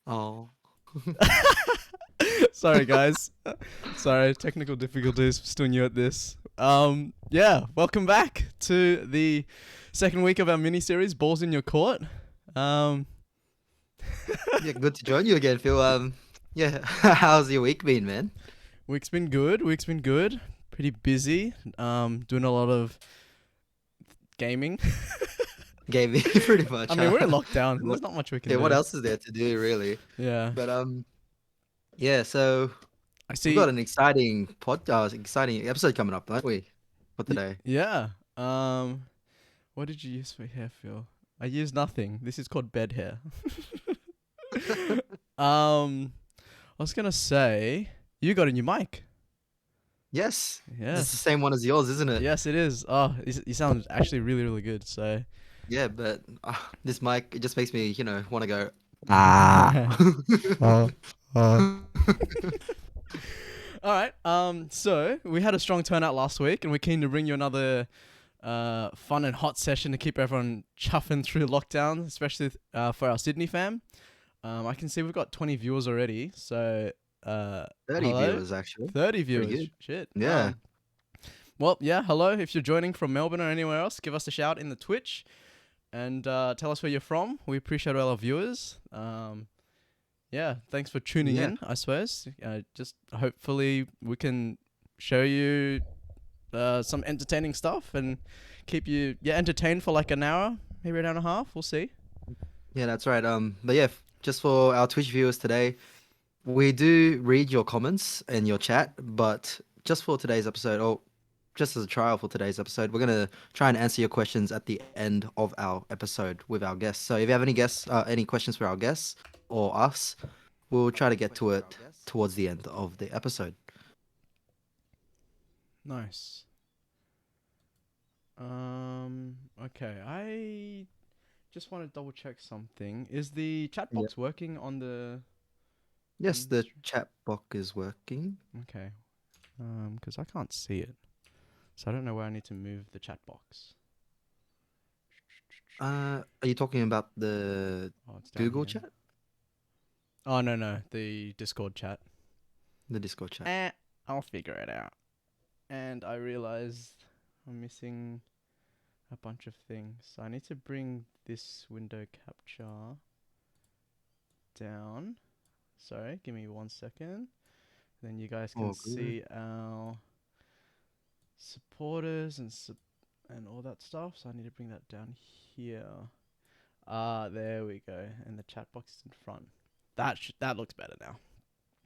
Oh. Sorry, guys. Sorry, technical difficulties. Still new at this. Yeah, welcome back to the second week of our mini series, Balls in Your Court. Yeah, good to join you again, Phil. Yeah, how's your week been, man? Week's been good. Pretty busy. Doing a lot of gaming. Gaming, pretty much. I mean, we're in lockdown. What, There's not much we can yeah, do. what else is there to do, really? Yeah. But yeah. So I we've see. got an exciting exciting episode coming up, don't we? For today. Yeah. What did you use for hair, Phil? I used nothing. This is called bed hair. I was gonna say you got a new mic. Yes. Yes. It's the same one as yours, isn't it? Yes, it is. Oh, you sound actually really, really good. So. Yeah, but this mic, it just makes me, want to go. All right. So we had a strong turnout last week, and we're keen to bring you another fun and hot session to keep everyone chuffing through lockdown, especially for our Sydney fam. I can see we've got 20 viewers already. So 30 hello? viewers, actually. 30 Pretty viewers. good. Shit. Yeah. Well, yeah. Hello. If you're joining from Melbourne or anywhere else, give us a shout in the Twitch, and tell us where you're from. We appreciate all our viewers. Yeah, thanks for tuning in, I suppose. Just hopefully we can show you some entertaining stuff and keep you entertained for like an hour, maybe an hour and a half. We'll see. Yeah, that's right. But yeah, just for our Twitch viewers today, we do read your comments and your chat, but just for today's episode, or just as a trial for today's episode, we're gonna try and answer your questions at the end of our episode with our guests. So if you have any questions for our guests or us, we'll try to get to it towards the end of the episode. Nice. Okay, I just want to double check something. Is the chat box working on the? Yes, the chat box is working. Okay. Because I can't see it, so I don't know where I need to move the chat box. Are you talking about the Google chat? Oh no, the Discord chat. The Discord chat. I'll figure it out. And I realized I'm missing a bunch of things. So I need to bring this window capture down. Sorry, give me 1 second. Then you guys can see our supporters and all that stuff. So I need to bring that down here. There we go. And the chat box is in front. That looks better now.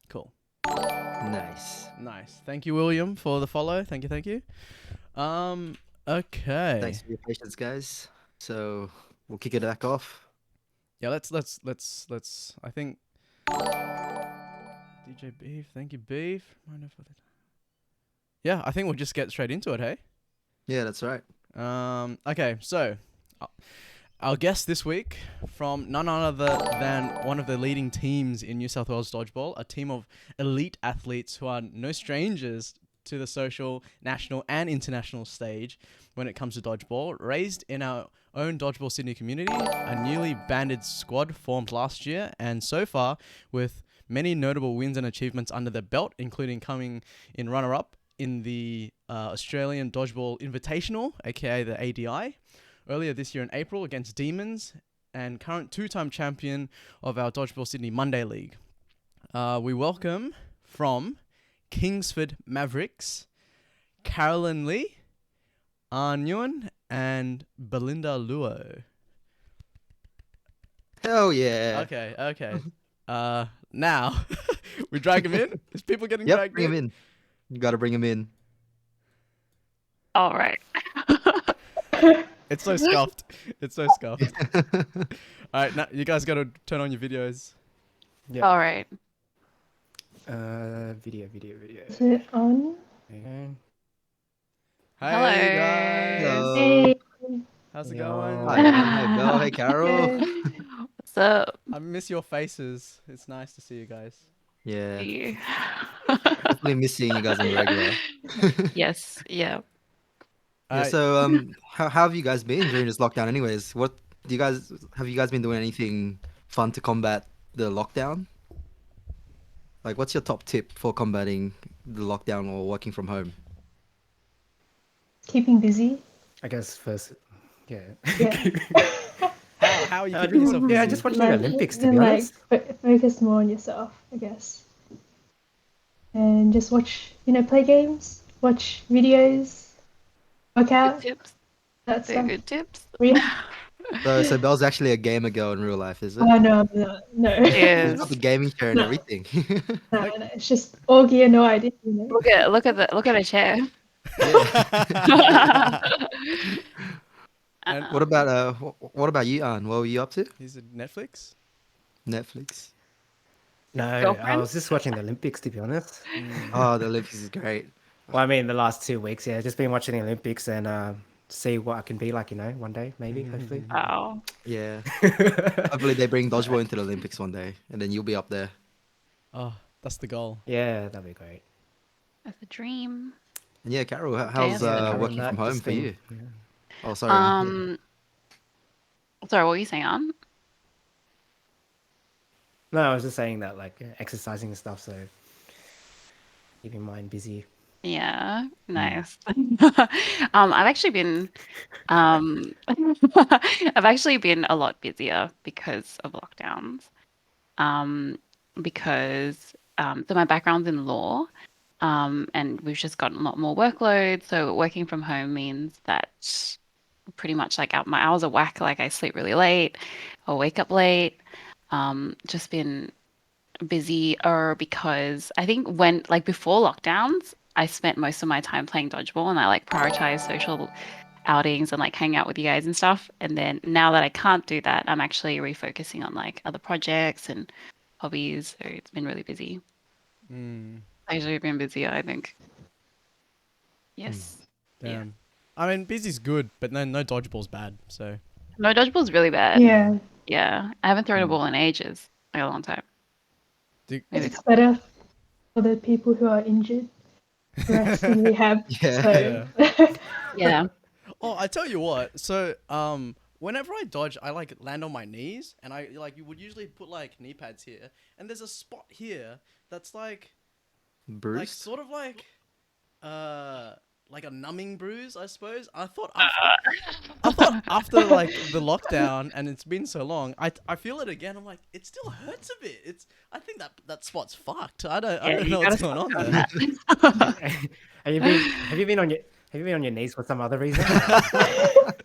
Cool. Nice. Thank you, William, for the follow. Thank you. Okay. Thanks for your patience, guys. So we'll kick it back off. Yeah, let's. I think DJ Beef. Thank you, Beef. Yeah, I think we'll just get straight into it. Hey. Yeah, that's right. Okay, so our guest this week from none other than one of the leading teams in New South Wales Dodgeball, a team of elite athletes who are no strangers to the social, national and international stage when it comes to dodgeball. Raised in our own Dodgeball Sydney community, a newly banded squad formed last year, and so far with many notable wins and achievements under their belt, including coming in runner-up in the Australian Dodgeball Invitational, aka the ADI, earlier this year in April against Demons, and current two-time champion of our Dodgeball Sydney Monday League. We welcome from Kingsford Mavericks, Carolyn Lee, Anh Nguyen, and Belinda Luo. Hell yeah. Okay. Now, we drag him in? Is people getting dragged bring him in. You gotta bring him in. All right. It's so scuffed. All right, now you guys gotta turn on your videos. Yeah. All right. Video. Is it on? Hey Hello. guys. Hello. Hey. How's it going? Hi, Anne. Hey, Belle. Hey, Carol. What's up? I miss your faces. It's nice to see you guys. Yeah. You? Definitely miss seeing you guys on the regular. Yes. Yeah. Yeah, so how have you guys been during this lockdown anyways? Have you guys been doing anything fun to combat, the lockdown? Like, what's your top tip for combating the lockdown or working from home? Keeping busy. I guess first, yeah. Yeah. How are you keeping yourself busy? Yeah, just watching the Like, Olympics, to and be like honest. focus more on yourself, I guess. And just watch, play games, watch videos, work Good out, tips. that They're stuff. good tips. So Belle's actually a gamer girl in real life, is it? Oh no, I'm not. No. She's got Is the gaming chair and No. everything. No, no, it's just all gear, no idea, look at the chair. Yeah. And What about what about you, Anne? What were you up to? is it Netflix? Netflix. No, I Girlfriend? was just watching the Olympics, to be honest. Oh, the Olympics is great. Well, I mean, the last 2 weeks, yeah, just been watching the Olympics and see what I can be like, one day, maybe, hopefully. Wow. Yeah. Hopefully they bring dodgeball into the Olympics one day, and then you'll be up there. Oh, that's the goal. Yeah, that'd be great. That's a dream. And yeah, Carol, Okay, how's that's good. Other than working that, from home just for been- you? yeah. Oh, sorry. Anne. Sorry, what were you saying, Anne? No, I was just saying that, like, exercising and stuff, so keeping mind busy. Yeah, nice. I've actually been I've actually been a lot busier because of lockdowns. Because so my background's in law, and we've just gotten a lot more workload. So working from home means that pretty much like my hours are whack. Like I sleep really late, I'll wake up late. Just been busy, or because I think when like before lockdowns, I spent most of my time playing dodgeball and I like prioritize social outings and like hang out with you guys and stuff. And then now that I can't do that, I'm actually refocusing on like other projects and hobbies. So it's been really busy. Mm, Actually been busier, I think. Yes. Yeah. damn. I mean, busy's good, but no dodgeball's bad. So No, dodgeball's really bad. Yeah, Yeah. I haven't thrown a ball in ages. Like a long time. do, Maybe a it's couple. better for the people who are injured, rest and rehab. Yeah. So, Yeah. Oh, I tell you what. So, whenever I dodge, I like land on my knees, and I like you would usually put like knee pads here, and there's a spot here that's like Bruce? sort of like a numbing bruise, I suppose. I thought after like the lockdown, and it's been so long, I feel it again. I'm like, it still hurts a bit. I think that spot's fucked. I don't You know gotta what's going stop on doing there. that. Have you been on your knees for some other reason?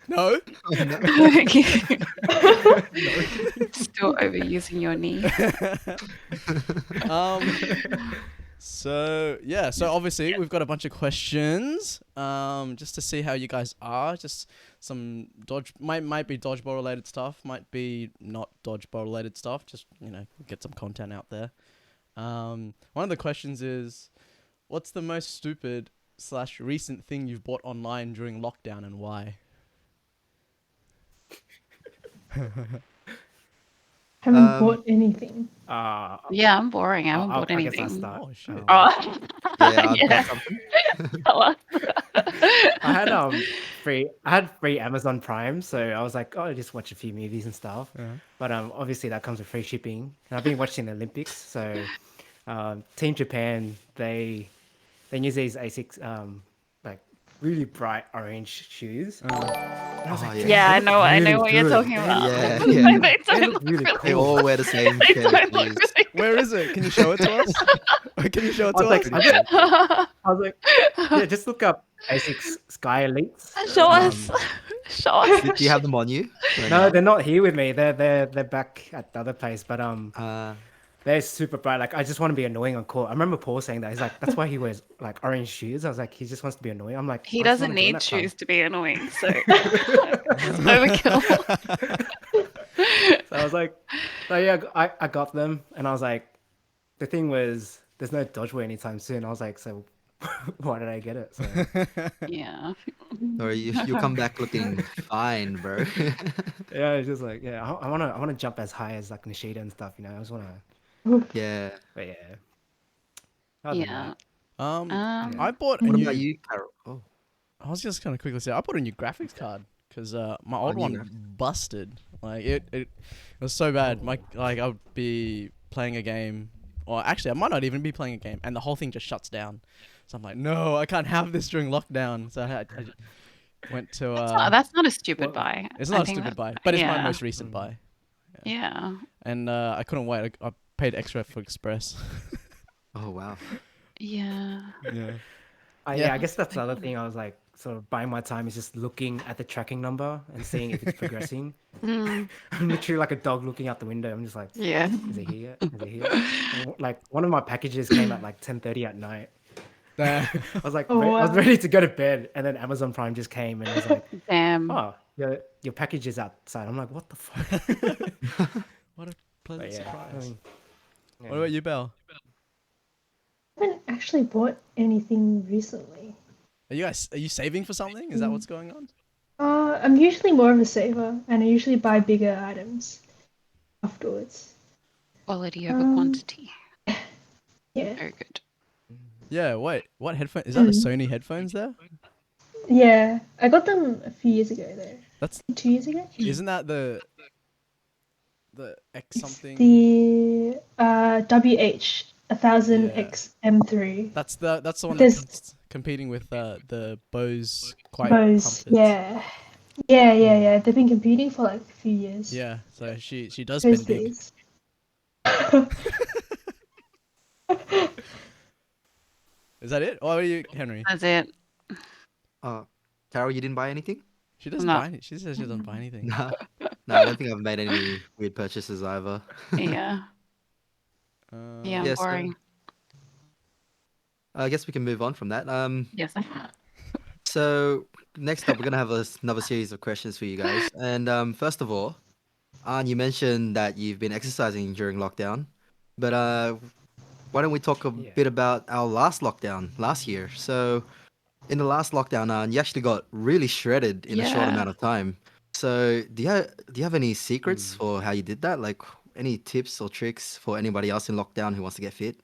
No. Still overusing your knee. So yeah, so obviously we've got a bunch of questions, just to see how you guys are. Just some might be dodgeball related stuff, might be not dodgeball related stuff. Just get some content out there. One of the questions is, what's the most stupid / recent thing you've bought online during lockdown and why? haven't bought anything. Yeah, I'm boring. I haven't bought I guess I'll anything. start. Oh shit. Oh, Yeah, I've yeah. got something. Tell us. I had free Amazon Prime, so I was like, oh, I'll just watch a few movies and stuff. Yeah. But obviously that comes with free shipping. And I've been watching the Olympics, so Team Japan they use these Asics like really bright orange shoes. And I was Oh, like, yeah. "Damn, Yeah, they I look know really what you're good. talking They about. look Yeah, really yeah. They They don't look look really really They cool. all wear the same They pair of don't look shoes. really Where is it? Can you show it to us? Can you show it I to was us? like, good. I was like, yeah, just look up Asics Sky Elites. Show us. Show us. Do you have them on you? Right No, now? they're not here with me. They're back at the other place. But Uh, they're super bright. Like I just want to be annoying on court. I remember Paul saying that. He's like, that's why he wears like orange shoes. I was like, he just wants to be annoying. I'm like, He I just doesn't wanna join need that club. shoes to be annoying, so it's overkill. So I was like, so yeah, I got them, and I was like, the thing was, there's no dodgeball anytime soon. I was like, so why did I get it? So Yeah. or you come back looking fine, bro. yeah, it's just like, yeah, I wanna jump as high as like Nishida and stuff. I just wanna, Yeah. but yeah. Other than Yeah. that, I bought a What new. about you, Carol? Oh, I was just gonna quickly say I bought a new graphics card because my old new one graphics. busted. Like it was so bad. I would be playing a game, or actually I might not even be playing a game, and the whole thing just shuts down. So I'm like, no, I can't have this during lockdown. So I went to That's not a stupid Well, buy. it's I not a think stupid that, buy, but it's my yeah. most recent buy, Yeah. and I couldn't wait. I paid extra for Express. Oh wow. Yeah. Yeah. Yeah, I guess that's the other thing. I was like, sort of buying my time is just looking at the tracking number and seeing if it's progressing. Mm, I'm literally like a dog looking out the window. I'm just like, yeah. is it here? Is it here? And like one of my packages came at like 10:30 at night. I was like, Oh, I was wow. ready to go to bed, and then Amazon Prime just came and it was like, Damn. oh, your package is outside. I'm like, what the fuck? What a But pleasant yeah, surprise. yeah. What about you, Belle? I haven't actually bought anything recently. Are you saving for something? Is that what's going on? I'm usually more of a saver, and I usually buy bigger items afterwards. Quality over Um, quantity. Yeah. Very good. Yeah. Wait. What headphone? Is that the Mm. Sony headphones there? Yeah, I got them a few years ago though. That's 2 years ago. isn't that the X It's something? the WH Yeah. 1000X M3. That's the one There's that's competing with the Bose Quiet Bose. Comforts. Yeah. They've been competing for like a few years. Yeah. So she does Those spend big. days. Is that it? Or are you, Henry? That's it. Carol, you didn't buy anything? She doesn't No. buy any. She says she doesn't buy anything. No. No, I don't think I've made any weird purchases either. Yeah. Yeah, Yes, boring. I guess we can move on from that. Yes. So next up, we're gonna have another series of questions for you guys. And first of all, An, you mentioned that you've been exercising during lockdown, but why don't we talk a Yeah. bit about our last lockdown last year? So in the last lockdown, An, you actually got really shredded in a short Yeah. amount of time. So do you have any secrets for how you did that? Like any tips or tricks for anybody else in lockdown who wants to get fit?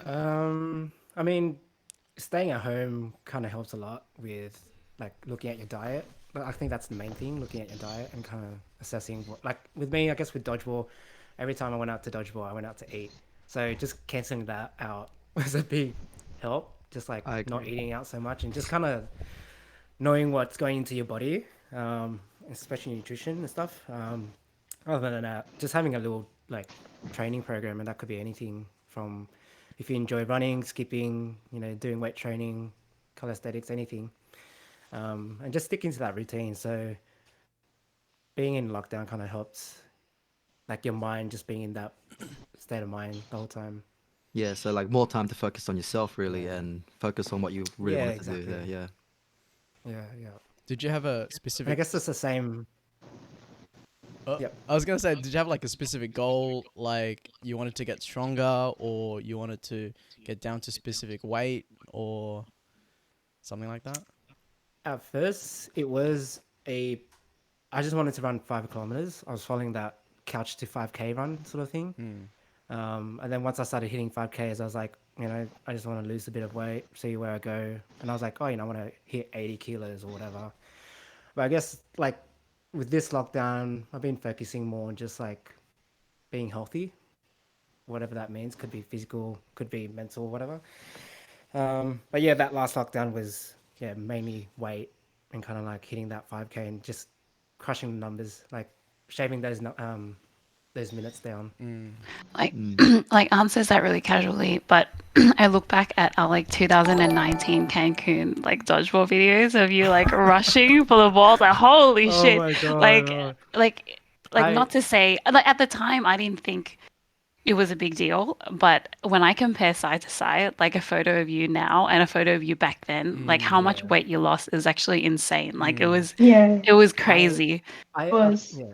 I mean, staying at home kind of helps a lot with like looking at your diet. But I think that's the main thing, looking at your diet and kind of assessing what, like with me, I guess with dodgeball, every time I went out to dodgeball, I went out to eat. So just canceling that out was a big help. Just like I not agree. eating out so much and just kind of knowing what's going into your body, especially nutrition and stuff. Other than that, just having a little like training program, and that could be anything from if you enjoy running, skipping, doing weight training, calisthenics, anything, and just sticking to that routine. So being in lockdown kind of helps, like your mind just being in that state of mind the whole time. Yeah, so like more time to focus on yourself really Yeah. and focus on what you really Yeah, wanted to do there. exactly. Yeah. Yeah. Did you have a And I specific? guess it's the same. Yep. I was gonna say, did you have like a specific goal, like you wanted to get stronger, or you wanted to get down to specific weight, or something like that? At first, it was I just wanted to run 5 kilometers. I was following that couch to 5K run sort of thing. And then once I started hitting 5Ks, I was like, I just want to lose a bit of weight, see where I go. And I was like, oh, I want to hit 80 kilos or whatever. But I guess like with this lockdown, I've been focusing more on just like being healthy, whatever that means. Could be physical, could be mental, whatever. But yeah, that last lockdown was mainly weight and kind of like hitting that 5K and just crushing the numbers, like shaving those minutes down. Like, like Aunt says that really casually, but I look back at our like 2019 Cancun like dodgeball videos of you like rushing for the balls. Like, holy Oh shit! my God, Like, oh. like, I- not to say like at the time I didn't think it was a big deal, but when I compare side to side, like a photo of you now and a photo of you back then, like how much weight you lost is actually insane. Like Yeah, it was crazy. I was. yeah.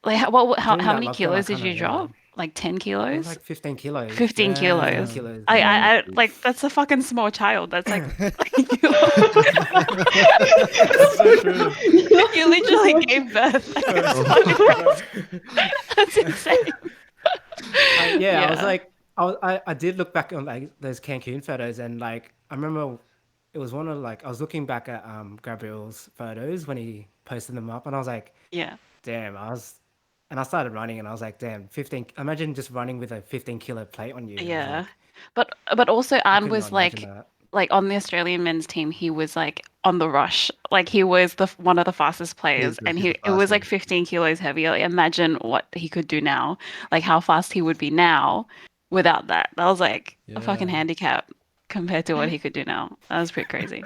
Like how During that many lockdown, I kilos did kinda, you drop? Like 10 It was kilos? like 15 kilos. 15 15 kilos. kilos. I like that's a fucking small child. That's like That's so true. you literally gave birth. That's insane. I was Yeah. like, I did look back on like those Cancun photos, and like I remember it was one of like I was looking back at Gabriel's photos when he posted them up, and I was like, Yeah. damn, and I started running, and I was like, damn, 15. Imagine just running with a 15-kilo plate on you. I was Yeah. like, But also I Anne could not was imagine that. like on the Australian men's team, he was like on the rush. Like he was one of the fastest players, and He's the it fast was like one. 15 kilos heavier. Like, imagine what he could do now, like how fast he would be now without that. That was like a fucking Yeah. handicap compared to what he could do now. That was pretty crazy.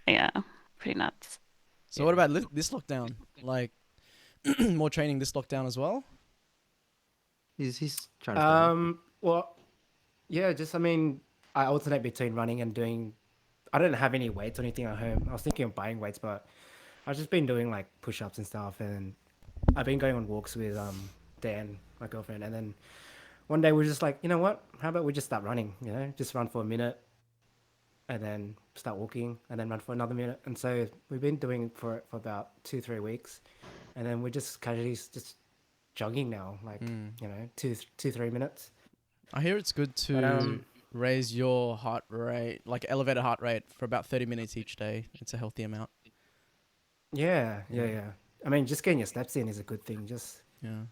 Yeah, pretty nuts. So what about this lockdown? Like more training this lockdown as well? He's trying to stay on. Well, yeah, just I mean, I alternate between running and doing. I don't have any weights or anything at home. I was thinking of buying weights, but I've just been doing like push-ups and stuff, and I've been going on walks with Dan, my girlfriend, and then one day we're just like, you know what? How about we just start running? You know, just run for a minute, and then start walking, and then run for another minute. And so we've been doing it for about 2-3 weeks, and then we're just casually just jogging now, like you know, 2-3 minutes. I hear it's good But to raise your heart rate, like elevated heart rate, for about 30 minutes each day. It's a healthy amount. yeah. I mean, just getting your steps in is a good thing. Just Yeah.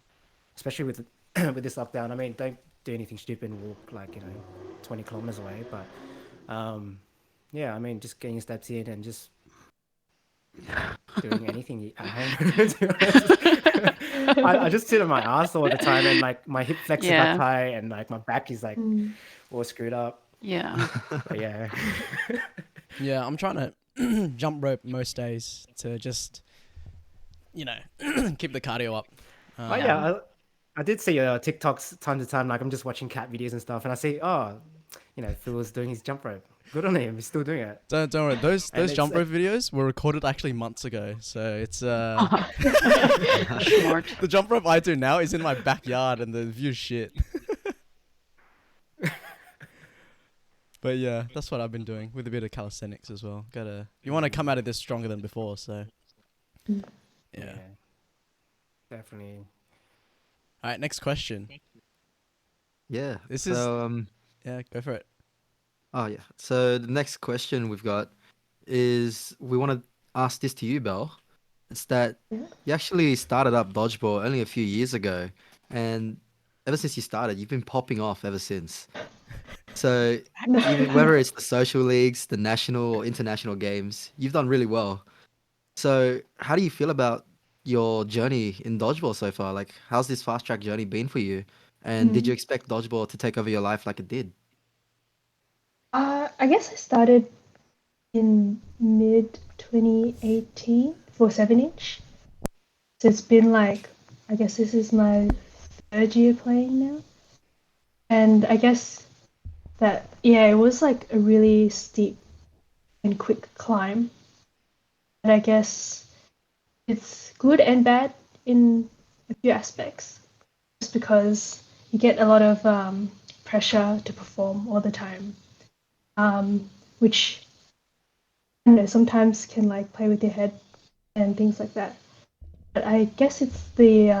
especially with with this lockdown. I mean, don't do anything stupid and walk like 20 kilometers away. But yeah, I mean, just getting your steps in and just doing anything at home. To be honest. I just sit on my ass all the time, and like my hip flexors are Yeah, tight, and like my back is like all screwed up. yeah. But yeah, Yeah, I'm trying to jump rope most days to just, keep the cardio up. oh yeah, I did see TikToks time to time. Like I'm just watching cat videos and stuff, and I see Phil's doing his jump rope. Good on him. He's still doing it. Don't worry. Those And it's jump rope videos were recorded actually months ago. So it's Smart. the jump rope I do now is in my backyard and the view's shit. But yeah, that's what I've been doing with a bit of calisthenics as well. You want to come out of this stronger than before, so yeah. Definitely. All right, next question. Yeah. This so Yeah, go for it. oh yeah. So the next question we've got is we want to ask this to you, Belle. It's that you actually started up Dodgeball only a few years ago, and ever since you started, you've been popping off ever since. So even whether it's the social leagues, the national or international games, you've done really well. So how do you feel about your journey in Dodgeball so far? Like, how's this fast track journey been for you? And did you expect Dodgeball to take over your life like it did? I guess I started in mid 2018 for 7 inch. So it's been like, I guess this is my third year playing now. And I guess that, yeah, it was like a really steep and quick climb. And I guess it's good and bad in a few aspects. Just because you get a lot of pressure to perform all the time, which I don't know, sometimes can like play with your head and things like that. But I guess it's the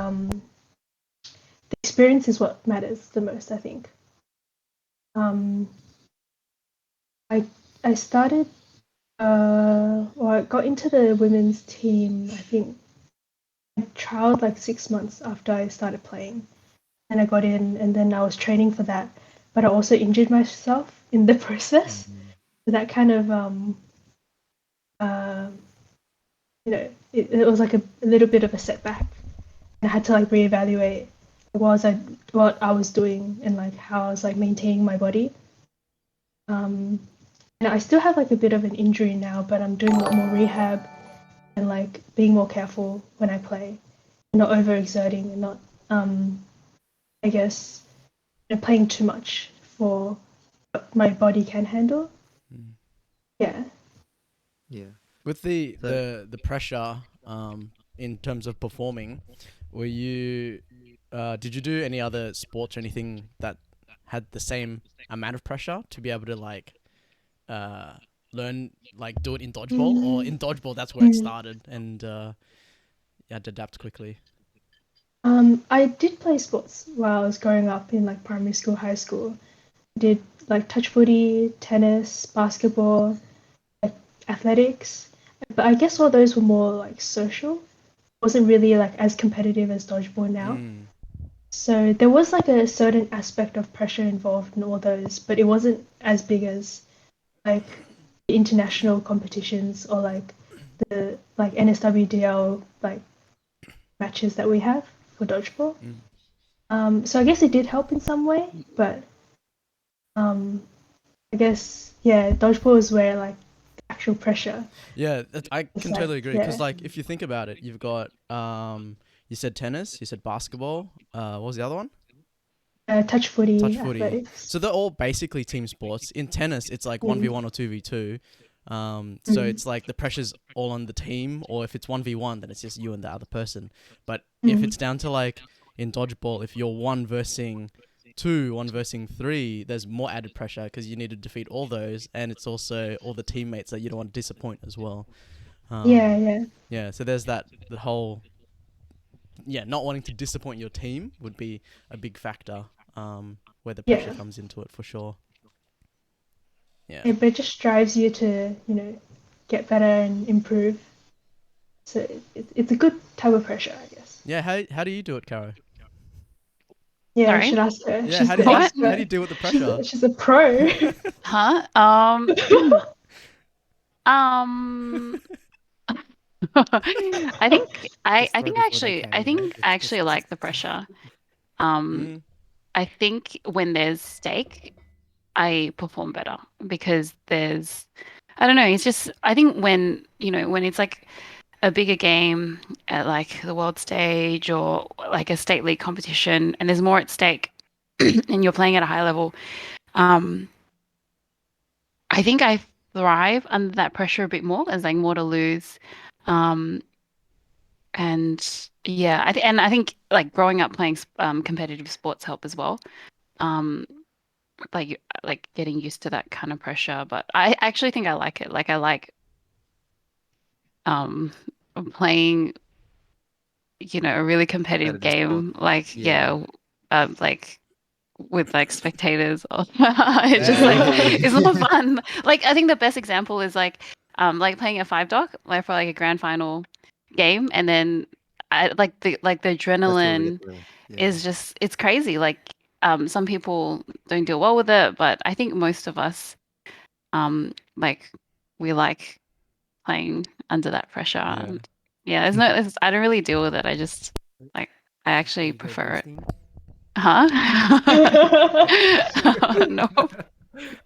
experience is what matters the most, I think. Um, I I started I got into the women's team. I think I trialed like 6 months after I started playing, and I got in, and then I was training for that. But I also injured myself in the process, so that kind of uh, it was like a little bit of a setback. And I had to like reevaluate what I was doing and like how I was like maintaining my body. Um, and I still have like a bit of an injury now, but I'm doing a lot more rehab and like being more careful when I play, not overexerting and not, I guess, playing too much for what my body can handle. Yeah. Yeah. With the So the pressure in terms of performing, were you did you do any other sports or anything that had the same amount of pressure to be able to like uh learn, like do it in dodgeball, or in dodgeball that's where it Mm. started and you had to adapt quickly? I did play sports while I was growing up in like primary school, high school. I did like touch footy, tennis, basketball. athletics, but I guess all those were more like social. It wasn't really like as competitive as dodgeball now. Mm. So there was like a certain aspect of pressure involved in all those, but it wasn't as big as like the international competitions or like the like NSWDL like matches that we have for dodgeball. So I guess it did help in some way, but um, I guess yeah, dodgeball is where like the actual pressure Yeah, I is can like totally agree. Because, yeah, like, if you think about it, you've got, you said tennis, you said basketball. What was the other one? touch footy, Touch footy. athletics. So they're all basically team sports. In tennis, it's like Mm, 1v1 or 2v2. So mm, it's like the pressure's all on the team, or if it's 1v1, then it's just you and the other person. But if mm. it's down to like in dodgeball, if you're one versing two, one versing three, there's more added pressure because you need to defeat all those, and it's also all the teammates that you don't want to disappoint as well. Yeah, Um, yeah, yeah, so there's that the whole not wanting to disappoint your team would be a big factor. Where the pressure yeah. comes into it for sure. Yeah. But it just drives you to, get better and improve. So it's a good type of pressure, I guess. Yeah, how do you do it, Caro? Yeah, I Sorry? should ask her. Yeah, She's the What? how do you expert. deal with the She's pressure? she's a pro. Huh? Um, Just throw before they can, I think I actually just like the pressure. Um, Mm, I think when there's stake, I perform better because I don't know, it's just, I think when, when it's like a bigger game at like the world stage or like a state league competition and there's more at stake and you're playing at a high level, um, I think I thrive under that pressure a bit more. There's like more to lose. Um, and yeah, and I think like growing up playing competitive sports help as well. Um, like getting used to that kind of pressure. But I actually think I like it. Like I like um playing, a really competitive Competitive sport. game. Like Yeah. like with like spectators. It's just like hey. it's more fun. Like I think the best example is like playing a five dock like for like a grand final game, and then the That's really a adrenaline thrill. Yeah. is just it's crazy. Like some people don't deal well with it, but I think most of us like we like playing under that pressure. Yeah. And yeah, I don't really deal with it. I just like I actually you go prefer it. ghosting. Huh? No.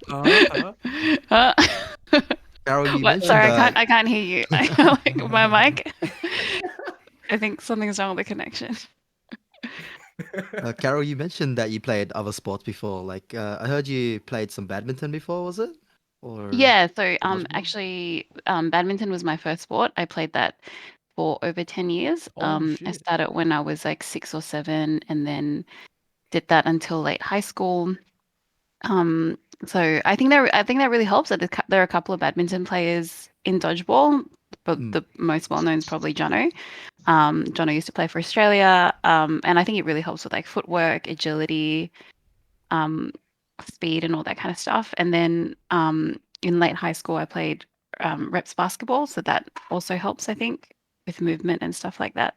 Uh-huh. Huh? Carol, you What? mentioned Sorry, that. I can't hear you. Like my mic. I think something's wrong with the connection. Carol, you mentioned that you played other sports before. Like, I heard you played some badminton before, was it? Or Yeah, so dodgeball? actually badminton was my first sport. I played that for over 10 years. Oh I shit. started when I was like 6 or 7 and then did that until late high school. So I think that really helps. That there are a couple of badminton players in dodgeball, but Mm. the most well known is probably Jono. Jono used to play for Australia, and I think it really helps with like footwork, agility, um, speed, and all that kind of stuff. And then in late high school, I played reps basketball, so that also helps, I think, with movement and stuff like that.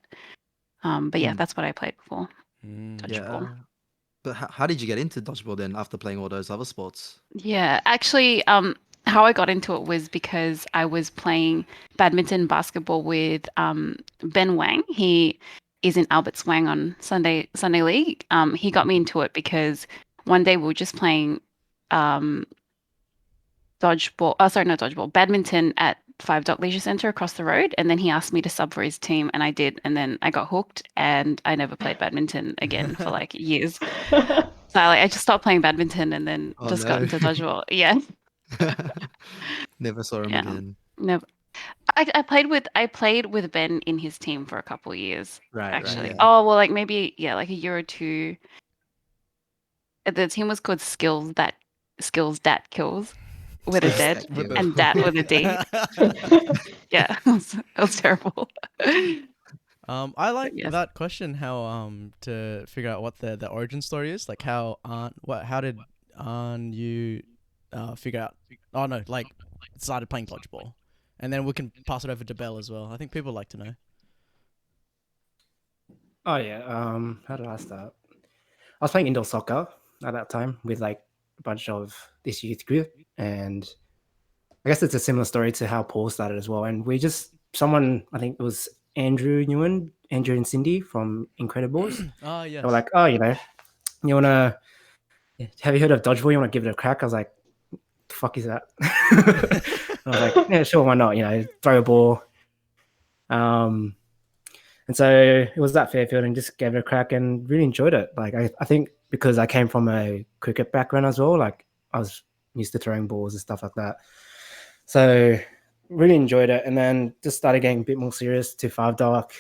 But yeah, Mm. that's what I played before, Mm. Yeah. dodgeball. But how did you get into dodgeball then after playing all those other sports? Yeah, actually, how I got into it was because I was playing badminton basketball with Ben Wang. He is in Albert's Wang on Sunday League. He got me into it because one day we were just playing um, dodgeball. Oh, sorry, not dodgeball, badminton at Five Dock Leisure Centre across the road, and then he asked me to sub for his team, and I did, and then I got hooked, and I never played badminton again for like years. So I just stopped playing badminton and then Oh just got no. into dodgeball. Yeah. Never saw him Yeah. again. No, I played with Ben in his team for a couple of years, Right, right, actually. yeah. Mm. Oh, well, like maybe yeah, like a year or two. The team was called Skills Dat Kills with a Skills Z that With and Dat with a D. Yeah, it was terrible. I like But yes. that question. How to figure out what the origin story is. Like how did you figure out? Oh no, like started playing dodgeball. And then we can pass it over to Belle as well. I think people like to know. Oh yeah. How did I start? I was playing indoor soccer at that time with like a bunch of this youth group, and I guess it's a similar story to how Paul started as well. And we just someone, I think it was Andrew Nguyen, Andrew and Cindy from Incredibles. Oh, yes. They were like, oh, you wanna have you heard of Dodgeball? You wanna give it a crack? I was like, the fuck is that? I was like, yeah, sure, why not? Throw a ball. And so it was at Fairfield and just gave it a crack and really enjoyed it. Like I think because I came from a cricket background as well, like I was used to throwing balls and stuff like that. So really enjoyed it, and then just started getting a bit more serious to Five Dark,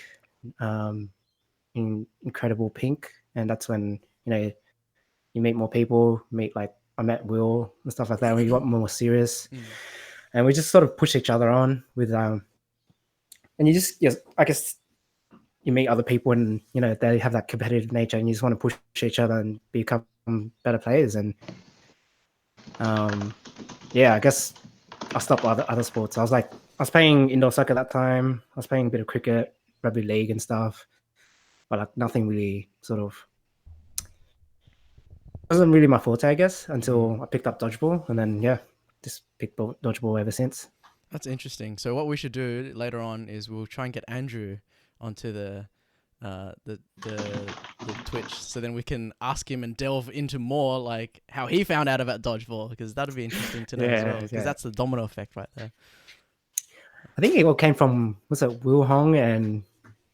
in Incredible Pink, and that's when you meet more people. I met Will and stuff like that. And we got more serious, and we just sort of push each other on with and I guess you meet other people and they have that competitive nature, and you just want to push each other and become better players. And I guess I stopped other sports. I was playing indoor soccer at that time. I was playing a bit of cricket, rugby league and stuff, but like nothing really wasn't really my forte, I guess, until I picked up dodgeball, and then just picked dodgeball ever since. That's interesting. So what we should do later on is we'll try and get Andrew onto the Twitch, so then we can ask him and delve into more like how he found out about dodgeball, because that'd be interesting to know as well, because that's the domino effect right there. I think it all came from Will Hong and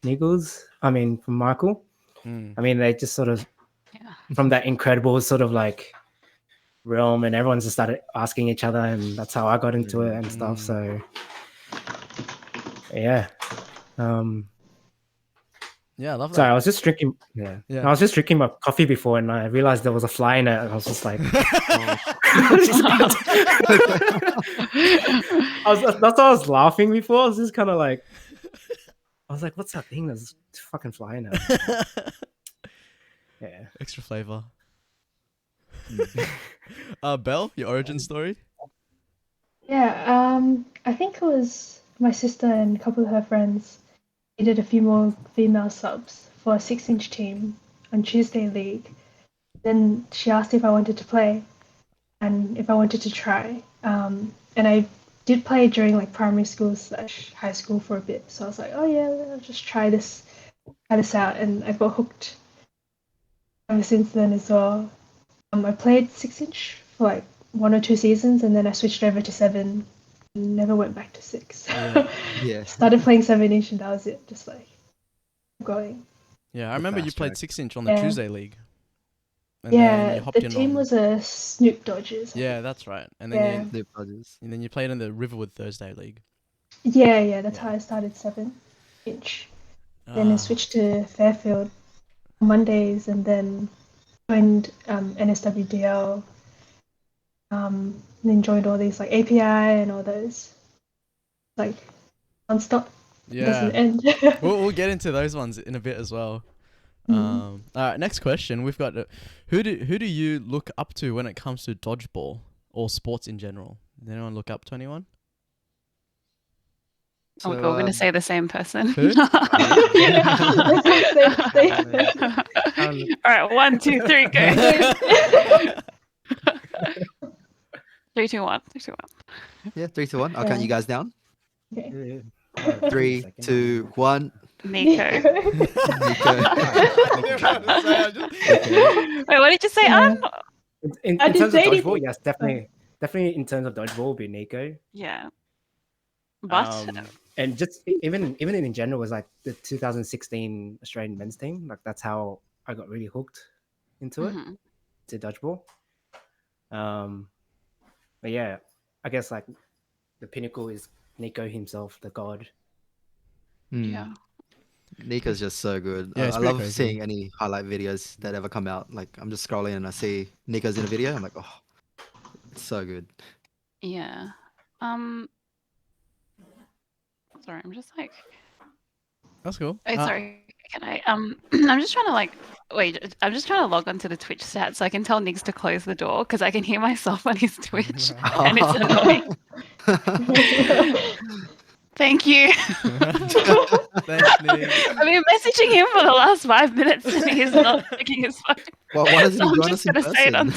Niggles. I mean, from Michael. I mean, they just sort of from that incredible sort of like realm, and everyone just started asking each other, and that's how I got into it and stuff. So yeah. Yeah, I love that. Sorry, I was just drinking. Yeah. I was just drinking my coffee before, and I realized there was a fly in it. And I was just like, that's why I was laughing before. I was just kind of like, I was like, what's that thing? There's a fucking fly in it. Yeah. Extra flavor. Belle, your origin story? Yeah, I think it was my sister and a couple of her friends. We did a few more female subs for a 6-inch team on Tuesday League. Then she asked if I wanted to play and if I wanted to try. And I did play during like primary school / high school for a bit. So I was like, oh yeah, I'll just try this out. And I got hooked ever since then as well. I played 6-inch for like 1 or 2 seasons, and then I switched over to 7. Never went back to 6. Yeah. Started playing 7-inch, and that was it. Just like going. Yeah, I remember you played 6-inch on the Tuesday League. And yeah, then you hopped the in team was a Snoop Dodgers. Yeah, that's right. And then Snoop Dodgers. and then you played in the Riverwood Thursday League. Yeah, that's how I started 7-inch. Then I switched to Fairfield on Mondays, and then joined NSWDL. And then joined all these like API and all those, like non-stop. Yeah, doesn't end. we'll get into those ones in a bit as well. All right, next question. We've got who do you look up to when it comes to dodgeball or sports in general? Does anyone look up to anyone? So, we're going to say the same person. Who? All right, 1, 2, 3, go. 3, 2, 1. 3, 2, 1. Yeah, 3, 2, 1. I'll count you guys down. Okay. 3, 2, 1. Nico. Nico. Wait, what did you say, Anne? In terms of dodgeball, yes, definitely in terms of dodgeball would be Nico. Yeah. But and just even in general was like the 2016 Australian men's team. Like that's how I got really hooked into it, to dodgeball. But yeah, I guess like the pinnacle is Nico himself, the god. Yeah. Nico's just so good. Yeah, I love seeing any highlight videos that ever come out. Like I'm just scrolling and I see Nico's in a video. I'm like, oh, it's so good. Yeah. Sorry, I'm just like. That's cool. Oh, sorry. Can I? I'm just trying to like. Wait, I'm just trying to log onto the Twitch chat so I can tell Nix to close the door because I can hear myself on his Twitch and it's annoying. Thank you. Thanks, Nick. I've been messaging him for the last 5 minutes and he's not checking his phone. Well, why doesn't So he I'm join just us in gonna say it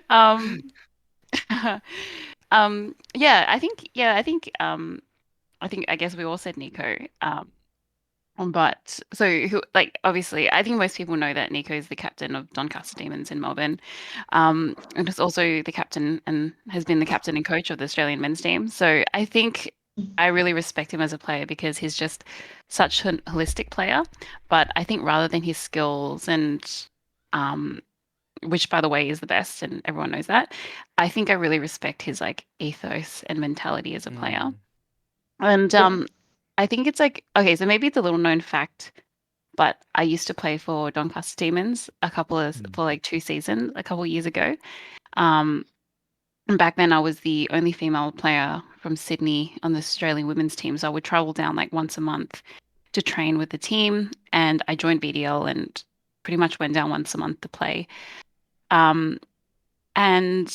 on person? um, yeah, I guess we all said Nico. But so who like obviously I think most people know that Nico is the captain of Doncaster Demons in Melbourne. And is also the captain and has been the captain and coach of the Australian men's team. So I think I really respect him as a player because he's just such a holistic player. But I think rather than his skills and um which by the way is the best and everyone knows that, I think I really respect his like ethos and mentality as a player. Mm. And Yeah. I think it's like okay, so maybe it's a little known fact, but I used to play for Doncaster Demons Mm. for like 2 seasons a couple years ago. Um, and back then I was the only female player from Sydney on the Australian women's team, so I would travel down like once a month to train with the team, and I joined BDL and pretty much went down once a month to play. Um, and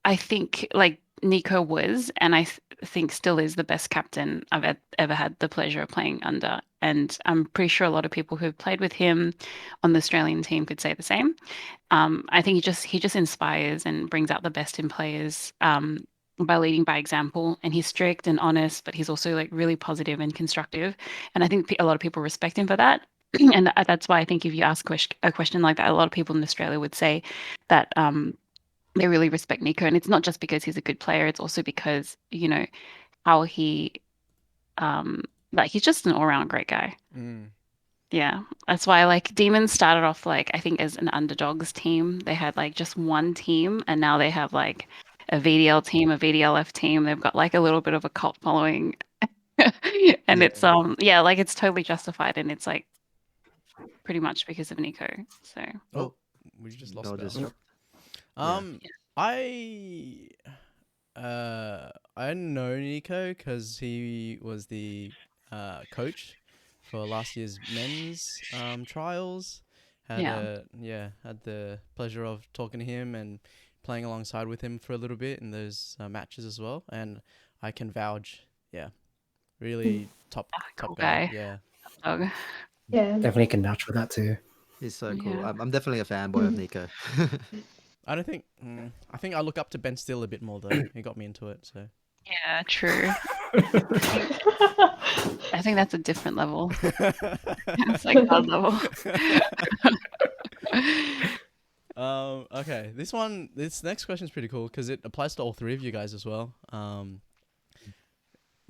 I think like Nico was, and think still is the best captain I've ever had the pleasure of playing under. And I'm pretty sure a lot of people who've played with him on the Australian team could say the same. I think he just inspires and brings out the best in players by leading by example. And he's strict and honest, but he's also like really positive and constructive. And I think a lot of people respect him for that. And that's why I think if you ask a question like that, a lot of people in Australia would say that they really respect Nico. And it's not just because he's a good player; it's also because how he like he's just an all-round great guy. Mm. Yeah, that's why like Demons started off like I think as an underdogs team. They had like just one team, and now they have like a VDL team, a VDLF team. They've got like a little bit of a cult following, and Yeah. it's yeah, like it's totally justified, and it's like pretty much because of Nico. So Oh, we just lost No Bell. disrupt. Um, I I know Nico because he was the coach for last year's men's trials. yeah, Had the pleasure of talking to him and playing alongside with him for a little bit in those matches as well. And I can vouch, yeah, really top cool guy. guy. Yeah. Dog. Yeah. Definitely can vouch for that too. He's so cool. Yeah. I'm definitely a fanboy of Mhm. Nico. I don't think. I think I look up to Ben Still a bit more though. He got me into it. So. Yeah, true. I think that's a different level. It's like God level. Okay. This next question is pretty cool because it applies to all three of you guys as well.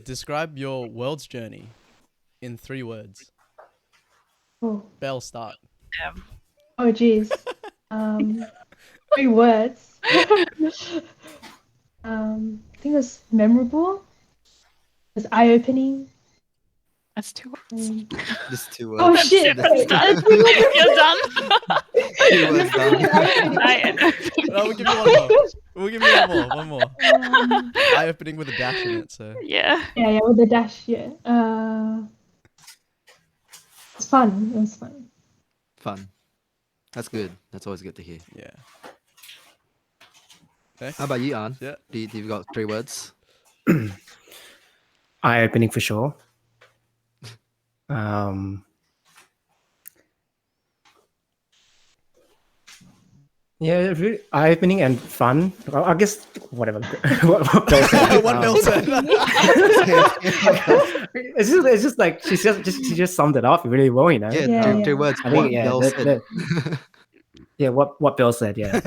Describe your world's journey in 3 words. Oh, Bell, start. oh, geez. 3 words. I think it was memorable. It was eye-opening. That's 2 words. Just 2 Oh words. shit! That's Wait, done. that's 3 words. You're done. 2 words done. Eye-opening. No, we'll give you one more. We'll give you one more. One more. Eye opening with a dash in it. So. Yeah. Yeah, with the dash. Yeah. It's fun. It was fun. Fun. That's good. That's always good to hear. Yeah. Next. How about you, An? Yeah. You've got 3 words? Eye opening for sure. Um, yeah, really eye opening and fun. Well, I guess whatever. what Bill said. What Bill said. It's just like she just summed it up really well, you know. Yeah, Yeah, three yeah. words. I think What yeah, Bell said. yeah, what Bill said, yeah.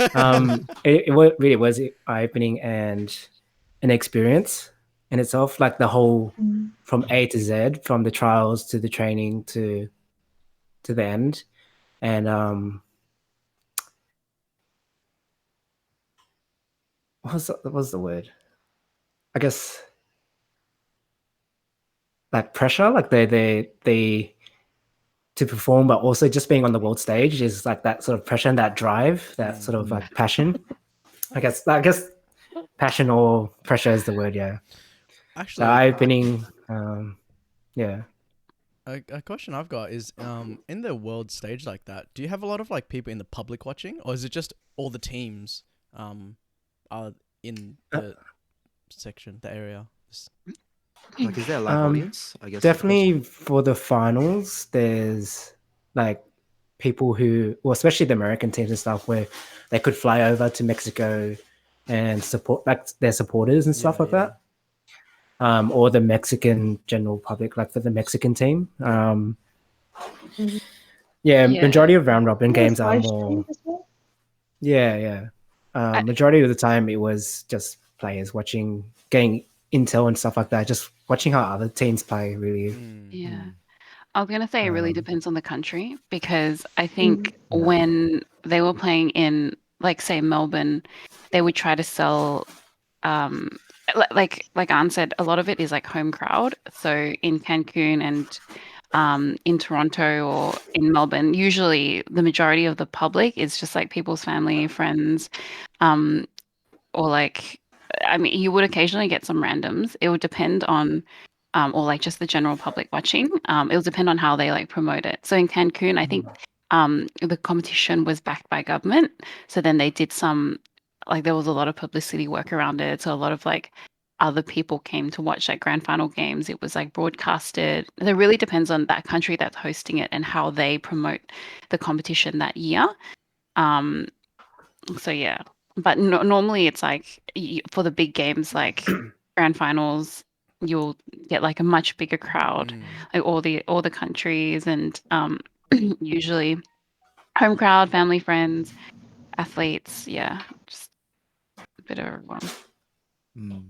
Really was eye opening and an experience in itself, like the whole Mm. from A to Z, from the trials to the training to the end, and what was the word? I guess like pressure, like they to perform, but also just being on the world stage is like that sort of pressure and that drive, that sort of like passion. I guess passion or pressure is the word, yeah. Actually, The eye opening, yeah. a question I've got is, in the world stage like that, do you have a lot of like people in the public watching, or is it just all the teams, are in the section, the area? Like, is there a live Um, audience? I guess is the Definitely question. for the finals, there's like people who, well, especially the American teams and stuff, where they could fly over to Mexico and support like their supporters and stuff like that. Or the Mexican general public, like for the Mexican team. Yeah, Yeah. majority of round robin It was games are live more. streamed as well. Yeah. I, Majority of the time, it was just players watching, getting intel and stuff like that, just watching how other teams play. Really. yeah. I was going to say it really Um, depends on the country because I Mm. think when they were playing in, like, say, Melbourne, they would try to sell, um, like Anne said, a lot of it is like home crowd. So in Cancun and in Toronto or in Melbourne, usually the majority of the public is just like people's family, friends, um, or like, I mean, you would occasionally get some randoms. It would depend on, or like just the general public watching. It will depend on how they like promote it. So in Cancun, I think the competition was backed by government. So then they did some, like, there was a lot of publicity work around it. So a lot of like other people came to watch like grand final games. It was like broadcasted. It really depends on that country that's hosting it and how they promote the competition that year. Um, so yeah, but normally it's like for the big games like grand finals, you'll get like a much bigger crowd, like all the countries and usually home crowd, family, friends, athletes. Yeah, just a bit of everyone. Mm.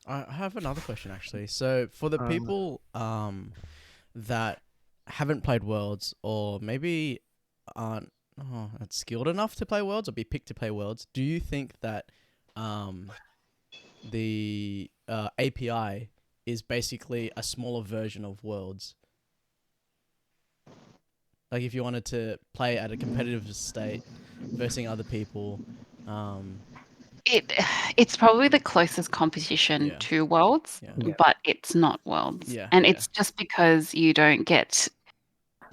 I have another question actually. So for the people that haven't played Worlds or maybe aren't skilled enough to play Worlds or be picked to play Worlds, do you think that the API is basically a smaller version of Worlds? Like if you wanted to play at a competitive state versus other people, It it's probably the closest competition yeah, to Worlds, Yeah. but it's not Worlds, yeah, and yeah. it's just because you don't get.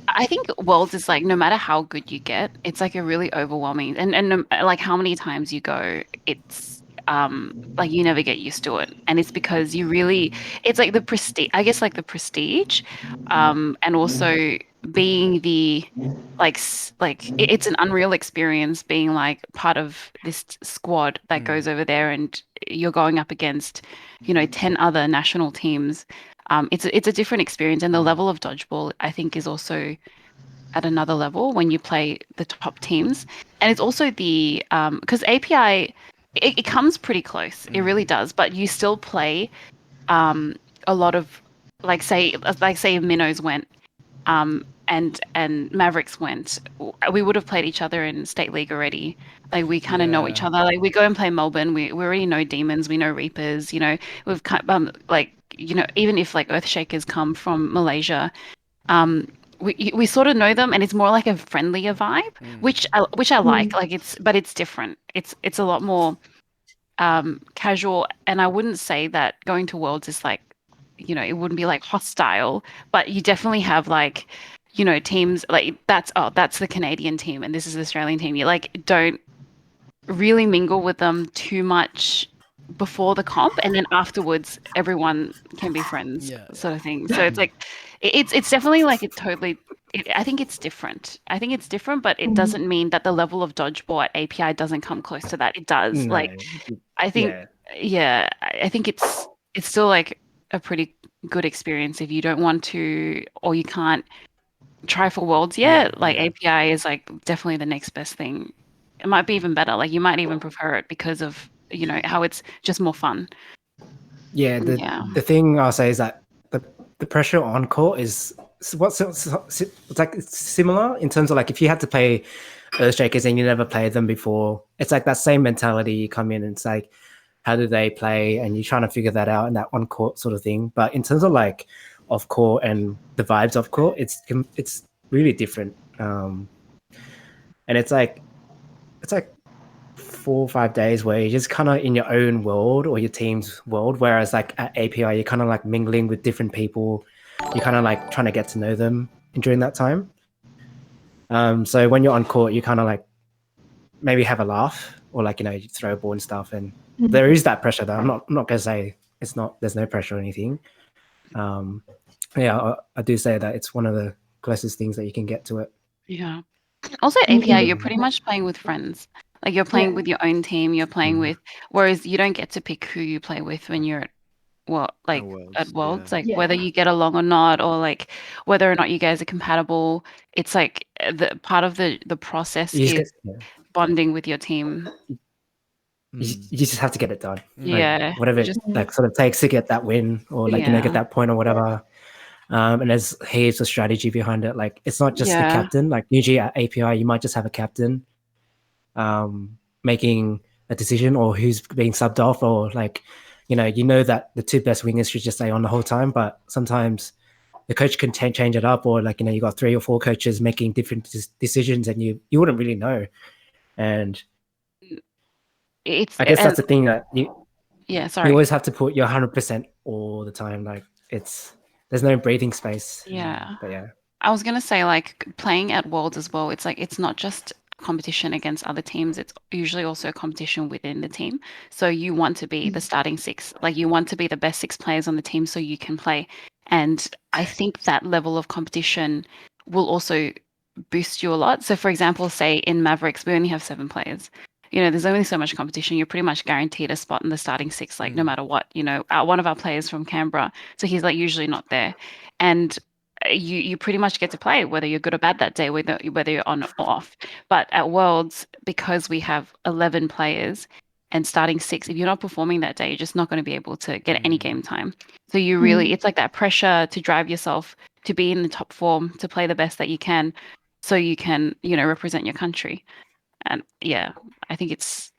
I think Worlds is like no matter how good you get, it's like a really overwhelming and like how many times you go, it's like you never get used to it. And it's because you really it's like the prestige, I guess like the prestige, and also being the it's an unreal experience being like part of this squad that goes over there and you're going up against, 10 other national teams. It's a different experience, and the level of dodgeball I think is also at another level when you play the top teams, and it's also the because API it comes pretty close, it really does, but you still play a lot of like say Minnows went and Mavericks went, we would have played each other in state league already. Like we kind of know each Yeah. other. Like we go and play Melbourne. We already know Demons. We know Reapers. We've like even if like Earthshakers come from Malaysia, we sort of know them, and it's more like a friendlier vibe, which I like. Like it's different. It's a lot more casual, and I wouldn't say that going to Worlds is like, it wouldn't be like hostile, but you definitely have like, teams like that's the Canadian team and this is the Australian team. You like don't really mingle with them too much before the comp, and then afterwards everyone can be friends, Yeah, sort of thing. So it's like it's definitely like it totally. I think it's different. I think it's different, but it doesn't mean that the level of dodgeball at API doesn't come close to that. It does. No. Like I think, Yeah. yeah, I think it's still like a pretty good experience if you don't want to or you can't try for Worlds yet. Like API is like definitely the next best thing. It might be even better. Like you might even prefer it because of how it's just more fun. Yeah. Yeah. The thing I'll say is that the pressure on court is it's like it's similar in terms of like if you had to play Earthshakers and you never played them before, it's like that same mentality. You come in and it's like, how do they play? And you're trying to figure that out in that on court sort of thing. But in terms of like off court and the vibes off court, it's really different. And it's like 4 or 5 days where you're just kind of in your own world or your team's world. Whereas like at API, you're kind of like mingling with different people. You're kind of like trying to get to know them during that time. So when you're on court, you kind of like maybe have a laugh or like, you throw a ball and stuff. And there is that pressure though. I'm not going to say there's no pressure or anything. Yeah, I do say that it's one of the closest things that you can get to it. Yeah. Also, And you API, can you're pretty much playing with friends. Like you're Yeah. playing with your own team. You're playing Mhm. with, whereas you don't get to pick who you play with when you're at like at Worlds, yeah. Worlds, like Yeah. whether you get along or not, or like whether or not you guys are compatible. It's like the part of the process You just is get, bonding with your team. Mm. you just have to get it done. Like Yeah. whatever it Just like sort of takes to get that win or like yeah. get that point or whatever. And there's heaps of strategy behind it. Like it's not just the Yeah. captain. Like usually at API, you might just have a captain making a decision or who's being subbed off or like you know that the two best wingers should just stay on the whole time. But sometimes the coach can change it up or like you got 3 or 4 coaches making different decisions and you wouldn't really know. And It's I guess and that's the thing that yeah, you sorry. always have to put your 100% all the time. Like there's no breathing space. Yeah. But yeah. I was gonna say like playing at Worlds as well, it's like it's not just competition against other teams, it's usually also a competition within the team. So you want to be the starting six, like you want to be the best 6 players on the team so you can play. And I think that level of competition will also boost you a lot. So for example, say in Mavericks, we only have 7 players. There's only so much competition. You're pretty much guaranteed a spot in the starting six, like no matter what. One of our players from Canberra, so he's like usually not there. And you pretty much get to play whether you're good or bad that day, whether you're on or off. But at Worlds, because we have 11 players and starting 6, if you're not performing that day, you're just not going to be able to get any game time. So you really, it's like that pressure to drive yourself to be in the top form, to play the best that you can, so you can represent your country. And yeah, I think it's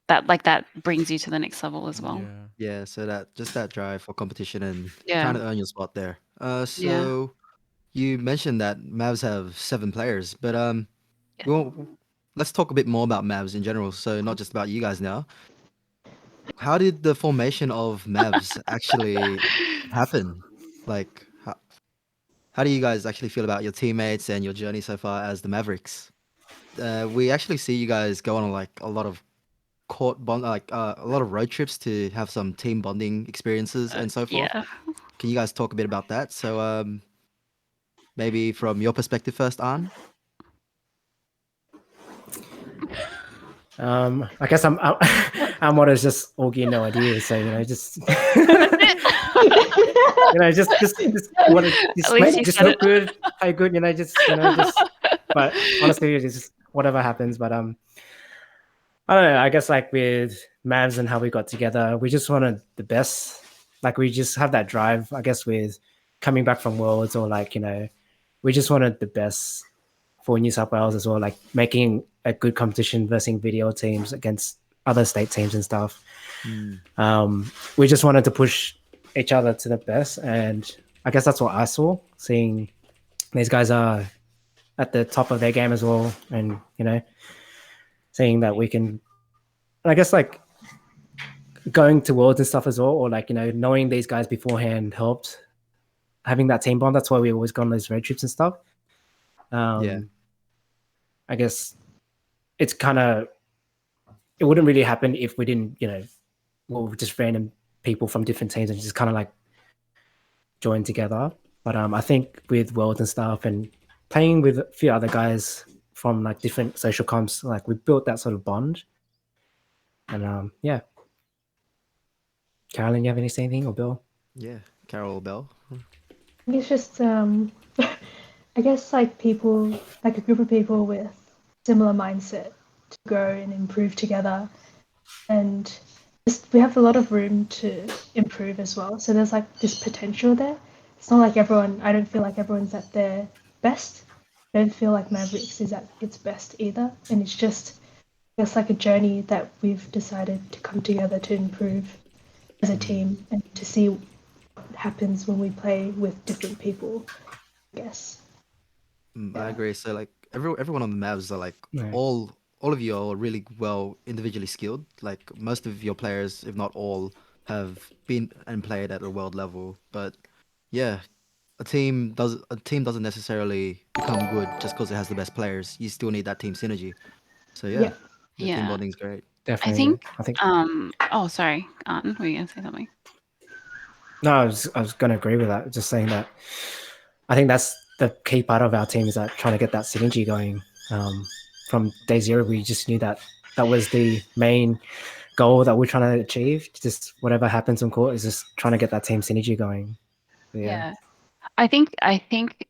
that brings you to the next level as well. Yeah. Yeah, so that drive for competition and Yeah, trying to earn your spot there. yeah. So you mentioned that Mavs have 7 players, but Yeah. well, let's talk a bit more about Mavs in general. So not just about you guys now. How did the formation of Mavs actually happen? Like, how do you guys actually feel about your teammates and your journey so far as the Mavericks? We actually see you guys go on like a lot of a lot of road trips to have some team bonding experiences and so forth. Yeah. Can you guys talk a bit about that? So, maybe from your perspective first, An? I guess I'm what is just Augie no ideas. So just At least you just said look it. good, play good. Just. But honestly, it's just whatever happens. But I don't know. I guess like with Mavs and how we got together, we just wanted the best. Like we just have that drive. I guess with coming back from Worlds or like we just wanted the best for New South Wales as well. Like making a good competition versus video teams against other state teams and stuff. We just wanted to push each other to the best, and I guess that's what I saw. Seeing these guys are at the top of their game as well, and seeing that we can, I guess like going to Worlds and stuff as well, or like knowing these guys beforehand helped having that team bond. That's why we always go on those road trips and stuff. Yeah. I guess it's kind of it wouldn't really happen if we didn't just random people from different teams and just kind of like join together. But I think with Worlds and stuff and playing with a few other guys from like different social comps, like we built that sort of bond. And yeah. Carolyn, you have anything or Bill? Yeah, Carol Bell. It's just I guess like people, like a group of people with similar mindset to grow and improve together, and just we have a lot of room to improve as well. So there's like this potential there. It's not like everyone. I don't feel like everyone's at their best. I don't feel like Mavericks is at its best either, and it's like a journey that we've decided to come together to improve as a team and to see what happens when we play with different people, I guess. I agree. So like everyone on the Mavs are like Yeah. all of you are really well individually skilled. Like most of your players, if not all, have been and played at a world level. But yeah, a team doesn't necessarily become good just because it has the best players. You still need that team synergy. So yeah, Yeah. the team Yeah. bonding's great. I Definitely. think I think oh sorry, Anne, were you gonna say something? No, I was going to agree with that. Just saying that I think that's the key part of our team is that trying to get that synergy going. From day zero, we just knew that that was the main goal that we're trying to achieve. Just whatever happens on court is just trying to get that team synergy going. Yeah. Yeah. I think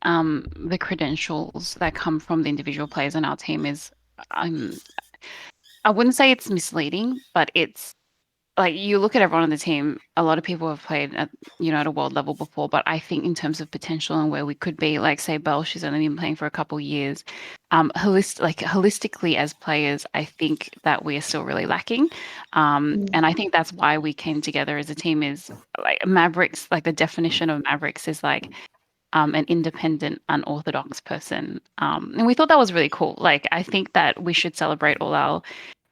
the credentials that come from the individual players on our team is I wouldn't say it's misleading, but it's like you look at everyone on the team, a lot of people have played at at a world level before, but I think in terms of potential and where we could be, like say Belle, she's only been playing for a couple of years. Holistically as players, I think that we are still really lacking. And I think that's why we came together as a team is like Mavericks, like the definition of Mavericks is like an independent, unorthodox person. And we thought that was really cool. Like, I think that we should celebrate all our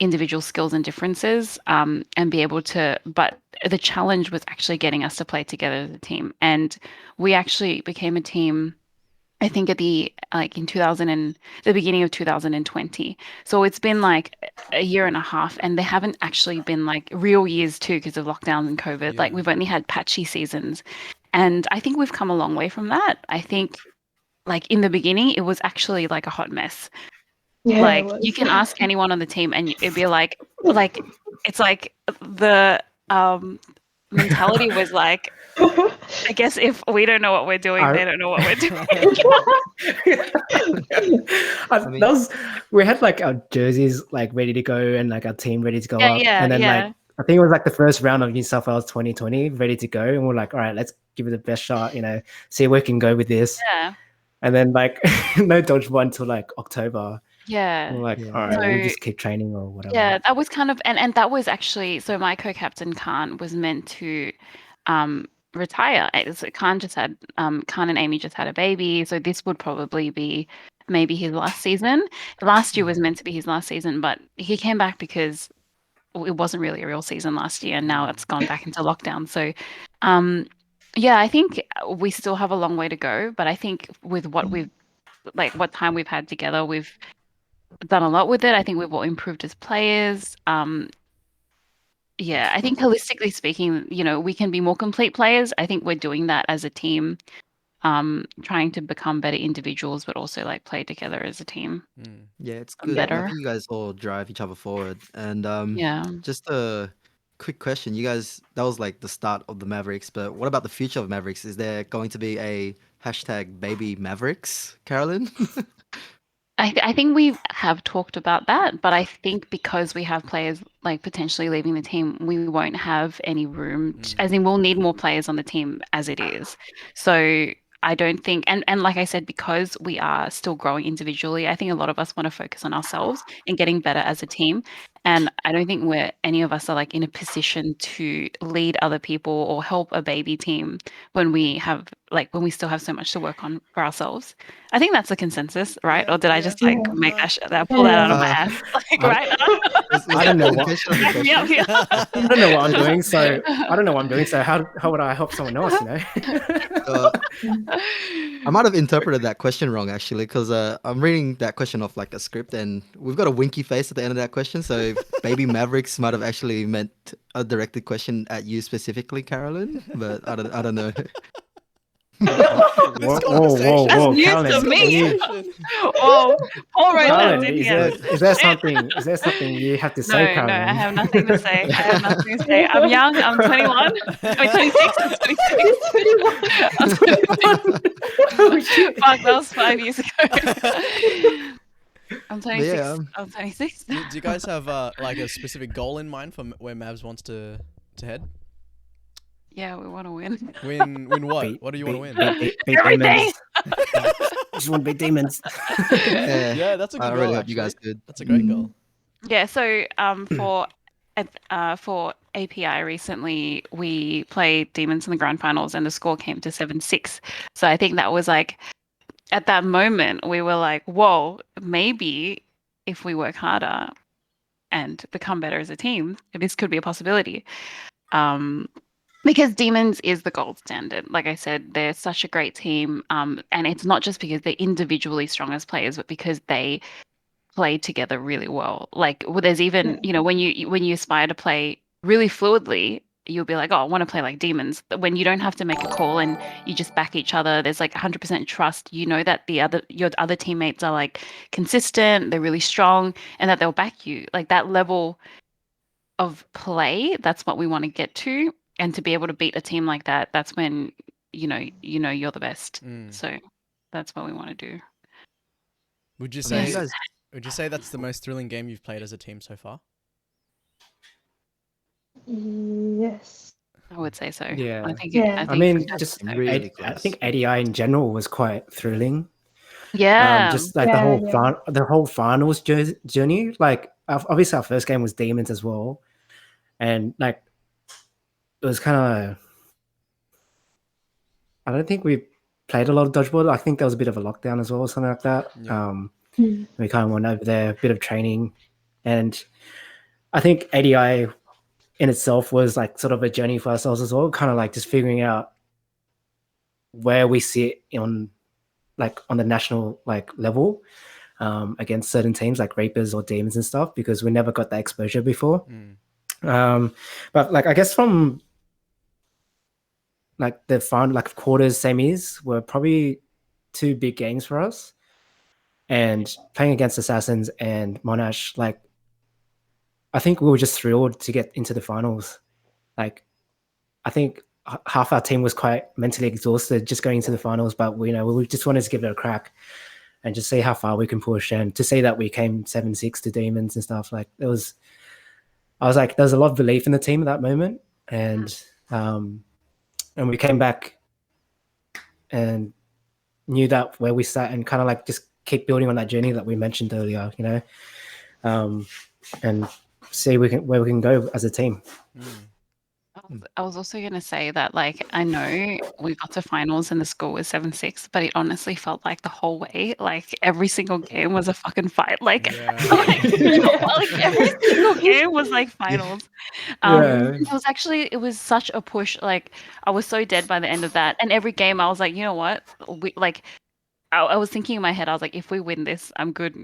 individual skills and differences and be able to. But the challenge was actually getting us to play together as a team. And we actually became a team. I think at in 2000 and the beginning of 2020. So it's been like a year and a half, and they haven't actually been like real years too because of lockdowns and COVID. Like Yeah. we've only had patchy seasons. And I think we've come a long way from that. I think like in the beginning, it was actually like a hot mess. Yeah, Like it you was. can ask anyone on the team and it'd be like it's like the mentality was like, I guess if we don't know what we're doing, I- they don't know what we're doing. mean- that was we had like our jerseys like ready to go and like our team ready to go Yeah, up, yeah, and then yeah. like I think it was like the first round of New South Wales 2020 ready to go, and we're like, all right, let's give it the best shot, see where we can go with this. Yeah. And then like no dodgeball until like October. Yeah. We're like, Yeah. all right, we'll So- just keep training or whatever. Yeah, that was kind of and that was actually so my co-captain Khan was meant to retire. Khan just had Khan and Amy just had a baby, so this would probably be maybe his last season. Last year was meant to be his last season, but he came back because it wasn't really a real season last year, and now it's gone back into lockdown. So yeah, I think we still have a long way to go, but I think with what what time we've had together, we've done a lot with it. I think we've all improved as players. Yeah, I think holistically speaking, we can be more complete players. I think we're doing that as a team, trying to become better individuals, but also like play together as a team. Mm. Yeah, it's I'm good. I better. think you guys all drive each other forward. And Yeah. just a quick question. You guys, that was like the start of the Mavericks, but what about the future of Mavericks? Is there going to be a hashtag baby Mavericks, Carolyn? I think we have talked about that, but I think because we have players like potentially leaving the team, we won't have any room, as in we'll need more players on the team as it is. So I don't think, and like I said, because we are still growing individually, I think a lot of us want to focus on ourselves and getting better as a team. And I don't think any of us are like in a position to lead other people or help a baby team when we still have so much to work on for ourselves. I think that's the consensus, right? Yeah, or did I yeah. just like Yeah. make pull that out of my Uh, ass? Like, I- right? I don't know what- Clarification of the Back me up question? here. I don't know what I'm doing, so I don't know what I'm doing. So how would I help someone else? Uh, I might have interpreted that question wrong actually, because I'm reading that question off like a script, and we've got a winky face at the end of that question. So baby Mavericks might have actually meant a directed question at you specifically, Carolyn. But I don't know. Whoa, conversation. That's whoa, news Carolyn, to me. Conversation. Oh, Paul wrote that Carolyn, in is here. there something? Is there something you have to say, No, Carolyn? I have nothing to say. I have nothing to say. I'm young. I'm 21. I'm 26. I'm 26. I'm 21. Oh, shit. Fuck, that was 5 years ago. I'm 26. yeah, I'm 26. Do you guys have like a specific goal in mind for where Mavs wants to head? Yeah, we want to win. Win what? Beat- What do you want to win? Beat Everything! demons. Just want to beat demons. Yeah, Yeah, that's a good I goal. really hope you guys actually. could. That's a great goal. Yeah, so for API recently, we played Demons in the grand finals and the score came to 7-6. So I think that was like, at that moment, we were like, whoa, maybe if we work harder and become better as a team, this could be a possibility. Because Demons is the gold standard. Like I said, they're such a great team. And it's not just because they're individually strong as players, but because they play together really well. Like there's even, when you aspire to play really fluidly, you'll be like, oh, I want to play like demons. But when you don't have to make a call and you just back each other, there's like 100% trust. You know that your other teammates are like consistent, they're really strong, and that they'll back you. Like that level of play, that's what we want to get to. And to be able to beat a team like that, that's when you know you're the best. So that's what we want to do. Would you I mean, say you guys, would you say that's the most thrilling game you've played as a team so far? Yes. I would say so. Yeah. I think Yeah. I mean, for just sure. really I close. think ADI in general was quite thrilling. Yeah. Just like Yeah, the whole finals journey. Like obviously our first game was demons as well, and like it was kind of. I don't think we played a lot of dodgeball. I think there was a bit of a lockdown as well, or something like that. Yeah. We kind of went over there, a bit of training, and I think ADI in itself was like sort of a journey for ourselves as well, kind of like just figuring out where we sit on the national like level against certain teams like Reapers or Demons and stuff, because we never got that exposure before. But like I guess from like the final like quarters semis were probably two big games for us, and playing against Assassins and Monash, like I think we were just thrilled to get into the finals. Like I think half our team was quite mentally exhausted just going into the finals, but we just wanted to give it a crack and just see how far we can push, and to see that we came 7-6 to Demons and stuff. Like I was like, there's a lot of belief in the team at that moment, and we came back and knew that where we sat, and kind of like just keep building on that journey that we mentioned earlier, and see where we can go as a team. I was also going to say that, like, I know we got to finals and the score was 7-6, but it honestly felt like the whole way, like every single game was a fucking fight. Like, like every single game was like finals. It was such a push. Like, I was so dead by the end of that. And every game I was like, you know what? I was thinking in my head, I was like, if we win this, I'm good,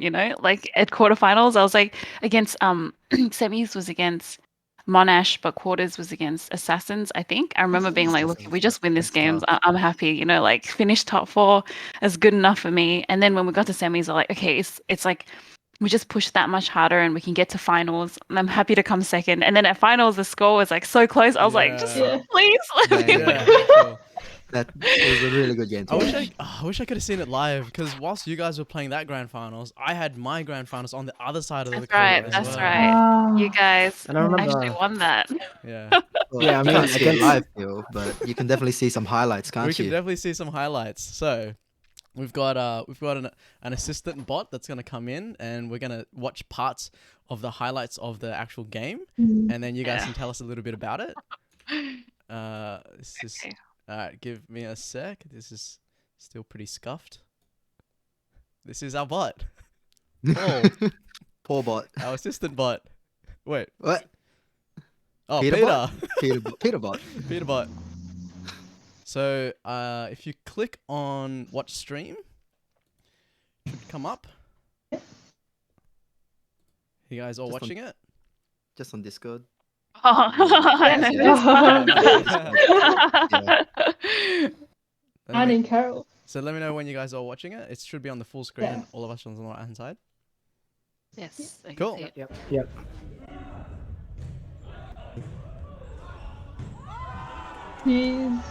Like at quarterfinals, I was like against semis was against Monash, but quarters was against Assassins, I think. I remember being like, look, if we just win this game, I'm happy, like finish top 4 is good enough for me. And then when we got to semis, I'm like, okay, it's like we just push that much harder and we can get to finals. And I'm happy to come second. And then at finals, the score was like so close. I was like, just please let me win. Sure. That was a really good game. I wish I could have seen it live, because whilst you guys were playing that grand finals, I had my grand finals on the other side of the court. That's right. You guys And I remember, actually won that. Yeah. Well, Yeah, I you mean, can't see it against- live, Phil, but you can definitely see some highlights, can't We can you? definitely see some highlights. So we've got an assistant bot that's gonna come in, and we're gonna watch parts of the highlights of the actual game, and then you guys can tell us a little bit about it. This is alright. Give me a sec. This is still pretty scuffed. This is our bot. Oh, Poor bot. our assistant bot. Wait. What? Oh, Peter Peter. bot? Peter bot. Peter bot. So, if you click on watch stream, it should come up. You guys all Just watching it? Just on Discord. Oh, I know this one. And in Carol. So let me know when you guys are watching it. It should be on the full screen. Yeah. All of us on the right hand side. Yes. I can Cool. see it. Yep. Jeez.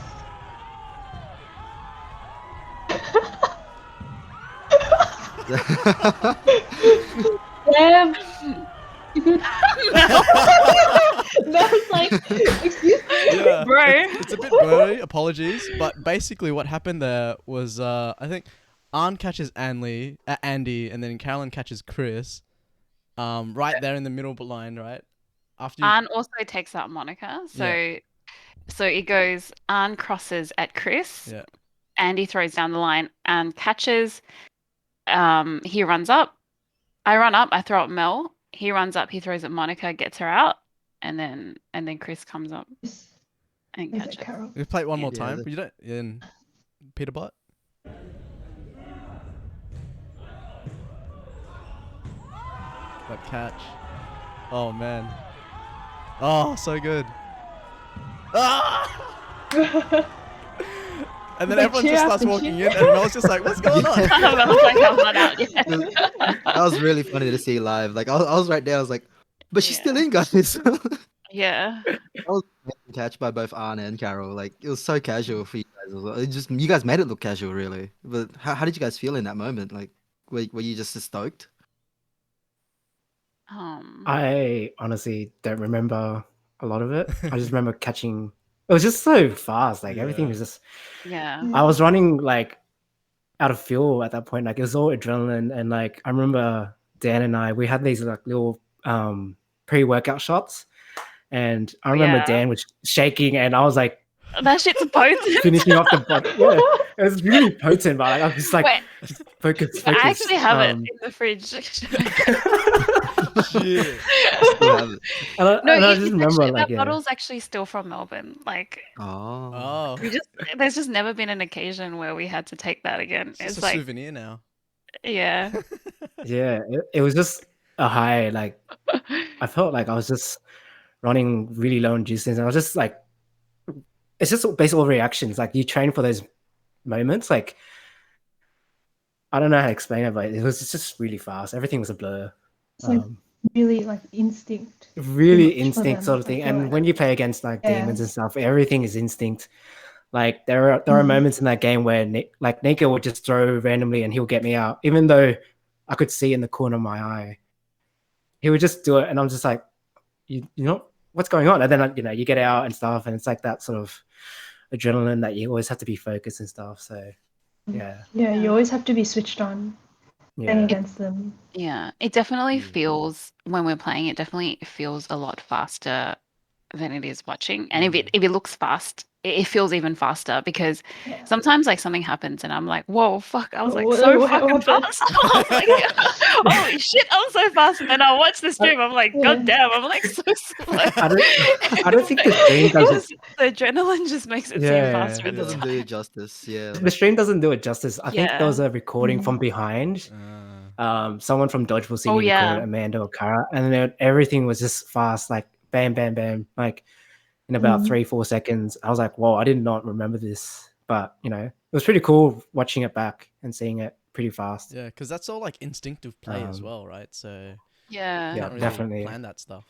Damn. That was like, excuse me. Yeah. Bro. It's a bit blurry. Apologies. But basically, what happened there was, I think, Arn catches Andy, and then Carolyn catches Chris. Right there in the middle line, right? After you... Arn also takes out Monica. So it goes, Arn crosses at Chris. Yeah. Andy throws down the line and catches. He runs up. I run up. I throw up Mel. He runs up. He throws at Monica, gets her out, and then Chris comes up and Is it catches. Carol? We play it one more Yeah, time. the- You don't in Peter bot. That catch. Oh man. Oh, so good. And then Like, everyone cheer just up starts and walking cheer. in, and Mel's just like, "What's going on?" I was like, I'm not out yet. That was really funny to see live. Like I was right there. I was like, but she's still in, guys. That Yeah. was a amazing catch by both Arne and Carol. Like it was so casual for you guys as well. It just you guys made it look casual, really. But how did you guys feel in that moment? Like were you just stoked? I honestly don't remember a lot of it. I just remember catching. It was just so fast. Like everything Yeah. was just. Yeah. I was running like out of fuel at that point. Like it was all adrenaline, and like I remember Dan and I, we had these like little pre-workout shots, and I remember Yeah. Dan was shaking, and I was like That shit's potent. finishing off the bottle. Yeah, it was really potent, but like, I was just like Wait, focus. I actually have it in the fridge. Shit. Still have it. and I just remember actually, like that bottle's actually still from Melbourne. Like Oh. Oh, there's just never been an occasion where we had to take that again. it's just It's a like, souvenir now. yeah. yeah, it was just a high. Like I felt like I was just running really low on juices, and I was just like, it's just basically reactions. Like you train for those moments. Like I don't know how to explain it, but it was just really fast. Everything was a blur. It's like really like instinct. Really much for instinct them, sort of I thing. feel And like. when you play against like Yeah. demons and stuff, everything is instinct. Like there are moments in that game where like Nika would just throw randomly and he'll get me out, even though I could see in the corner of my eye. He would just do it, and I'm just like, you know what's going on? And then you get out and stuff, and it's like that sort of adrenaline that you always have to be focused and stuff. So yeah, Yeah, you always have to be switched on playing yeah, against them. Yeah, it definitely Mm. feels when we're playing. It definitely feels a lot faster than it is watching. And if it looks fast, it feels even faster because Yeah. sometimes like something happens and I'm like, whoa, fuck! I was like What- so what fucking happened? fast. I was like, holy shit! I'm so fast. And then I watch the stream. I'm like, Yeah. god damn! I'm like so slow. I don't think the stream does it. The adrenaline just makes it seem Yeah. faster. It At the doesn't time. do it justice. Yeah. The stream doesn't do it justice. I think there was Yeah. a recording from behind. Someone from Dodgeball City Oh, yeah. recorded Amanda or Kara, and then everything was just fast, like bam, bam, bam, like in about 3-4 seconds. I was like, whoa, I did not remember this, but it was pretty cool watching it back and seeing it pretty fast. Yeah, because that's all like instinctive play as well, right? So Yeah. you Yeah, can't really definitely. plan that stuff.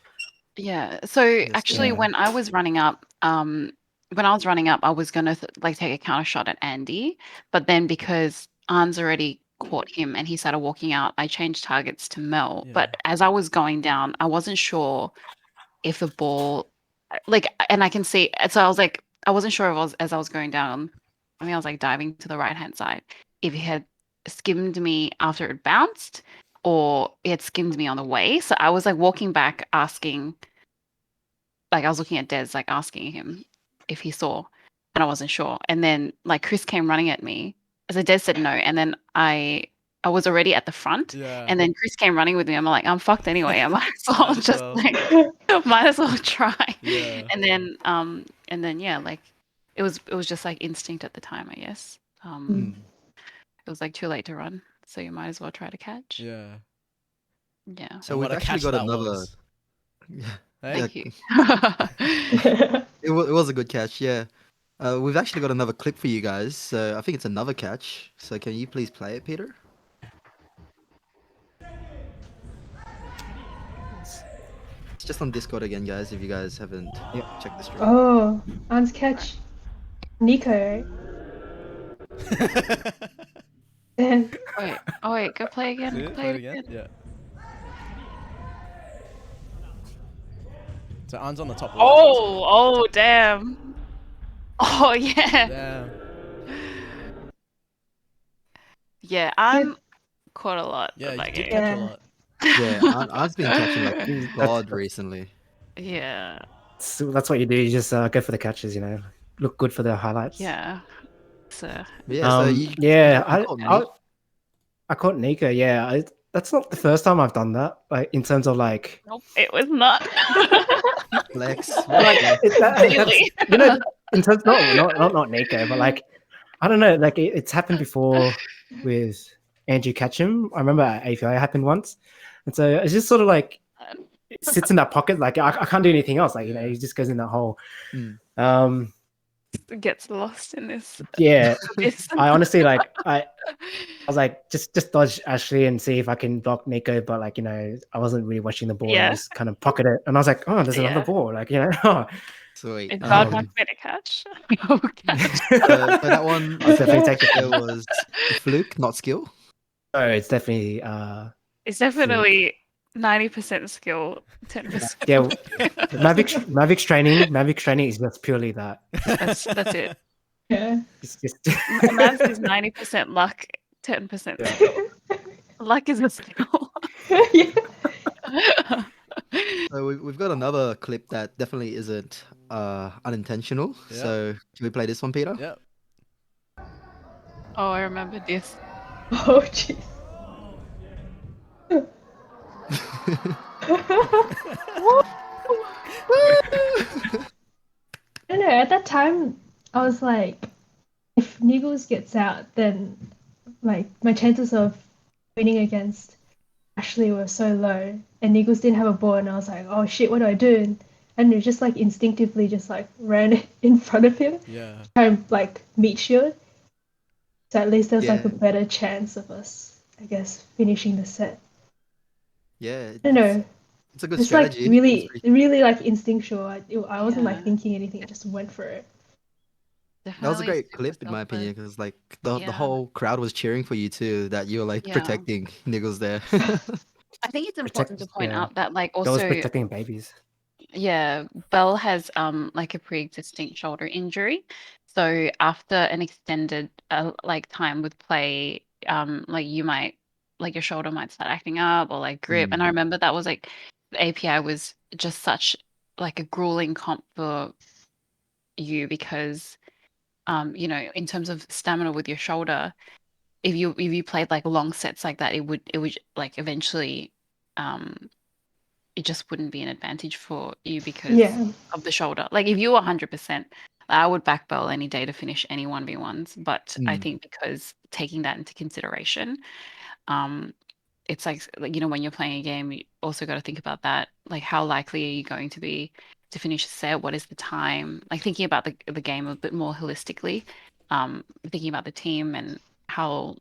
Yeah. So actually, yeah. when I was running up, I was gonna like take a counter shot at Andy, but then because Arn's already caught him and he started walking out, I changed targets to Mel. Yeah. But as I was going down, I wasn't sure if the ball, like, and I can see. So I was like, I wasn't sure if I was as I was going down. I mean, I was like diving to the right hand side. If he had skimmed me after it bounced, or it had skimmed me on the way. So I was like walking back, asking. Like I was looking at Des, like asking him if he saw, and I wasn't sure. And then like Chris came running at me. So Des said no, and then I was already at the front, Yeah. and then Chris came running with me. I'm like, I'm fucked anyway. I might as well Might as just well. like, might as well try. Yeah. And then yeah, like it was just like instinct at the time, I guess. It was like too late to run, so you might as well try to catch. Yeah. Yeah. So And we've what a actually catch got that another. was. Yeah, Hey? Thank you. it was a good catch. Yeah. We've actually got another clip for you guys. So I think it's another catch. So can you please play it, Peter? It's just on Discord again, guys. If you guys haven't checked the stream. Oh, Anne's catch. Nico, right? Then Wait, go play again. See Go it? play it again? again. Yeah. So Anne's on the top left. Oh, damn. Oh, yeah. Damn. Yeah, I'm caught a lot Yeah, of you that did game. catch a Yeah. lot. Yeah, I've been catching like God recently. Yeah, So that's what you do. You just go for the catches. Look good for the highlights. yeah. So, But yeah, so you caught me. I caught Nika. Yeah, that's not the first time I've done that. Like in terms of like, nope, it was not. Flex. like Really? in terms not Nika, but like I don't know, like it's happened before with Andrew Catcham. I remember at API happened once, and so it's just sort of like it sits in that pocket. Like I can't do anything else. Like he just goes in that hole. Um, Gets lost in this. yeah, this. I honestly like I was like just dodge Ashley and see if I can block Nico, but like I wasn't really watching the ball and Yeah. just kind of pocket it, and I was like, oh, there's another Yeah. ball, like oh. Sweet. It's hard Um, not me to catch. No catch. So that one, I'll definitely take the there was fluke, not skill. Oh, it's definitely It's definitely 90% skill, 10%. yeah. Mavericks training is just purely that. That's it. Yeah. It's just Mavs is 90% luck, 10% Yeah. skill. Luck is a skill. Yeah. So we've got another clip that definitely isn't unintentional. Yeah. So can we play this one, Peter? Yep. Oh, I remember this. Oh jeez. I don't know. At that time, I was like, if Niggles gets out, then like my chances of winning against Ashley were so low, and Niggles didn't have a ball, and I was like, oh shit, what do I do? And it just like instinctively just like ran in front of him, Yeah. try and like meet shield. So at least there's like a Yeah. better chance of us, I guess, finishing the set. Yeah, I don't know. it's a good It's like strategy. really, It's pretty- really like instinctual. I wasn't like Yeah. thinking anything. I just went for it. That was a Definitely great super clip in my selfless. opinion because like the Yeah. whole crowd was cheering for you too. That you were like Yeah. protecting Niggles there. I think it's important to point yeah. out that like those also protecting babies. yeah, Belle has like a pre-existing shoulder injury. So after an extended like time with play, like you might like your shoulder might start acting up or like grip. And I remember that was like the API was just such like a grueling comp for you because in terms of stamina with your shoulder, if you played like long sets like that, it would like eventually it just wouldn't be an advantage for you because Yeah. of the shoulder. Like if you were 100%, I would back Bell any day to finish any 1v1s. But I think because taking that into consideration, um, it's like when you're playing a game, you also got to think about that. Like how likely are you going to be to finish a set? What is the time? Like thinking about the game a bit more holistically, thinking about the team and how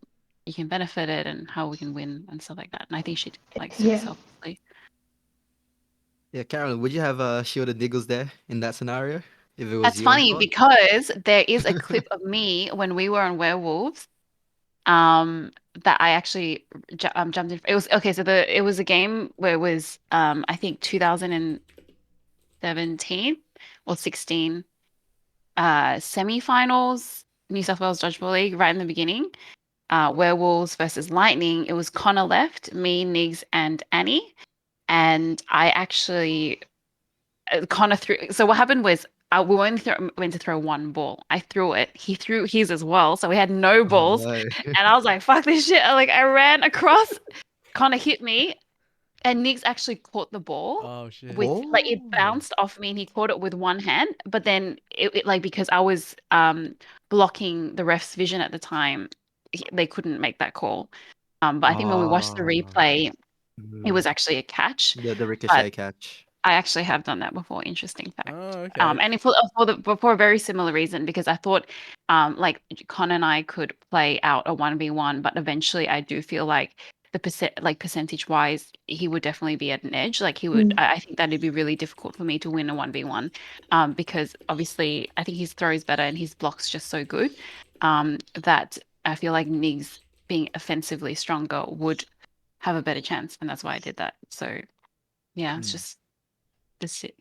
you can benefit it and how we can win and stuff like that. And I think she like super Yeah. selflessly. Yeah, Carolyn, would you have shielded Niggles there in that scenario if it was That's you on funny court? because there is a clip of me when we were on Werewolves, that I actually jumped in. It was okay. So it was a game where it was I think 2017 or 16, semifinals, New South Wales Dodgeball League, right in the beginning. Werewolves versus Lightning. It was Connor left, me, Niggs, and Annie, and I actually Connor threw. So what happened was we only went to throw one ball. I threw it. He threw his as well. So we had no Oh, balls. no. And I was like, fuck this shit. I ran across. Connor hit me. And Niggs actually caught the ball Oh shit. with like it Oh. bounced off me and he caught it with one hand. But then it like because I was blocking the ref's vision at the time, they couldn't make that call. But I think when we watched the Ah, replay, it was actually a catch. the But ricochet catch. I actually have done that before. Interesting fact. Oh, okay. And for a very similar reason because I thought, like Con and I could play out a 1v1, but eventually I do feel like percentage wise, he would definitely be at an edge. Like he would, I think that it'd be really difficult for me to win a 1v1, because obviously I think his throw is better and his block's just so good, that I feel like Niggs being offensively stronger would have a better chance, and that's why I did that. So yeah, it's just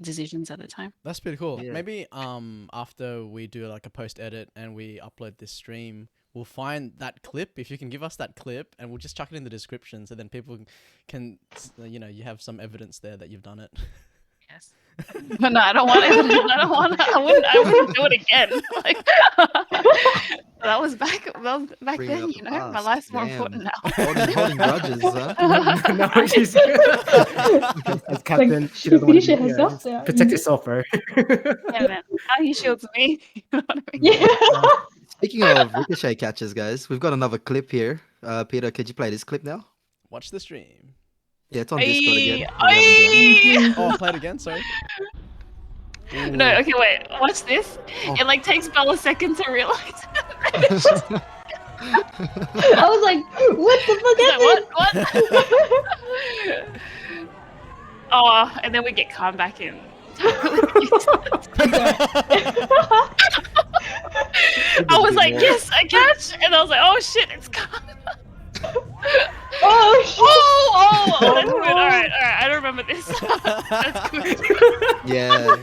decisions at the time. That's pretty cool. Yeah. Maybe after we do like a post edit and we upload this stream, we'll find that clip. If you can give us that clip, and we'll just chuck it in the description, so then people can you have some evidence there that you've done it. Yes. But no, I don't want it. I wouldn't do it again. Like, that was back Bring it then, up the my past. life's more Damn. important now. Holding grudges, huh? No, she's as captain. Like, She doesn't want finish to it be, herself just there. protect yourself, bro. Yeah, man. How he shields me. You know what I mean? Yeah. Speaking of ricochet catches, guys, we've got another clip here. Peter, could you play this clip now? Watch the stream. Yeah, it's on Discord again. Aye, if you haven't joined. aye. Oh, play it again. Sorry. No, Ooh. okay, wait. Watch this. Oh. It like takes Belle a second to realize. I was like, what the fuck He's like, what? happened? What? Oh, and then we get calm back in. Totally. I was like, yes, I catch, and I was like, oh shit, it's calm. Oh shit! Oh, that's good. All right. I don't remember this. That's good. Yeah.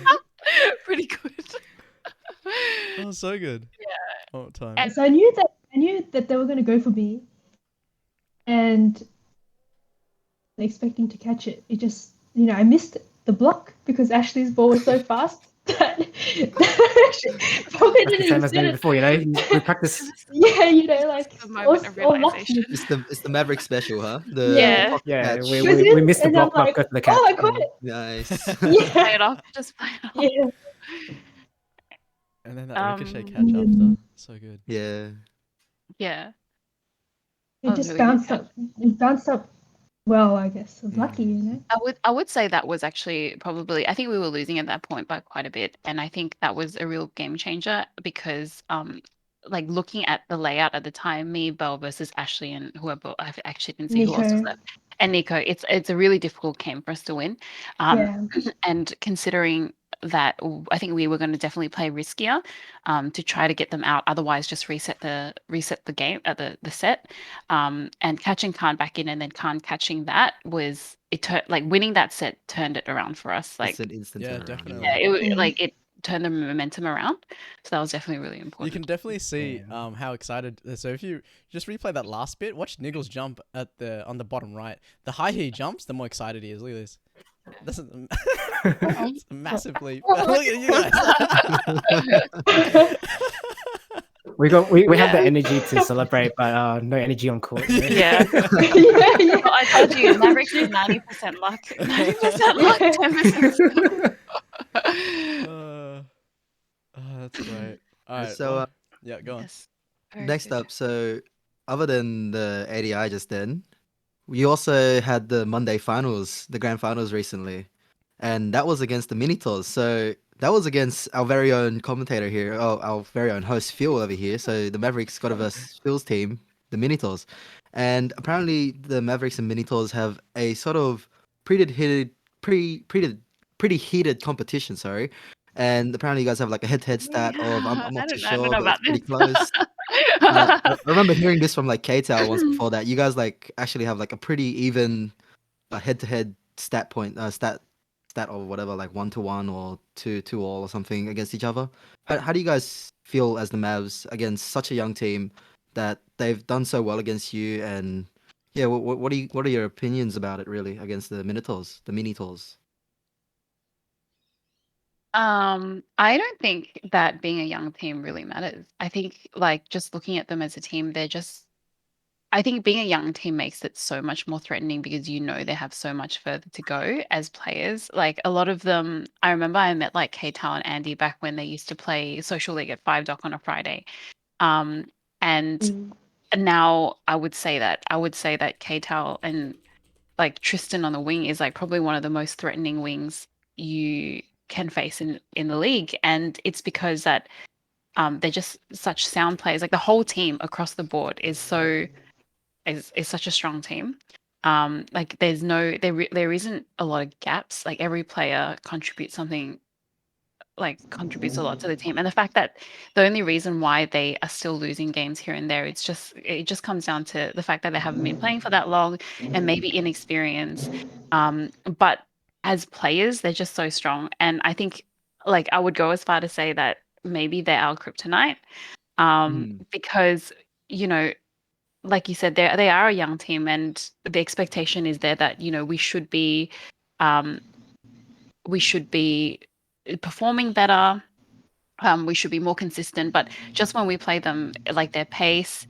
Pretty good. Oh, so good. Yeah. All the time. And- So I knew that they were gonna go for me, and expecting to catch it. It just, I missed the block because Ashley's ball was so fast that probably That's the didn't same as even me it. before, we practice. Yeah, like The moment of realization. It's the Maverick special, huh? Yeah. Pocket Yeah, catch. we, Goes we, we in, missed the and I'm block, but like, got the catch. oh, I caught it. Nice. Play Yeah, it off. Just play it off. yeah. And then that ricochet catch Mm. after. So good. Yeah. Yeah. It was just really good bounced catch. up. It bounced up. Well, I guess I was lucky. I would say that was actually probably, I think we were losing at that point by quite a bit, and I think that was a real game changer because like looking at the layout at the time, me, Belle versus Ashley and whoever, I actually didn't see who else was Nico. left, and Nico. It's a really difficult game for us to win, Yeah. and considering that I think we were going to definitely play riskier to try to get them out. Otherwise, just reset the game at the set, and catching Khan back in and then Khan catching that was like winning that set turned it around for us. Like It's an instant Yeah, turnaround. definitely. yeah, Mhm. like it turned the momentum around. So that was definitely really You important. can definitely see how excited. So if you just replay that last bit, watch Niggles jump on the bottom right. The higher he jumps, the more excited he is. Look at this. That's it's a massive leap. Look at you guys. We have the energy to celebrate, but no energy on court. Yeah. yeah, Well, I told you, Mavericks is 90% luck, 90% luck, 10% That's great. All right. So, well, yeah, go on. Yes. Very next good. up, so other than the ADI just then, we also had the Monday finals, the grand finals recently, and that was against the Minotaurs. So that was against our very own commentator here, our very own host Phil over here. So the Mavericks got versus Phil's team, the Minotaurs, and apparently the Mavericks and Minotaurs have a sort of pretty heated competition. Sorry. And apparently, you guys have like a head-to-head stat of I'm not too I don't sure, know but it's about pretty this. close. I remember hearing this from like KTAL once before that. You guys like actually have like a pretty even head-to-head stat or whatever, like 1-1 or 2-2 all or something against each other. How do you guys feel as the Mavs against such a young team that they've done so well against you? And yeah, what are your opinions about it really against the Minotaurs? I don't think that being a young team really matters. I think like just looking at them as a team, I think being a young team makes it so much more threatening because they have so much further to go as players. Like a lot of them, I remember I met like K-Tal and Andy back when they used to play Social League at 5 Dock on a Friday. Um, and Mm. now I would say that K-Tal and like Tristan on the wing is like probably one of the most threatening wings you can face in the league, and it's because that they're just such sound players. Like the whole team across the board is such a strong team. Like there isn't a lot of gaps. Like every player contributes a lot to the team, and the fact that the only reason why they are still losing games here and there, it just comes down to the fact that they haven't been playing for that long and maybe inexperience. But as players, they're just so strong, and I think like I would go as far to say that maybe they're our kryptonite, because you know like you said, they are a young team, and the expectation is there that um, we should be performing better. We should be more consistent. But just when we play them, like their pace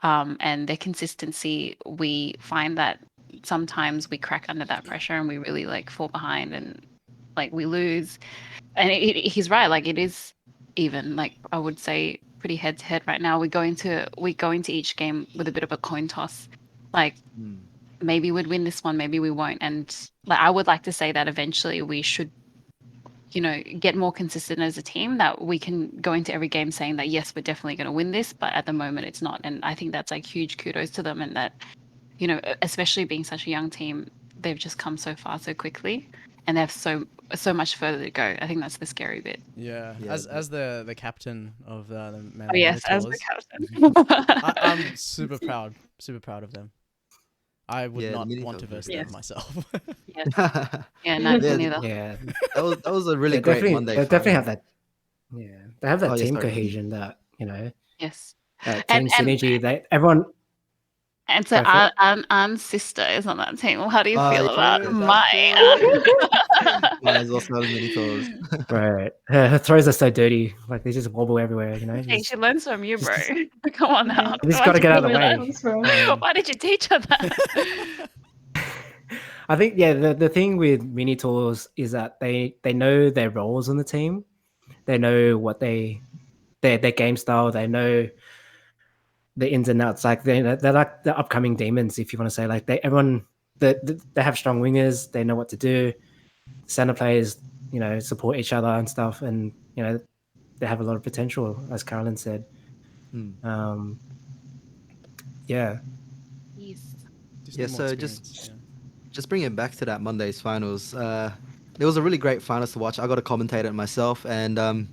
and their consistency, we find that sometimes we crack under that pressure and we really like fall behind and like we lose. And he's right. Like it is even. Like I would say, pretty head to head right now. We go into each game with a bit of a coin toss. Like maybe we'd win this one, maybe we won't. And like I would like to say that eventually we should, get more consistent as a team, that we can go into every game saying that yes, we're definitely going to win this, but at the moment it's not. And I think that's like huge kudos to them, and that especially being such a young team, they've just come so far so quickly, and they have so much further to go. I think that's the scary bit. Yeah, Yeah, as the captain of the Oh yes, as the Minotaurs, captain. I'm super proud of them. I would yeah, the not mini want to tours verse were them Yes. myself. Yes. great. Yeah, no, me Yeah, neither. Yeah, that was a really they great definitely Monday they definitely have final. that. Yeah, they have Oh that yeah, team sorry. cohesion, that Yes. that And team synergy. They everyone so go for it. Anne's sister is on that team. How do you Ah, feel about yeah, that's Maya? true. Mine is also having mini tours. Right, her throws are so dirty. Like they just wobble everywhere. Hey, she learns from you, bro. just Come on Yeah. now. you just Why'd got to you get out teach of the her Where that way. comes from. that? Why did you teach her that? I think the thing with mini tours is that they know their roles on the team. They know what their game style. They know the ins and outs. Like they're like the upcoming demons, if you want to say. Like they have strong wingers. They know what to do. Center players, support each other and stuff, and they have a lot of potential, as Carolyn said. Hmm. Um, yeah, Yes. Just Yeah, need more so experience. Yeah. just bring it back to that Monday's finals. It was a really great finals to watch. I got to commentate it myself, and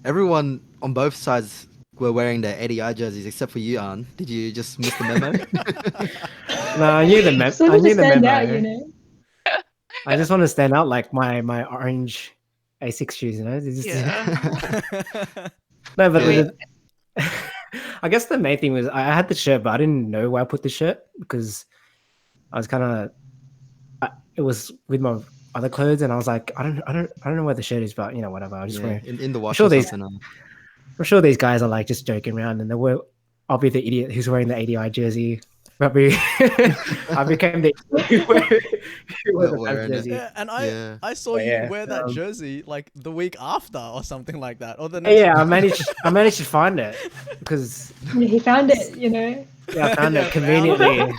everyone on both sides were wearing their ADI jerseys except for you, An. Did you just miss the memo? no, I knew Just wanted I to knew the stand memo. out, you know. I just want to stand out, like my orange A6 shoes. Yeah. No, but We, I guess the main thing was I had the shirt, but I didn't know where I put the shirt because I was kind of it was with my other clothes, and I was like, I don't know where the shirt is, but whatever. I just Yeah, wear. in the I'm wash sure or these something. I'm sure these guys are like just joking around, and I'll be the idiot who's wearing the ADI jersey. I became the idiot who wear Not the Mavs wearing it. jersey. Yeah, and Yeah. I saw But you yeah, wear that jersey like the week after or something like that, or the next. yeah, I managed to find it because Yeah, he found it, you know. I found Yeah, it found conveniently. it.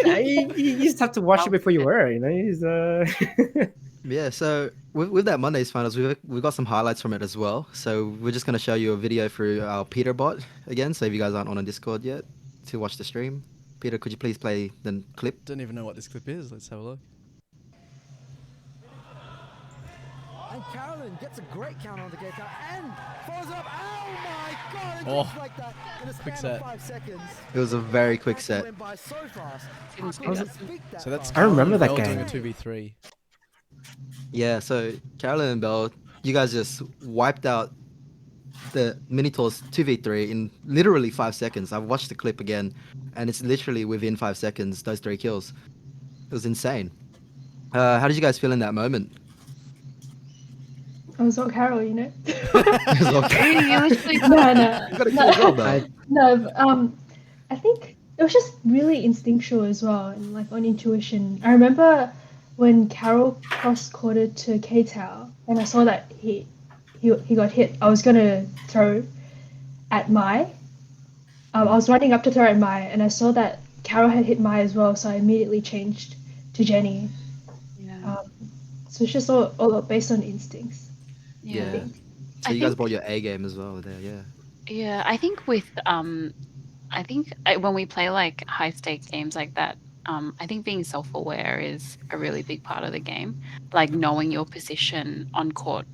Yeah, you just have to watch it before you wear it. Yeah, so with that Monday's finals, we've got some highlights from it as well. So we're just gonna show you a video through our Peter bot again. So if you guys aren't on a Discord yet to watch the stream, Peter, could you please play the clip? Don't even know what this clip is. Let's have a look. And Carolyn gets a great count on the gate count and follows up. Oh my god! It Oh, goes like that in a quick span set. of 5 seconds. It was a very quick That set. went by so fast. Didn't see I that. couldn't speak that So that's fast. I remember that Carolyn and Bell game. doing a 2v3. Yeah, so Carolyn and Bell, you guys just wiped out the Minotaurs 2v3 in literally 5 seconds. I've watched the clip again, and it's literally within 5 seconds, those 3 kills. It was insane. How did you guys feel in that moment? I was not Carol, you know. It was okay. You literally No, no, You got a kill as well, Bell. no. I think it was just really instinctual as well, and like on intuition. I remember when Carol cross-courted to K-Tao, and I saw that he got hit. I was gonna throw at Mai. I was running up to throw at Mai, and I saw that Carol had hit Mai as well, so I immediately changed to Jenny. Yeah. So it's just all based on instincts. Yeah. think. So I you guys think- brought your A game as well there, yeah. Yeah, I think when we play like high stakes games like that, I think being self-aware is a really big part of the game, like knowing your position on court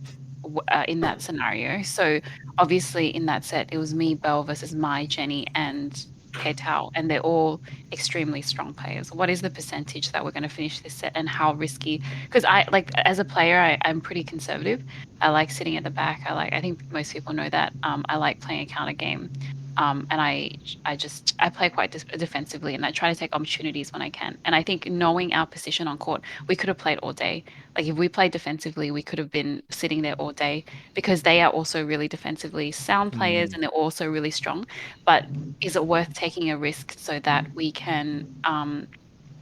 in that scenario. So obviously in that set, it was me, Belle versus Mai, Jenny, and Tao, and they're all extremely strong players. What is the percentage that we're going to finish this set, and how risky? Because I like as a player, I'm pretty conservative. I like sitting at the back. I think most people know that. I like playing a counter game. And I play quite defensively, and I try to take opportunities when I can. And I think knowing our position on court, we could have played all day. Like if we played defensively, we could have been sitting there all day because they are also really defensively sound players and they're also really strong. But is it worth taking a risk so that we can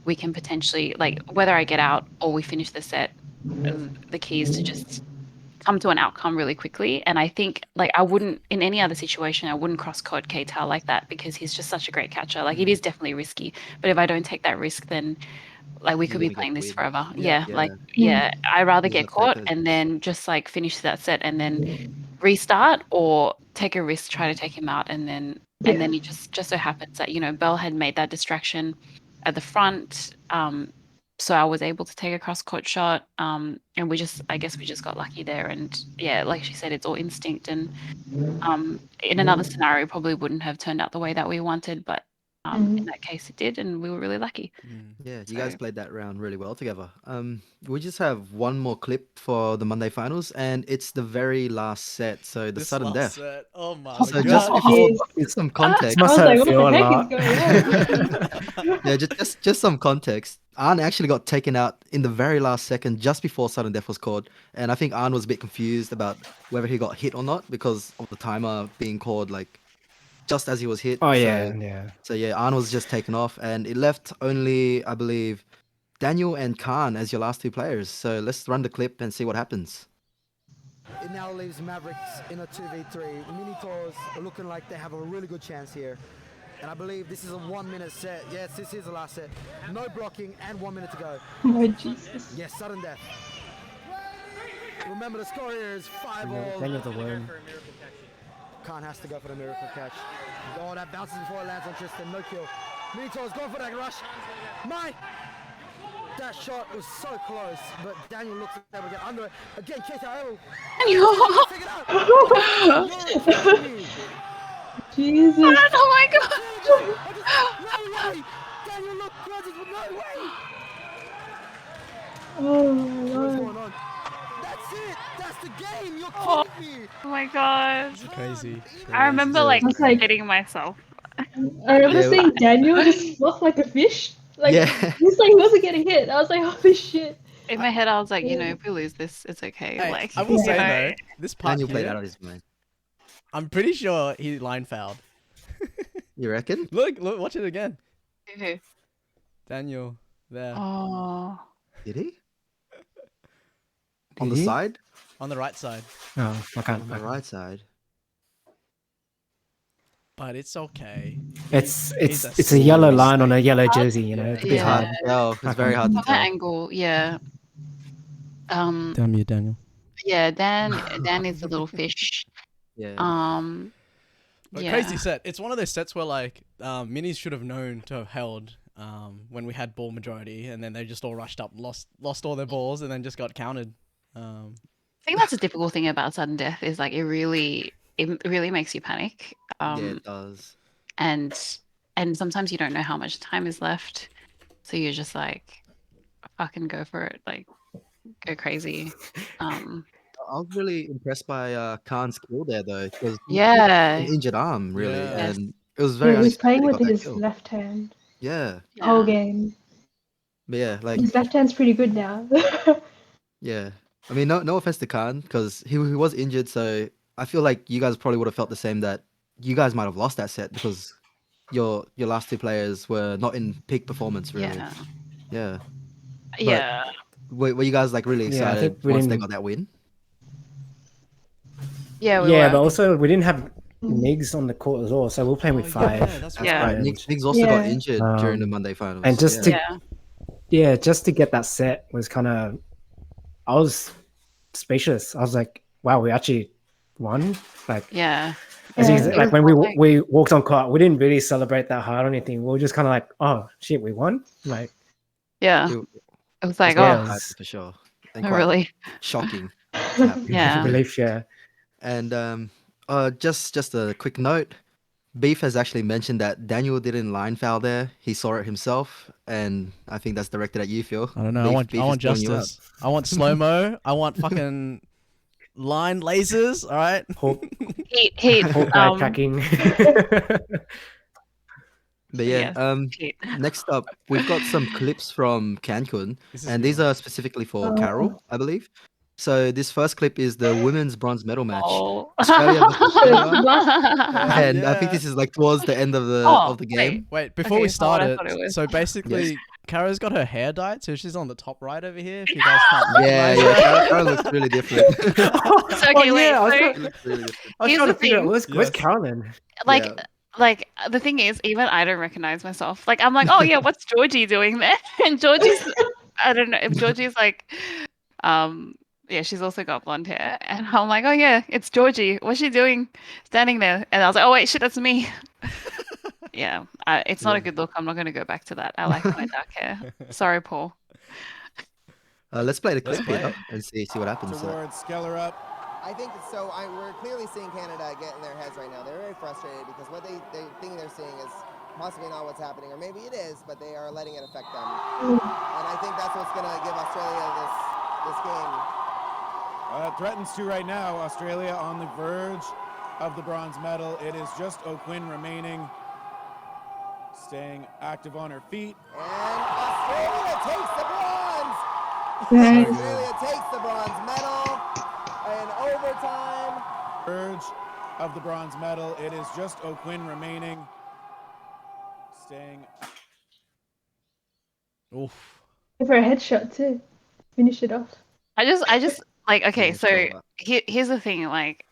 potentially, like, whether I get out or we finish the set, the key is to just come to an outcome really quickly. And I think like I wouldn't in any other situation, I wouldn't cross code K-Tar like that because he's just such a great catcher. Like it is definitely risky, but if I don't take that risk, then Like we You're could be gonna get playing this weird. forever. Yeah. Yeah, like Yeah. I'd rather You're get gonna play caught those. and then just like finish that set and then restart or take a risk, try to take him out, and then it just so happens that Belle had made that distraction at the front, so I was able to take a cross court shot, and I guess we just got lucky there, and yeah, like she said, it's all instinct, and in another scenario probably wouldn't have turned out the way that we wanted, but in that case it did, and we were really lucky. Yeah, you So guys played that round really well together. We just have one more clip for the Monday finals, and it's the very last set. So the This sudden last death. set. Oh my So just god. before, Jeez. just some This context. I must was hurt like, what Phil the a heck lot. is going on? Yeah, just some context. Arn actually got taken out in the very last second, just before sudden death was called, and I think Arn was a bit confused about whether he got hit or not because of the timer being called like just as he was hit. Oh So, yeah, yeah. so yeah, Arn was just taken off, and it left only, I believe, Daniel and Khan as your last two players. So let's run the clip and see what happens. It now leaves Mavericks in a 2v3. Minotaurs are looking like they have a really good chance here. And I believe this is a 1 minute set. Yes, this is the last set. No blocking and 1 minute to go. My Jesus. Yes, sudden death. Remember the score here is 5-all. Daniel the worm. Khan has to go for the miracle catch. Oh, that bounces before it lands on Tristan. No kill. Minotaurs going for that rush. That shot was so close, but Daniel looks able to get under it. Again, KTO. Pick it up. Jesus. oh my god. No way! Daniel look grudges, but no way! Oh my What's god. going on? That's it! That's the game! You're Oh. kidding me! Oh my gosh. Crazy. I remember like It's like- hitting myself. I remember Yeah. seeing Daniel just floss like a fish. Like, Yeah. he's like, he wasn't getting hit. I was like, holy shit. In my head I was like, if we lose this, it's okay. Hey, Like I will say know. though, this part Daniel played here, out of his mind. I'm pretty sure he line fouled. You reckon? Look, watch it again. Who? Daniel, there. Oh. Did he? On Did the he? side? On the right side. Oh, I can't. On the right side. But it's okay. It's He's a it's a yellow small line on a mistake. yellow jersey. You know, it's a bit Yeah. hard. Hard to tell. It's very hard to From that tell. angle, yeah. Damn you, Daniel. Yeah, Dan is a little fish. Yeah. But Yeah. crazy set. It's one of those sets where like minis should have known to have held when we had ball majority, and then they just all rushed up, lost all their balls, and then just got counted. I think that's a difficult thing about sudden death is like it really makes you panic. Yeah, it does. And sometimes you don't know how much time is left, so you're just like, fucking go for it, like go crazy. I was really impressed by Khan's kill there, though, because Yeah. an injured arm, really, Yeah. Yes. and it was Yeah, very he was playing unexpected with he got his that kill. left hand Yeah, the whole game. but yeah, like His left hand's pretty good now. yeah. I mean, no offense to Khan, because he was injured, so I feel like you guys probably would have felt the same, that you guys might have lost that set because your last two players were not in peak performance, really. Yeah. Yeah. Yeah. Were you guys like really Yeah, I excited think we once they didn't- got that win? Yeah, we Yeah, were. but also we didn't have Migs on the court as well, so we're playing with five. Yeah, that's That's Yeah. right. And- Nick's also got Yeah. injured during the Monday finals. and just yeah. to- Yeah. just to get that set was kind of, I was speechless. I was like, wow, we actually won. Like, Yeah. as Yeah. in, like when we walked on court, we didn't really celebrate that hard or anything. We were just kind of like, oh shit, we won. Like, Yeah. It- It was like, Yeah. oh, for sure. And oh, quite really? shocking. to happen. Yeah. relief, yeah. And just a quick note. Beef has actually mentioned that Daniel didn't line foul there. He saw it himself, and I think that's directed at you, Phil. I don't know. Beef I want is calling you out. justice. I want slow mo. I want fucking line lasers. All right. Heat. Hawkeye tracking. But yeah, Yes. Heat. next up, we've got some clips from Cancun, This is and good these one. are specifically for Carol, I believe. So this first clip is the women's bronze medal match. Oh. Australia versus Australia. Yeah. And I think this is like towards the end of the Oh, game. Wait, before Okay, we it's not what I start thought it it, was. so basically, Kara's got her hair dyed, so she's on the top right over here. If you guys can't Yeah, recognize her. Carol looks really different. So, okay, wait, yeah, I was so- trying- She looks really different. I was Here's trying to the figure out thing. where's Yes. Carolyn. like Yeah. like the thing is, even I don't recognize myself. Like I'm like, oh yeah, what's Georgie doing there? And Georgie's, I don't know if Georgie's like, um, yeah, she's also got blonde hair, and I'm like, oh yeah, it's Georgie. What's she doing, standing there? And I was like, oh wait, shit, that's me. Yeah, it's not a Yeah. good look. I'm not gonna go back to that. I like my dark hair. Sorry, Paul. Let's play the Let's clip, play Peter, it. and see what happens. Towards Skeller up. I think so. We're clearly seeing Canada get in their heads right now. They're very frustrated because what they think they're seeing is possibly not what's happening, or maybe it is, but they are letting it affect them. And I think that's what's going to give Australia this game. Threatens to right now. Australia on the verge of the bronze medal. It is just O'Quinn remaining. Staying active on her feet. And Australia takes the bronze! Nice. Australia takes the bronze medal in overtime. Verge of the bronze medal. It is just O'Quinn remaining. Staying. Oof. Give her a headshot too. Finish it off. I just like, okay, Yeah, so sure. here's the thing, like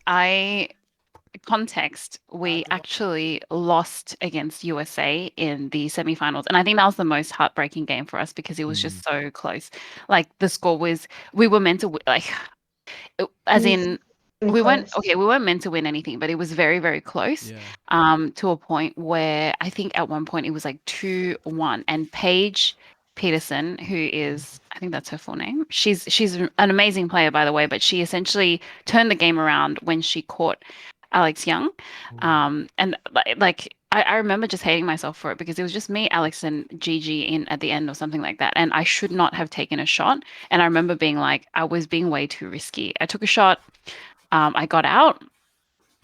context, we actually lost against USA in the semifinals, and I think that was the most heartbreaking game for us because it was just so close. Like the score was, we were meant to like, as in Really close. we weren't meant to win anything, but it was very, very close. Yeah. To a point where I think at one point it was like 2-1, and Paige Peterson, who is, I think that's her full name. She's an amazing player, by the way, but she essentially turned the game around when she caught Alex Young. And like I remember just hating myself for it because it was just me, Alex, and Gigi in at the end or something like that. And I should not have taken a shot. And I remember being like, I was being way too risky. I took a shot. I got out.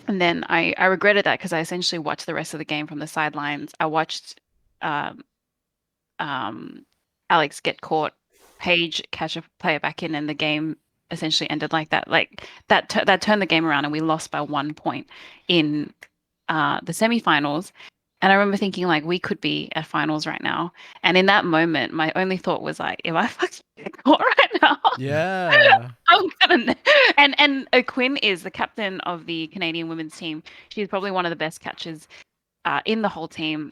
And then I regretted that because I essentially watched the rest of the game from the sidelines. I watched um, Alex get caught, Paige catch a player back in, and the game essentially ended like that. Like that turned the game around, and we lost by 1 point in the semifinals. And I remember thinking, like, we could be at finals right now. And in that moment, my only thought was like, if I fucking get caught right now, Yeah. I'm gonna. And Quinn is the captain of the Canadian women's team. She's probably one of the best catchers in the whole team.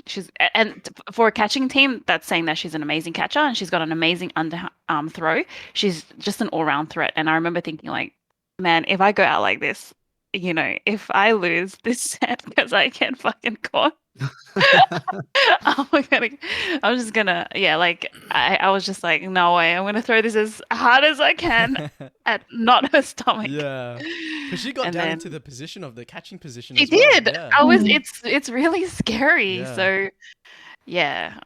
For a catching team, that's saying that she's an amazing catcher and she's got an amazing underarm throw. She's just an all-round threat. And I remember thinking, like, man, if I go out like this, if I lose this set because I get fucking caught, I'm just gonna, yeah, like I was just like, no way, I'm gonna throw this as hard as I can at not her stomach. Yeah. Because she got And down then- into the position of the catching position She as well. did. Yeah. It's really scary. Yeah. So yeah,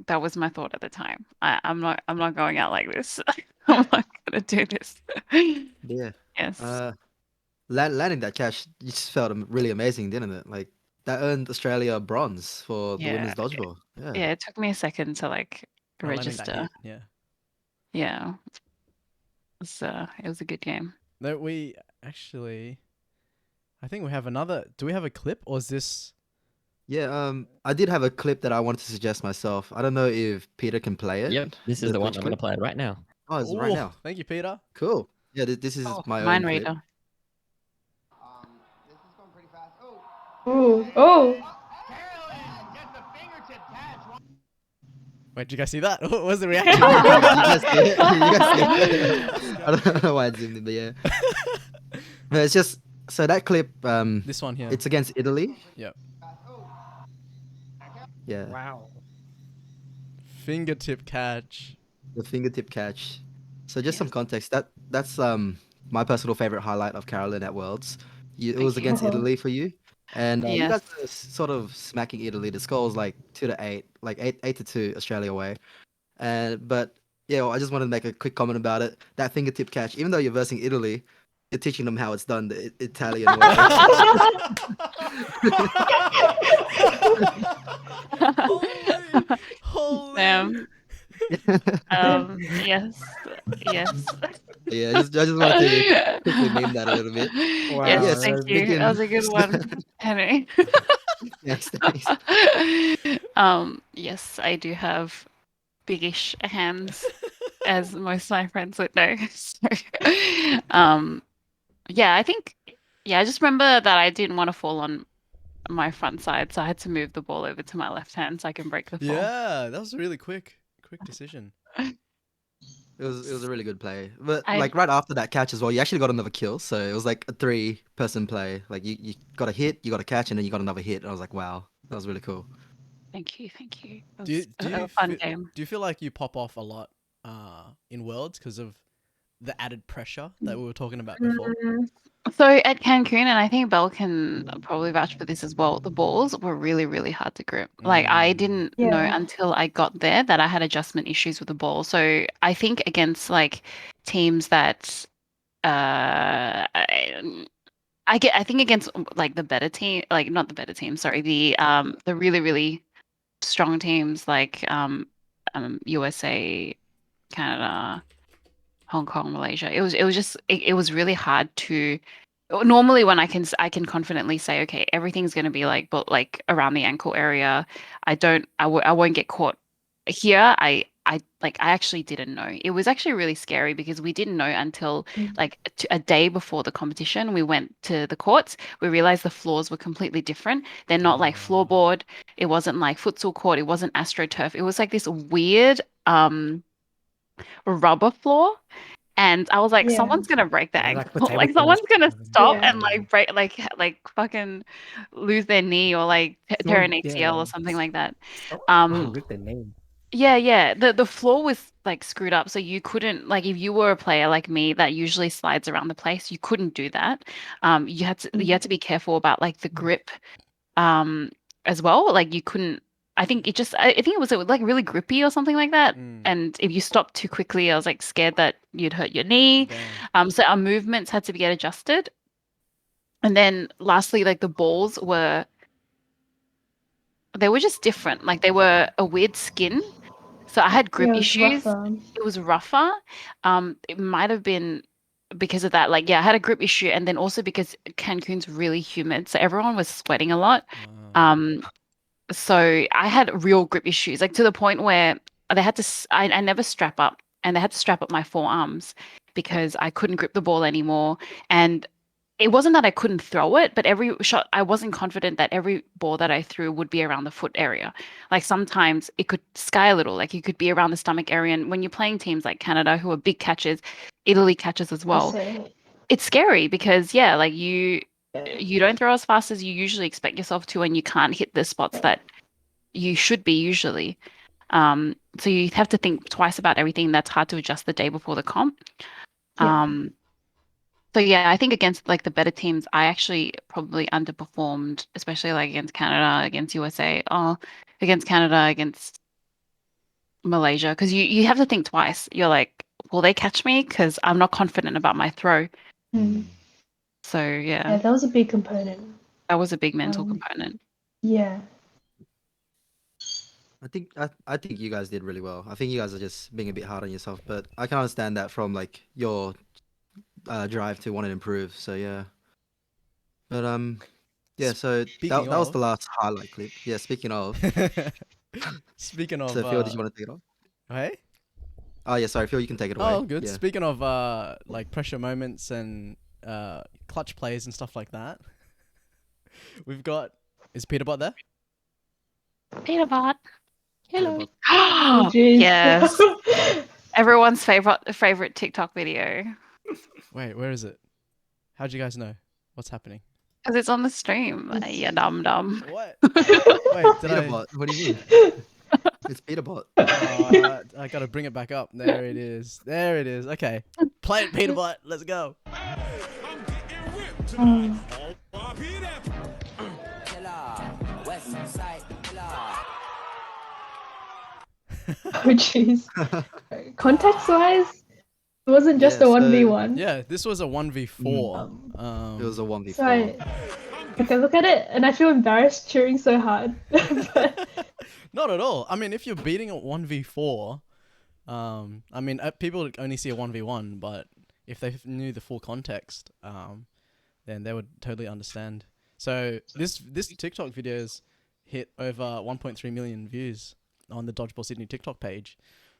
that was my thought at the time. I'm not going out like this. I'm not gonna do this. Yeah. Yes. Landing that catch, you just felt really amazing, didn't it? Like that earned Australia bronze for the women's Yeah. dodgeball. Yeah. Yeah, it took me a second to like Oh, landing that register. hit, yeah. Yeah. It was a good game. No, we actually, I think we have another. Do we have a clip or is this? Yeah, I did have a clip that I wanted to suggest myself. I don't know if Peter can play it. Yep, this is the one Twitch I'm going to clip. play right now. Oh, it's right Ooh, now. Thank you, Peter. Cool. Yeah, this is my own Mind clip. reader. This is going pretty fast. Oh, Oh, oh. Wait, did you guys see that? What was the reaction? You guys see it? You guys see it? I don't know why I zoomed in, but yeah. No, it's just so that clip. This one here. It's against Italy. Yep. Yeah, Wow. Fingertip catch. the fingertip catch. So just some context. That's my personal favorite highlight of Carolyn at Worlds. It was Thank you. against Uh-huh. Italy for you, and you Yes. guys are sort of smacking Italy. The score was like 2-8, like 8-2 Australia away. But yeah, well, I just wanted to make a quick comment about it. That fingertip catch, even though you're versing Italy, you're teaching them how it's done the Italian way. Holy. Damn. Yes. Yes. Yeah, I just wanted to quickly meme that a little bit. Wow, Yes, Yes, thank we you. That was a can- good one, Henry. Yes, thanks. Yes, I do have biggish hands, as most of my friends would know. So, yeah, I think, yeah, I just remember that I didn't want to fall on my front side, so I had to move the ball over to my left hand so I can break the fall. Yeah, that was a really quick decision. It was a really good play. But I like right after that catch as well, you actually got another kill. So it was like a 3-person play. Like you got a hit, you got a catch, and then you got another hit. And I was like, wow, that was really cool. thank you, thank you. It Do you was do a you fun feel, game. do you feel like you pop off a lot in Worlds because of the added pressure that we were talking about before? So at Cancun, and I think Belle can probably vouch for this as well, the balls were really, really hard to grip. Like I didn't know Yeah. until I got there that I had adjustment issues with the ball. So I think against like teams that I think against like the better team, like not the better team, sorry, the really, really strong teams like USA, Canada, Hong Kong, Malaysia. It was really hard to normally when I can confidently say, okay, everything's going to be like but like around the ankle area. I won't get caught here. I actually didn't know. It was actually really scary because we didn't know until like a day before the competition. We went to the courts. We realized the floors were completely different. They're not like floorboard. It wasn't like futsal court. It wasn't astroturf. It was like this weird rubber floor. And I was like, Yeah. someone's gonna break their Yeah, like ankle. potato Like someone's balls. gonna stop Yeah. and like break like fucking lose their knee or like tear Someone, an ACL yeah. or something like that. Someone Um ripped their name. yeah. The floor was like screwed up, so you couldn't like if you were a player like me that usually slides around the place, you couldn't do that. You had to be careful about like the grip um as well. Like you couldn't I think it was like really grippy or something like that. And if you stopped too quickly, I was like scared that you'd hurt your knee. Damn. So our movements had to get adjusted. And then lastly, like the balls they were just different. Like they were a weird skin. So I had grip Yeah, it was issues. rougher. It was rougher. It might have been because of that. Like, yeah, I had a grip issue, and then also because Cancun's really humid, so everyone was sweating a lot. Um, so I had real grip issues, like to the point where they had to, I never strap up and they had to strap up my forearms because I couldn't grip the ball anymore. And it wasn't that I couldn't throw it, but every shot, I wasn't confident that every ball that I threw would be around the foot area. Like sometimes it could sky a little, like it could be around the stomach area. And when you're playing teams like Canada, who are big catches, Italy catches as well, So, it's scary because, yeah, like yeah. you don't throw as fast as you usually expect yourself to, and you can't hit the spots that you should be usually. So you have to think twice about everything. That's hard to adjust the day before the comp. Yeah. So yeah, I think against like the better teams, I actually probably underperformed, especially like against Canada, against USA, against Canada, against Malaysia, because you have to think twice. You're like, will they catch me? Because I'm not confident about my throw. Mm. So Yeah, yeah, that was a big component. that was a big mental Um, component. Yeah. I think you guys did really well. I think you guys are just being a bit hard on yourself, but I can understand that from like your drive to want to improve. So yeah. But yeah. So Speaking that was of, the last highlight clip. Yeah. Speaking of, speaking of, so Phil, did you want to take it off? hey, Oh yeah. Sorry, Phil, you can take it away. oh, good. Yeah. Speaking of like pressure moments and clutch plays and stuff like that, we've got is Peterbot there? Peter Bot. Hello. Bot. Oh, jeez. Yes. Everyone's favorite TikTok video. Wait, where is it? How'd you guys know? What's happening? Because it's on the stream. Yeah, dumb. What? Wait, did I? Peterbot. What do you mean? It's Peterbot. I gotta bring it back up. There it is. There it is. Okay, play it, Peterbot. Let's go. Oh, jeez. Context-wise, it wasn't just Yeah, a so- 1v1. Yeah, this was a 1v4. It was a 1v4. So I look at it and I feel embarrassed cheering so hard. But Not at all. I mean, if you're beating a 1v4, I mean, people only see a 1v1, but if they knew the full context, then they would totally understand. So this TikTok video's hit over 1.3 million views on the Dodgeball Sydney TikTok page.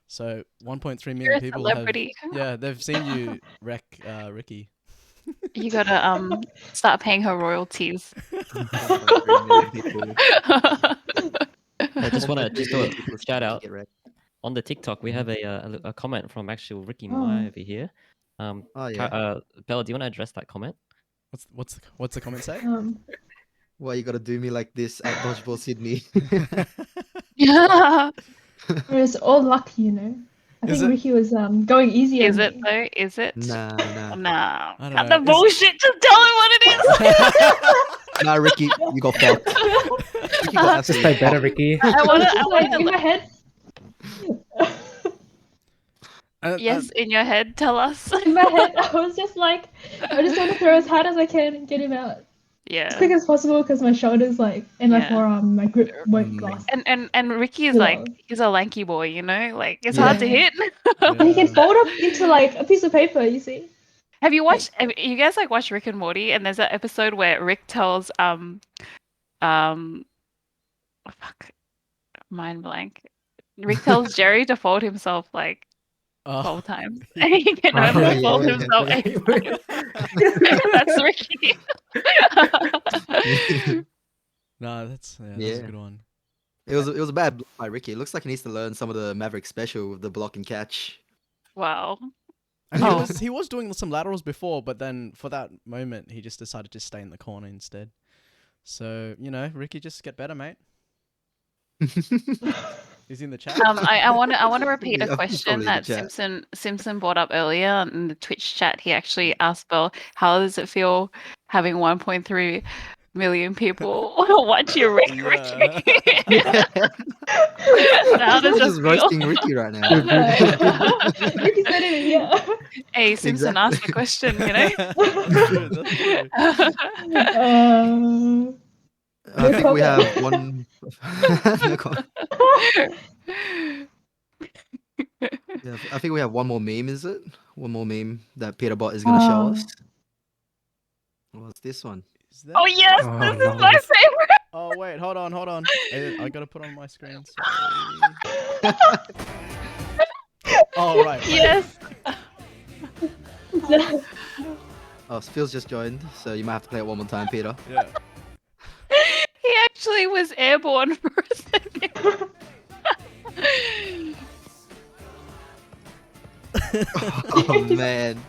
So 1.3 You're million a people celebrity. they've seen you wreck Ricky. You gotta start paying her royalties. 1.3 million people. I just want to 1.3 just do million a people shout out get ready. on the TikTok. We have a comment from actual Ricky Oh. Mai over here. Oh yeah. Bella, do you want to address that comment? What's the comment say? Why you gotta do me like this at Dodgeball Sydney? Yeah. It's all luck, you know. I Is think it? Ricky was going easy Is on it me. though? Is it? Nah. Nah. I don't Cut know. the bullshit. Just tell me what it is. Nah, Ricky, you got fucked. Ricky got Just absolutely play better, fucked. Ricky. I I was wanna. just I like wanna. in my head. Yes, in your head. Tell us. In my head, I was just like, I just want to throw as hard as I can and get him out as Yeah. quick as possible because my shoulders and my Yeah. forearm, my grip won't Mm. last. And Ricky is too like long. he's a lanky boy, you know. Like it's Yeah. hard to hit. And he can Yeah. fold up into like a piece of paper. You see. Have you watched? Have you guys like watch Rick and Morty? And there's that episode where Rick tells fuck, mind blank. Rick tells Jerry to fold himself like Oh. 12 times, and he can only yeah, fold yeah. himself 8 times. That's Ricky. No, that's a Yeah. good one. It was a bad block by Ricky. It looks like he needs to learn some of the Maverick special with the block and catch. Wow. And Oh. he was doing some laterals before, but then for that moment, he just decided to stay in the corner instead. So Ricky, just get better, mate. He's in the chat. I want to repeat Yeah, a he's question probably in the that chat. Simpson brought up earlier in the Twitch chat. He actually asked Belle, "How does it feel having 1.3 million people watch you Rick Yeah. Ricky?" How does We're it just feel? roasting Ricky right now. Ricky's not even here. Hey, Simpson asked the question, you know. That's true. That's true. I think we comment. have one. No comment. Yeah, I think we have one more meme. Is it one more meme that Peter Bot is gonna show us? What's this one? Is that? Oh yes, Oh, this is no. my favorite. Oh wait, hold on. I gotta put on my screen. Sorry. Oh right. Yes. Oh, Phil's just joined, so you might have to play it one more time, Peter. Yeah. He actually was airborne for a second. Oh man.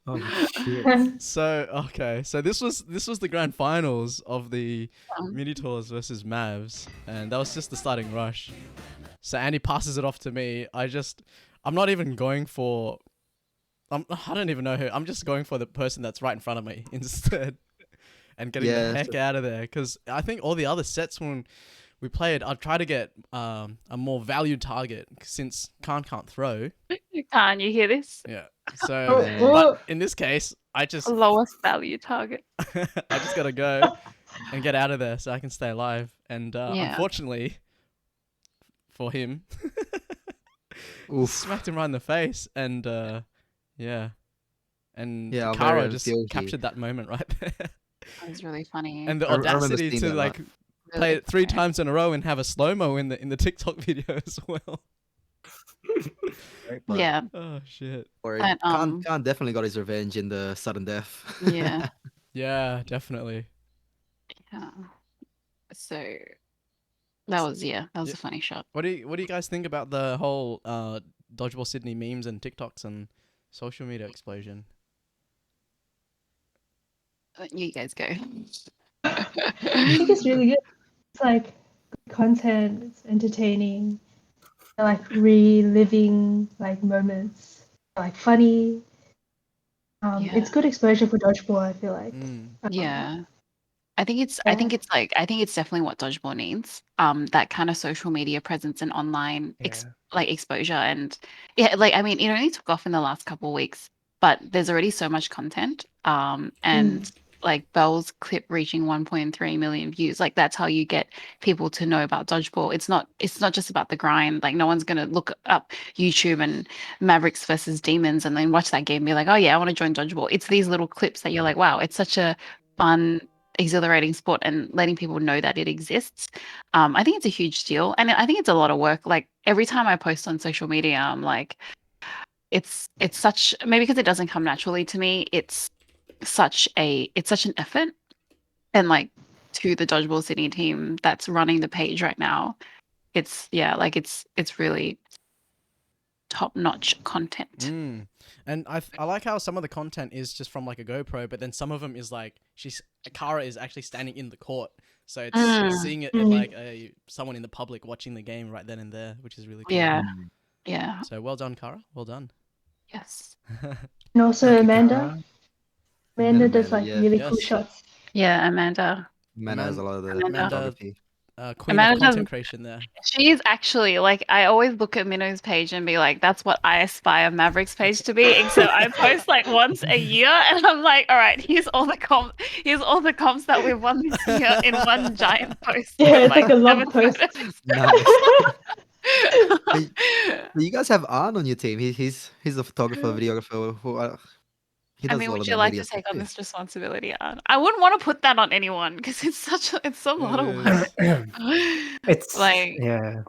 Oh, shit. So this was the grand finals of the mini tours versus Mavs, and that was just the starting rush. So Andy passes it off to me. I'm not even going for. I don't even know who. I'm just going for the person that's right in front of me instead, and getting the heck out of there. Because I think all the other sets when we played, I'd try to get a more valued target since Khan can't throw. Can't you hear this? Yeah. So, but in this case, I just Lowest value target. I just gotta go and get out of there so I can stay alive. And Yeah. unfortunately for him, Oof. smacked him right in the face. And yeah, and Yeah, I'm Kara very just guilty. captured that moment right there. That was really funny. And the I remember audacity seeing to that like live. play it 3 funny. times in a row and have a slow mo in the TikTok video as well. But Yeah. Oh shit. But, Khan definitely got his revenge in the sudden death. Yeah. Yeah, definitely. Yeah. So that was a funny shot. What do you guys think about the whole Dodgeball Sydney memes and TikToks and social media explosion? You guys go. I think it's really good. It's like good content. It's entertaining. I like reliving like moments. Like funny. It's good exposure for dodgeball. I feel like. Yeah. I think it's definitely what Dodgeball needs. That kind of social media presence and online exposure. And yeah, like I mean, it only took off in the last couple of weeks, but there's already so much content. And like Belle's clip reaching 1.3 million views. Like that's how you get people to know about Dodgeball. It's not just about the grind. Like no one's gonna look up YouTube and Mavericks versus Demons and then watch that game and be like, oh yeah, I want to join Dodgeball. It's these little clips that you're like, wow, it's such a fun, exhilarating sport, and letting people know that it exists. I think it's a huge deal, and I think it's a lot of work. Like every time I post on social media, I'm like, it's such, maybe because it doesn't come naturally to me, it's such an effort. And like to the Dodgeball City team that's running the page right now, it's really top-notch content. And I like how some of the content is just from like a GoPro, but then some of them is like Kara is actually standing in the court, so it's seeing it like someone in the public watching the game right then and there, which is really cool. Yeah. So well done, Kara. Well done. Yes. And also Thank you, Amanda. Kara. Amanda does like yeah. really cool Yes. shots. Yeah, Amanda. Amanda has a lot of the Amanda- photography. Queen Amanda of content creation there. She's actually like, I always look at Minnow's page and be like, that's what I aspire Mavericks page to be. Except I post like once a year, and I'm like, all right, here's all the comps that we've won this year in one giant post. Yeah, it's with, like a long 7 post. photos. Nice. But you guys have Arn on your team. He's a photographer, videographer. He I does mean, all would of you that like media to stuff take on too. this responsibility, Anne? I wouldn't want to put that on anyone because it's a lot of work. It's Like, yeah.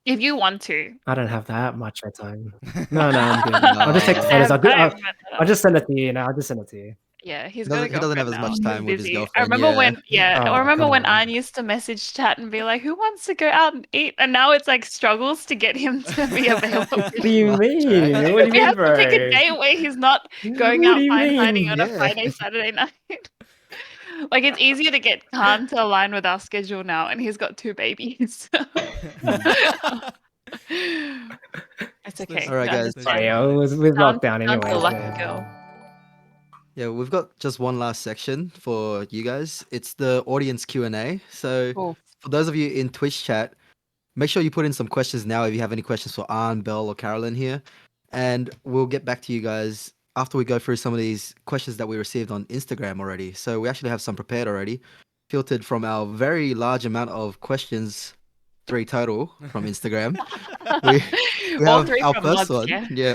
if you want to. I don't have that much time. No, I'm good. I'll just take the No. photos. I've met I'll just send it to you. I'll just send it to you. Yeah, he's He got a doesn't have girlfriend as now. much He's time with his busy. girlfriend. I remember when Oh, I remember come when on. Anne used to message chat and be like, "Who wants to go out and eat?" And now it's like struggles to get him to be available. What do you Right. mean? What do you We mean, have to pick a bro? day where he's not going What out do you fine dining mean? on a Yeah. Friday, Saturday night. Like, it's easier to get Khan to align with our schedule now, and he's got 2 babies. It's okay. All right, we guys. understand. Sorry, I was with Khan's lockdown a anyway. lucky girl. Yeah, we've got just one last section for you guys. It's the audience Q&A. So Cool. for those of you in Twitch chat, make sure you put in some questions now if you have any questions for Arn, Belle, or Carolyn here. And we'll get back to you guys after we go through some of these questions that we received on Instagram already. So we actually have some prepared already, filtered from our very large amount of questions, 3 total from Instagram. We All have 3 our from first mods, one. yeah? Yeah.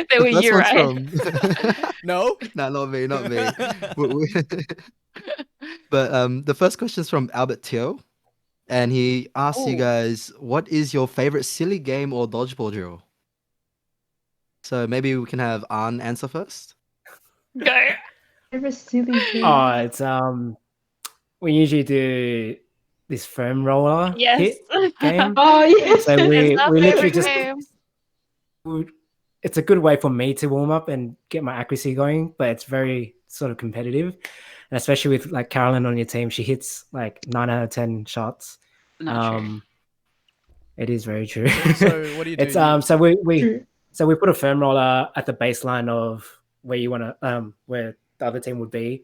They were you, one's right? from No. no, not me, not me. But the first question is from Albert Teo, and he asks you Ooh. guys, what is your favorite silly game or dodgeball drill? So maybe we can have An answer first. Go. Favorite silly game. Oh, it's we usually do this foam roller Yes. hit game. Oh yes. So we It's our literally favorite just game. it's a good way for me to warm up and get my accuracy going, but it's very sort of competitive. And especially with like Carolyn on your team, she hits like 9 out of 10 shots. Not true. It is very true. So what do you do? It's so we True. so we put a foam roller at the baseline of where you want to where the other team would be,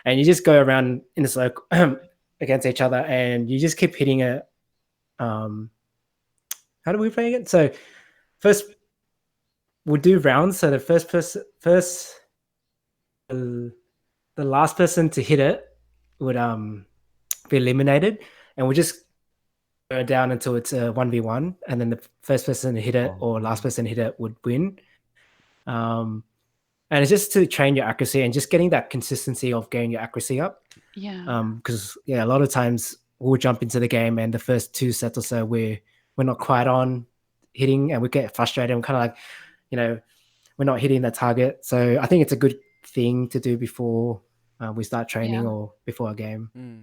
and you just go around in a circle against each other, and you just keep hitting it. How do we play again? So first we'll do rounds. So the the last person to hit it would be eliminated, and we'll just go down until it's a 1v1, and then the first person to hit it or last person to hit it would win. And it's just to train your accuracy and just getting that consistency of getting your accuracy up. Yeah. Because a lot of times we'll jump into the game and the first 2 sets or so we're not quite on hitting, and we get frustrated and kind of like, we're not hitting the target. So I think it's a good thing to do before we start training or before a game. Yeah.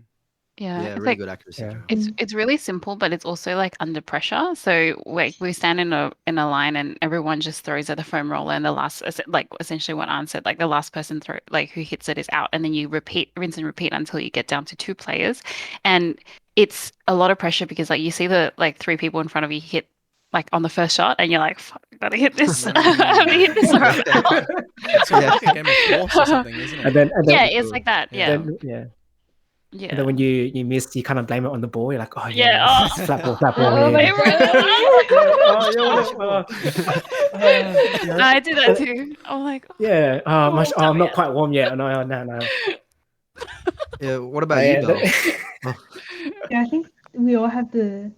Yeah, It's really like, good accuracy. Yeah. drill. it's really simple, but it's also like under pressure. So like we stand in a line and everyone just throws at the foam roller, and the last, like essentially what Anne said, like the last person who hits it is out, and then you rinse and repeat until you get down to 2 players. And it's a lot of pressure because like you see the like 3 people in front of you hit like on the first shot, and you're like, fuck, I gotta hit this. I have to hit this or I'm out. It's sort of like a game of force or something, isn't it? And then Yeah, it's like that. Yeah. yeah. Yeah. And then when you miss, you kind of blame it on the ball. You're like, oh Yeah, yeah, oh. flat ball, Oh, yeah. they Yeah. I do that too. I'm like, Yeah, I'm damn not it. quite warm yet. No. Yeah, what about you, Belle? Yeah, I think we all have the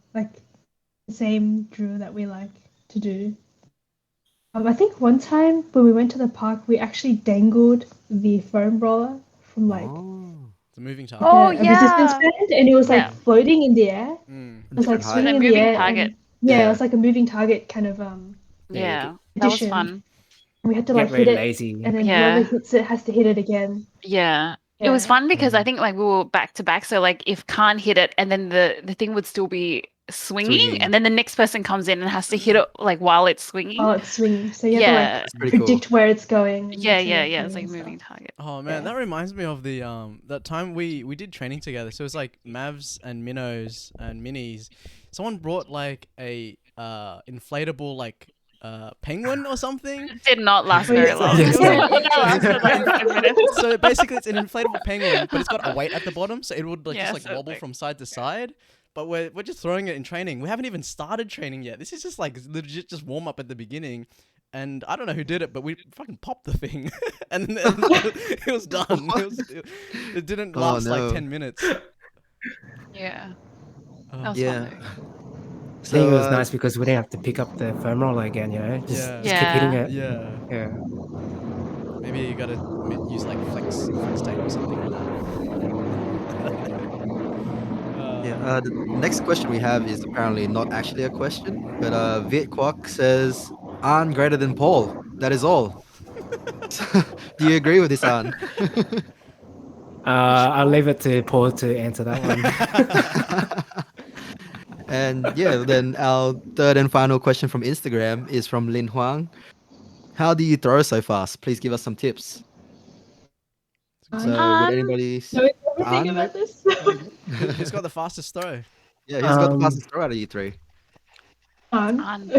same drill that we like to do. I think one time when we went to the park, we actually dangled the foam roller from It's a moving a target. resistance band, and it was like Yeah. floating in the air. Mm. It was like Different height. swinging in Moving the air. target. And, yeah, Yeah. it was like a moving target kind of Yeah, that was Addition. fun. We had to Get like hit very it, lazy. and then Yeah. whoever hits it has to hit it again. Yeah. It was Yeah. fun because I think like we were back to back. So like if Khan hit it and then the thing would still be swinging, Swinging. and then the next person comes in and has to hit it like while it's swinging. While it's swinging, so you have to Yeah. like That's pretty cool. predict where it's going. And Yeah, to yeah, make yeah. money It's like and moving stuff. target. Oh man, Yeah. that reminds me of the that time we did training together. So it was like Mavs and Minnows and Minis. Someone brought like a inflatable like penguin or something. It did not last Oh, very yeah. long. Yes, That lasted like 5 minutes. So basically, it's an inflatable penguin, but it's got a weight at the bottom, so it would like Yeah, just like so wobble like- from side to side. But we're just throwing it in training. We haven't even started training yet. This is just like legit just warm up at the beginning. And I don't know who did it, but we fucking popped the thing, and then it was done. It didn't Oh, last no. like 10 minutes. Yeah. Oh. That was Yeah. fun though. I think it was So, nice because we didn't have to pick up the foam roller again, you know? Just, Yeah. just keep hitting Yeah. it. Yeah. Yeah. Maybe you gotta use like flex tape or something like that. yeah, the next question we have is apparently not actually a question, but Viet Kwok says, "An greater than Paul. That is all." Do you agree with this, An? I'll leave it to Paul to answer that one. And yeah, then our third and final question from Instagram is from Lin Huang. How do you throw so fast? Please give us some tips. So would anybody Know everything An, about this? Who's got the fastest throw? yeah, who's got the Um, fastest throw out of you three? An.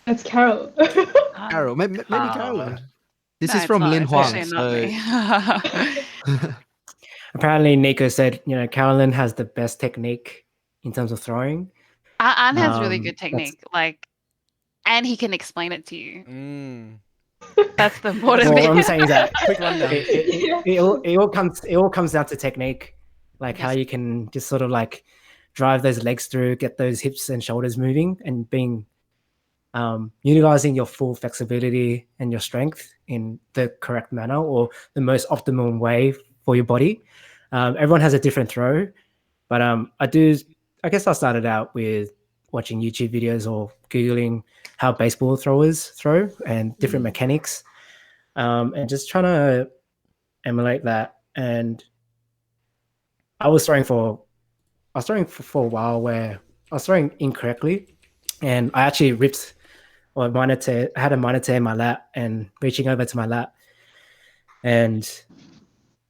That's Carol. An. Carol, maybe Oh. Carolyn. This No, is it's from not. Lin It's Huang. actually not So me. Apparently, Nico said, Carolyn has the best technique in terms of throwing. An has really good That's- technique, like, and he can explain it to you. Mm. That's the important Well, bit. what I'm saying is that Quick rundown. it all comes down to technique, like how Yes. you can just sort of like drive those legs through, get those hips and shoulders moving, and being utilizing your full flexibility and your strength in the correct manner or the most optimum way for your body. Everyone has a different throw, but I guess I started out with watching YouTube videos or Googling how baseball throwers throw and different mechanics, and just trying to emulate that. And I was throwing for a while where I was throwing incorrectly, and I actually ripped or minor tear. I had a minor tear in my lat and reaching over to my lat, and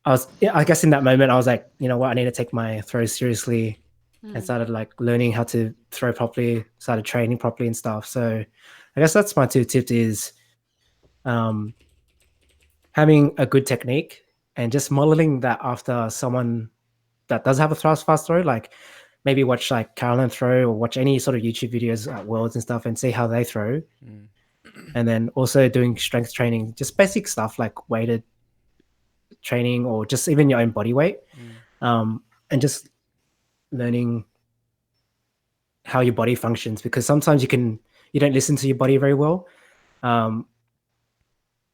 I guess in that moment I was like, you know what, I need to take my throws seriously, and started like learning how to throw properly, started training properly and stuff. So I guess that's my two tips is having a good technique and just modeling that after someone that does have a fast throw, like maybe watch like Carolyn throw or watch any sort of YouTube videos at Worlds and stuff and see how they throw. And then also doing strength training, just basic stuff like weighted training or just even your own body weight, and just learning how your body functions, because sometimes you don't listen to your body very well, and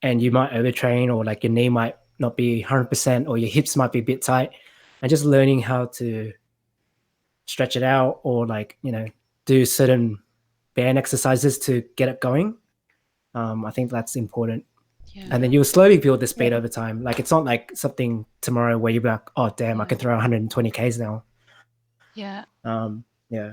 you might overtrain, or like your knee might not be 100%, or your hips might be a bit tight, and just learning how to stretch it out, or like do certain band exercises to get it going. I think that's important. And then you'll slowly build the speed over time. Like it's not like something tomorrow where you're like, oh damn, I can throw 120 Ks now. Yeah. Yeah.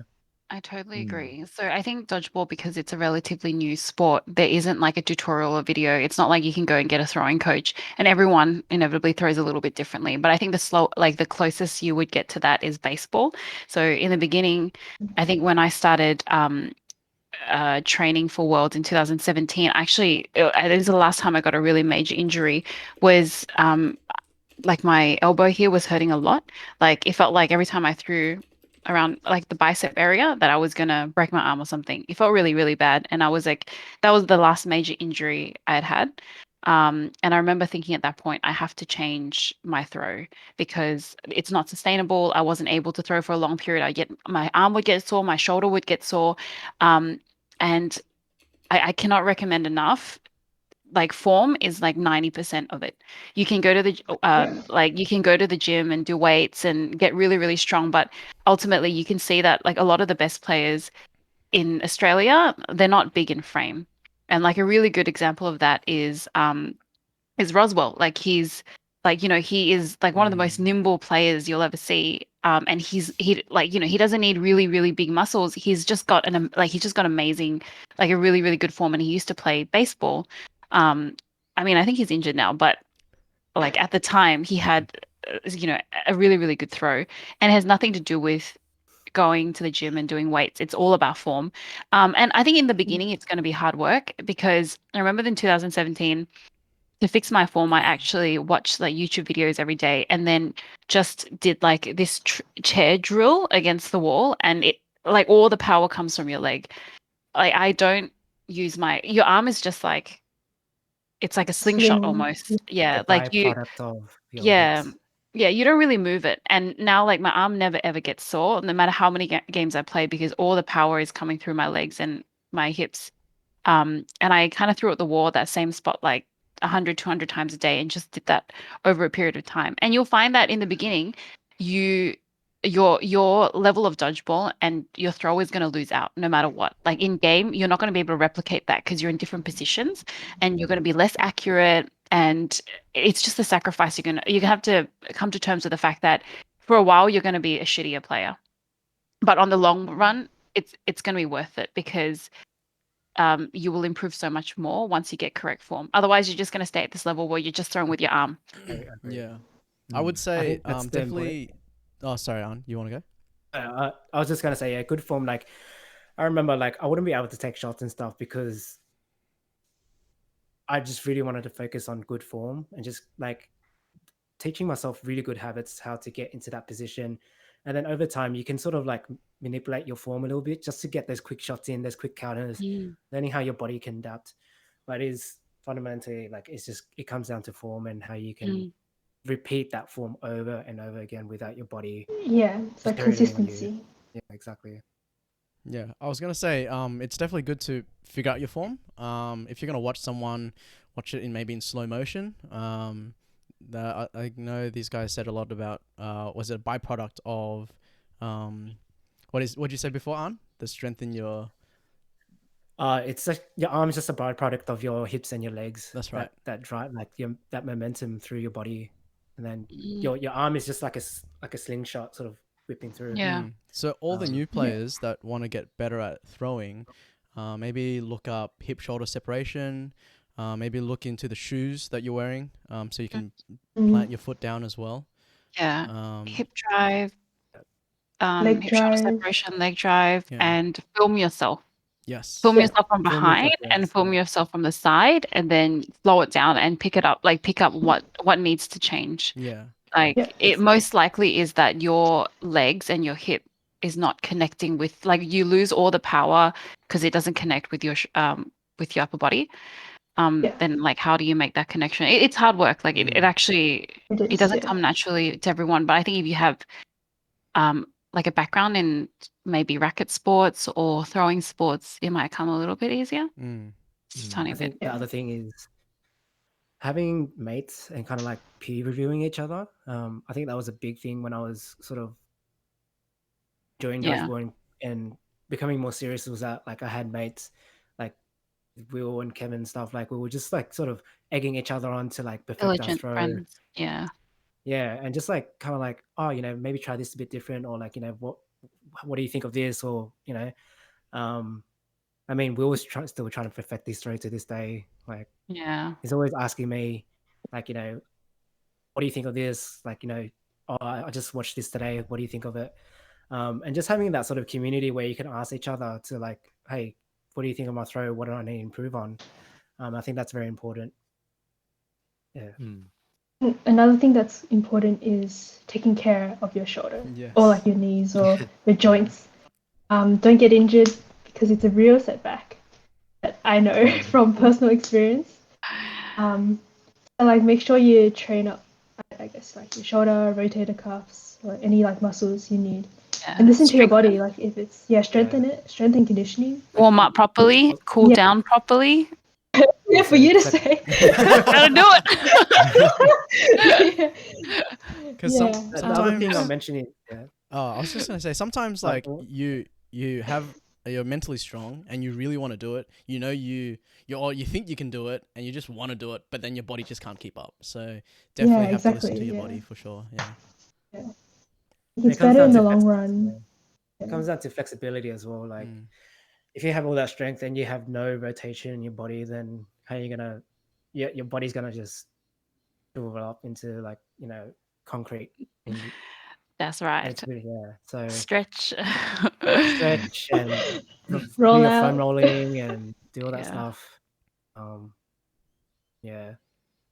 I totally agree. So I think dodgeball, because it's a relatively new sport, there isn't like a tutorial or video. It's not like you can go and get a throwing coach, and everyone inevitably throws a little bit differently. But I think the closest you would get to that is baseball. So in the beginning, I think when I started training for Worlds in 2017, actually, it was the last time I got a really major injury. Was like my elbow here was hurting a lot. Like it felt like every time I threw around like the bicep area that I was gonna break my arm or something. It felt really, really bad. And I was like, that was the last major injury I had had. And I remember thinking at that point, I have to change my throw because it's not sustainable. I wasn't able to throw for a long period. My arm would get sore, my shoulder would get sore. And I cannot recommend enough, like form is like 90% of it. You can go to the gym and do weights and get really, really strong, but ultimately you can see that like a lot of the best players in Australia, they're not big in frame. And like a really good example of that is Roswell. Like he's like, he is like one of the most nimble players you'll ever see. And he like, he doesn't need really, really big muscles. He's just got amazing, like a really, really good form. And he used to play baseball. I mean, I think he's injured now, but like at the time he had, a really, really good throw, and it has nothing to do with going to the gym and doing weights. It's all about form. And I think in the beginning it's going to be hard work, because I remember in 2017, to fix my form, I actually watched like YouTube videos every day, and then just did like this chair drill against the wall, and it like all the power comes from your leg. Like I don't use your arm is just like, it's like a slingshot Sling. almost. A Yeah, like byproduct of your yeah, hips. yeah, you don't really move it. And now like my arm never ever gets sore, no matter how many games I play, because all the power is coming through my legs and my hips. And I kind of threw at the wall that same spot like 100, 200 times a day, and just did that over a period of time. And you'll find that in the beginning, you your level of dodgeball and your throw is going to lose out no matter what. Like in game, you're not going to be able to replicate that, because you're in different positions and you're going to be less accurate. And it's just a sacrifice. You have to come to terms with the fact that for a while you're going to be a shittier player, but on the long run, it's going to be worth it, because you will improve so much more once you get correct form. Otherwise, you're just going to stay at this level where you're just throwing with your arm. I agree. Yeah. I would I say think that's the important. definitely. Oh, sorry, An. You want to go? I was just gonna say, yeah, good form. Like, I remember, like, I wouldn't be able to take shots and stuff because I just really wanted to focus on good form and just like teaching myself really good habits, how to get into that position. And then over time, you can sort of like manipulate your form a little bit just to get those quick shots in, those quick counters, learning how your body can adapt. But it is fundamentally like, it comes down to form and how you can repeat that form over and over again without your body Yeah, it's like deteriorating on you. consistency. Yeah, exactly. Yeah, I was gonna say, it's definitely good to figure out your form. If you're gonna watch someone, watch it in slow motion. I know these guys said a lot about, was it a byproduct of, what you said before, An? The strength in your. It's like your arm is just a byproduct of your hips and your legs. That's right. That drive, like that momentum through your body, and then your arm is just like a slingshot, sort of whipping through. Yeah. So all the new players that want to get better at throwing, maybe look up hip shoulder separation. Maybe look into the shoes that you're wearing, so you can plant your foot down as well. Yeah. Hip drive, Leg hip shoulder drive. separation, leg drive, Yeah. and film yourself. Yes. Film Yeah. yourself from Film behind yourself, and yes, film yeah. yourself from the side, and then slow it down and pick it up. Like pick up what needs to change. Yeah. Like Yeah. it most likely is that your legs and your hip is not connecting with, like you lose all the power because it doesn't connect with your upper body. Yeah. Then like how do you make that connection? It's hard work. Like it actually It is, doesn't yeah. come naturally to everyone. But I think if you have like a background in maybe racket sports or throwing sports, it might come a little bit easier. Just a tiny I bit. think the other thing is having mates and kind of like peer reviewing each other. I think that was a big thing when I was sort of joining Yeah. dodgeball and becoming more serious. Was that like I had mates like Will and Kevin and stuff, like we were just like sort of egging each other on to like perfect our Diligent throw. friends. Yeah. Yeah, and just like kind of like, oh, maybe try this a bit different, or like, what do you think of this, or I mean, Will was still trying to perfect this throw to this day. Like, Yeah. he's always asking me, like, what do you think of this? Like, oh, I just watched this today. What do you think of it? And just having that sort of community where you can ask each other to like, hey, what do you think of my throw? What do I need to improve on? I think that's very important. Yeah. Another thing that's important is taking care of your shoulder, Yes. or like your knees or your joints. Don't get injured, because it's a real setback that I know from personal experience. And like make sure you train up, I guess, like your shoulder, rotator cuffs, or any like muscles you need. Yeah. And listen to your Strengthen. body, like if it's strengthen conditioning. Warm up properly, cool Yeah. down properly. Yeah, for you to say. Gotta do it. Because Yeah. The other thing I'll sometimes. mention is, Oh, I was just gonna say sometimes like Like, you have you're mentally strong and you really want to do it, you know you think you can do it and you just want to do it, but then your body just can't keep up. So definitely have to listen to your body for sure. Yeah. It's better in the long run. It comes down to flexibility as well. Like Mm. if you have all that strength and you have no rotation in your body, then how are you gonna? Your body's gonna just shrivel up into like concrete. And That's right. So Stretch. stretch and do Roll your out. foam rolling and do all that Yeah. stuff. Yeah.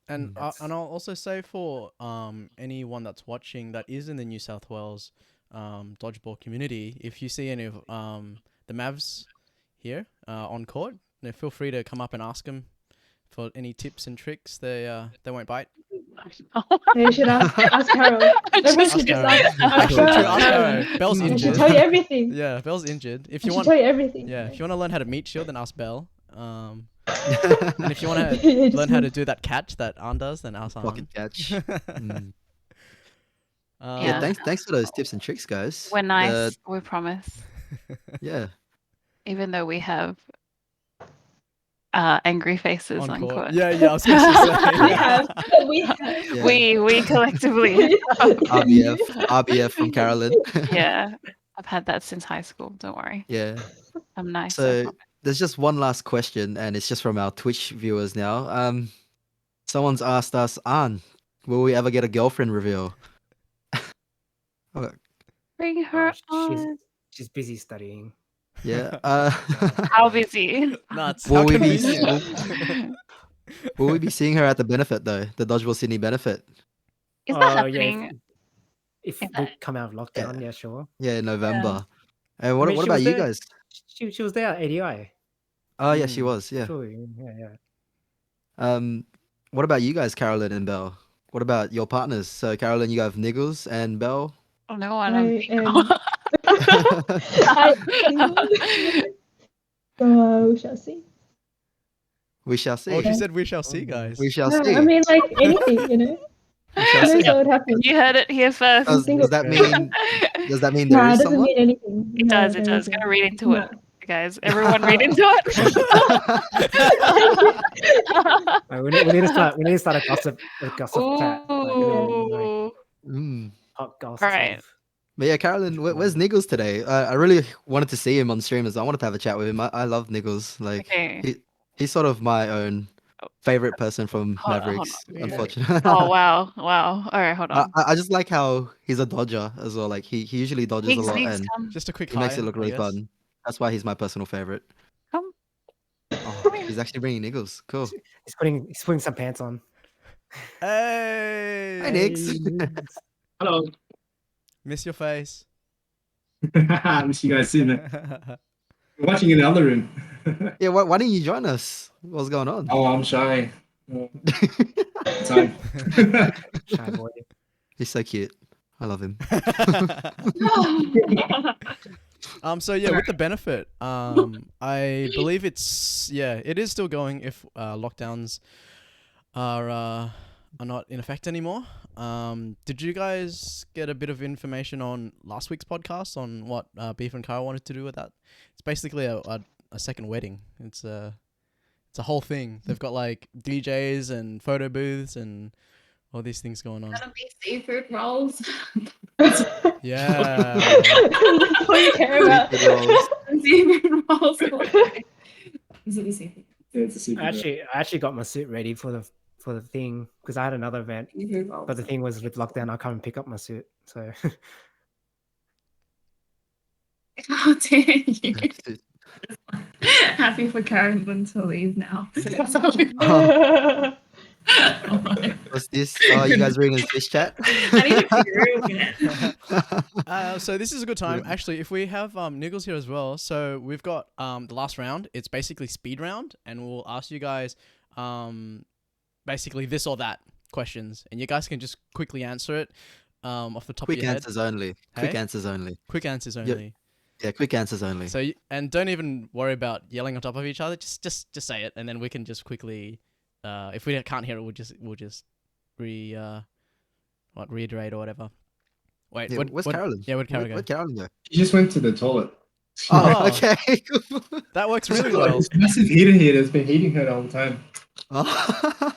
And That's- and I'll also say for anyone that's watching that is in the New South Wales dodgeball community, if you see any of the Mavs here on court, feel free to come up and ask them for any tips and tricks. They won't bite. You should ask Carol. Everyone should just ask Carol. Belle's She injured. should tell you everything. Yeah, Belle's injured. If She you should want, tell you everything. yeah, if you want to learn how to meat shield, then ask Belle. And if you want to learn how to do that catch that Arn does, then ask Arn. Pocket catch. Mm. Yeah. Yeah, thanks for those tips and tricks, guys. We're nice. We promise. Yeah. Even though we have angry faces on court. Yeah, I was going to say. We have. Yeah. We collectively. RBF from Carolyn. Yeah, I've had that since high school. Don't worry. Yeah. I'm nice. I So promise. there's just one last question, and it's just from our Twitch viewers now. Someone's asked us, Ann, will we ever get a girlfriend reveal? Bring her she's on. she's busy studying. Yeah. How busy? Nuts. Will How we be convenient. will we be seeing her at the benefit though? The Dodgeball Sydney benefit? Is that happening? Yeah, if Is we that- come out of lockdown, yeah, sure. Yeah, in November. And what I mean, what she about was you there- guys? She was there at ADI. Oh yeah, she was. Yeah. Sure, yeah. What about you guys, Carolyn and Belle? What about your partners? So Carolyn, you have Niggles and Belle. Oh no, I I don't am. We shall see. We shall see. Oh, she said we shall see, guys. We shall No, see. I mean, like anything, We shall Who knows see. what would happen? You heard it here first. Does that mean It there Nah, it is doesn't someone? mean anything. No, does. It there does. isn't. Gotta read into No. it, guys. Everyone read into it. We need to start a gossip chat. Ooh. Hot gossip. Right. But yeah, Carolyn, where's Niggles today? I really wanted to see him on stream as I wanted to have a chat with him. I love Niggles. Like Okay. he's sort of my own favorite person from Hold on, hold Mavericks, on. unfortunately. Oh wow. All right, hold on. I just like how he's a dodger as well. Like he usually dodges a lot and Just a quick he makes it hi, look I really guess. fun. That's why he's my personal favorite. Come. Oh, he's actually bringing Niggles. Cool. He's putting some pants on. Hey. Hi, Nix. Hello. Miss your face. I miss you guys too, man. We're watching in the other room. Yeah, why didn't you join us? What's going on? Oh, I'm shy. Time. Shy boy. He's so cute. I love him. So yeah, with the benefit, I believe it is still going if lockdowns are not in effect anymore. Did you guys get a bit of information on last week's podcast on what Beef and Kyle wanted to do with that? It's basically a second wedding. It's a whole thing. They've got like DJs and photo booths and all these things going on. Gonna be seafood rolls. Yeah. That's all you care about. Seafood rolls. Is it the seafood? Yeah, it's a secret. I actually got my suit ready for the thing because I had another event, Seafood rolls. but the thing was with lockdown, I can't pick up my suit. So How dare you? Happy for Carolyn to leave now. What's this? Oh, you guys reading this chat? I need to figure it So this is a good time. Actually, if we have Niggles here as well, so we've got the last round. It's basically speed round, and we'll ask you guys basically this or that questions, and you guys can just quickly answer it off the top Quick of your answers only. Quick Hey? answers only. Quick answers only. Yeah, quick answers only. So and don't even worry about yelling on top of each other. Just say it, and then we can just quickly. If we can't hear it, we'll just reiterate or whatever. Wait, Yeah, where's Carolyn? Yeah, where'd Carolyn go? Where'd Carolyn go? She just went to the toilet. Oh, Oh. okay. That works really well. It's massive heater here that's been heating her the whole time. Oh.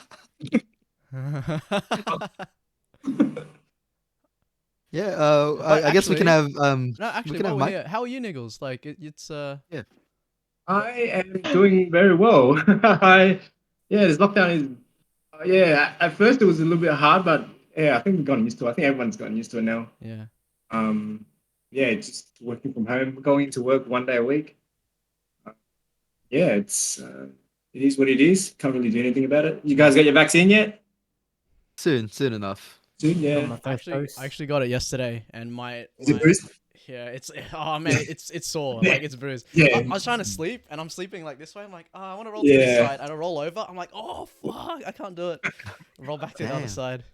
Yeah. But I guess we can actually- have No, we actually, can while have we're Mike. here, how are you, Niggles? Like, it's Yeah. I am doing very well. This lockdown is. At first it was a little bit hard, but yeah, I think we've gotten used to it. I think everyone's gotten used to it now. yeah. Just working from home, going to work 1 day a week. It's it is what it is. Can't really do anything about it. You guys got your vaccine yet? Soon enough. Soon, Got yeah. my first dose. I actually got it yesterday, and Is it bruised? yeah, it's oh man, it's sore, like it's bruised. Yeah. I was trying to sleep, and I'm sleeping like this way. I'm like, oh, I want to roll to this Yeah. side, and I roll over. I'm like, oh fuck, I can't do it. Roll back to the other Damn. side.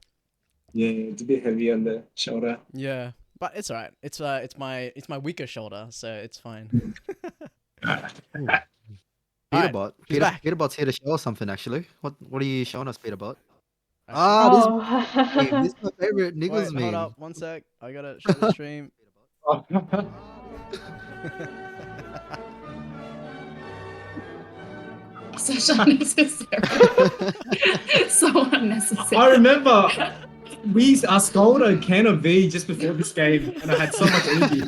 Yeah, it's a bit heavy on the shoulder. Yeah, but it's alright. It's my weaker shoulder, so it's fine. Alright, Peterbot. he's back. Peterbot's here to show us something actually. What are you showing us, Peterbot? Actually- This is my favorite Niggles Wait, meme. hold up, 1 sec. I gotta share the stream. Such unnecessary. So unnecessary. I remember I scored a can of V just before this game, and I had so much energy.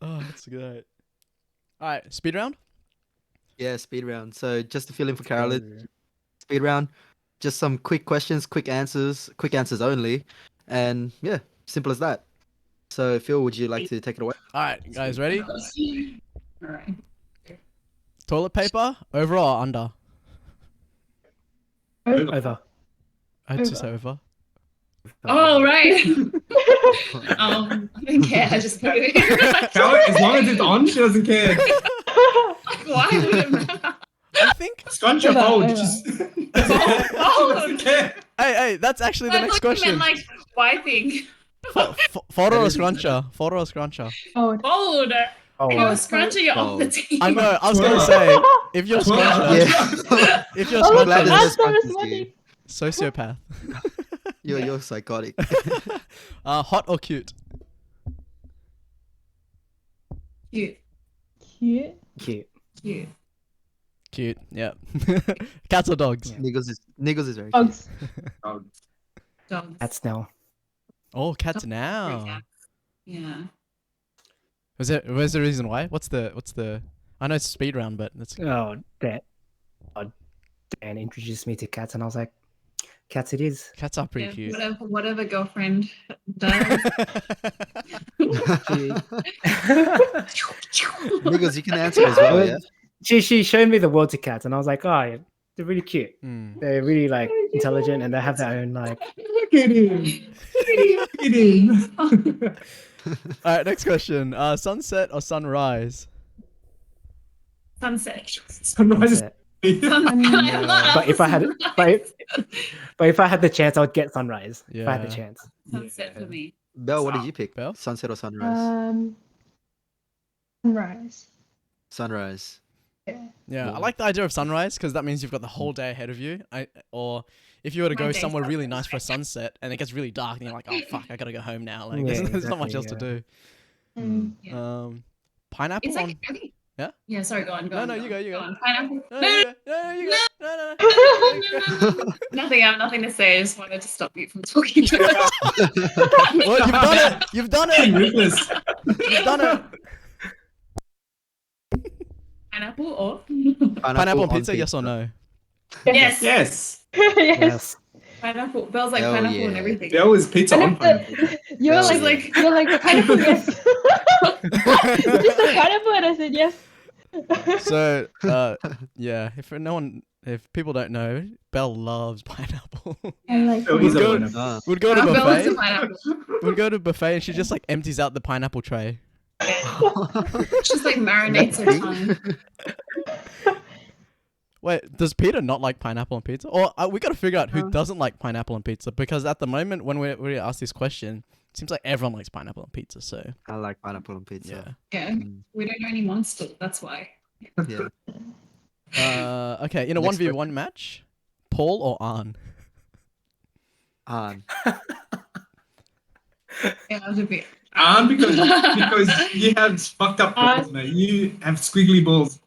Oh, that's great. Alright, speed round? Yeah, speed round. So just to fill in for Carolyn, speed round. Just some quick questions, quick answers only, and yeah, simple as that. So Phil, would you like to take it away? Alright, guys, ready? Alright. Toilet paper, over or under? Over. I'd just say over. Oh, right. I don't care. I just put it in. As long as it's on, she doesn't care. Why would it matter? I think. Scrunch your hold. Just... Hold. Hey, that's actually the I next thought you meant, question. like wiping. Photo or scruncher? Photo or scruncher? Fold. Oh, You're a scruncher, you're off the team. I know. I was gonna say if you're a scruncher, Yeah. if you're a Oh, glad scruncher, there's that's no so funny. sociopath. You're psychotic. Hot or cute? Cute. Cute. cute. Cute. Cute. Yeah. Cats or dogs? Niggles is very cute. Dogs. Dogs. That's now. Oh, cats Dogs. now. Yeah. Where's the reason why? What's the? I know it's speed round, but that's. Dan introduced me to cats, and I was like, cats it is. Cats are pretty Yeah, cute. whatever girlfriend does. Niggles, you can answer as well, yeah? She showed me the world to cats, and I was like, oh, yeah, they're really cute. Mm. They're really like intelligent, and they have their own like. Look at him. Look at him. All right, next question. Sunset or sunrise? Sunset. Sunrise is Sunset. Sunset. But if I had, but if I had the chance, I would get sunrise. If I had the Yeah. chance. Sunset for me. Belle, what did you pick? Belle? Sunset or sunrise? Sunrise. Sunrise. Yeah. Yeah, I Yeah. like the idea of sunrise because that means you've got the whole day ahead of you. Or if you were to My go day somewhere starts really at nice for a sunset and it gets really dark and you're like, oh fuck, I gotta go home now. Like, Yeah, there's not much else exactly, to do. Mm. Yeah. Pineapple It's on. like, I think, Yeah? Yeah, sorry, go on. No, you go. on. Pineapple. No, you go. No, you go. No. Nothing, I have nothing to say. I just wanted to stop you from talking to us. Well, you've done it. You've done it. ruthless. You've done it. Pineapple or? Pineapple on on pizza, yes or no? Yes. Yes. Yes. Pineapple. Bell's like Hell pineapple and yeah. everything. There was pizza And on if pineapple. you're Hell like, yeah. you're like pineapple, yes. You said pineapple, and I said yes. So, yeah. If people don't know, Belle loves pineapple. I'm like, There is a Good. pineapple. Ah. We'd go to Bell is a buffet. pineapple. We'd go to buffet and she just like empties out the pineapple tray. Just like marinates her tongue. Wait, does Peter not like pineapple on pizza? Or we got to figure out who doesn't like pineapple on pizza because at the moment when we asked this question, it seems like everyone likes pineapple on pizza. So I like pineapple on pizza. Yeah. We don't know any monsters. That's why. Yeah. Okay, in a Next 1v1 match, Paul or Arn? Arn. Yeah, I because you have fucked up balls, mate. You have squiggly balls.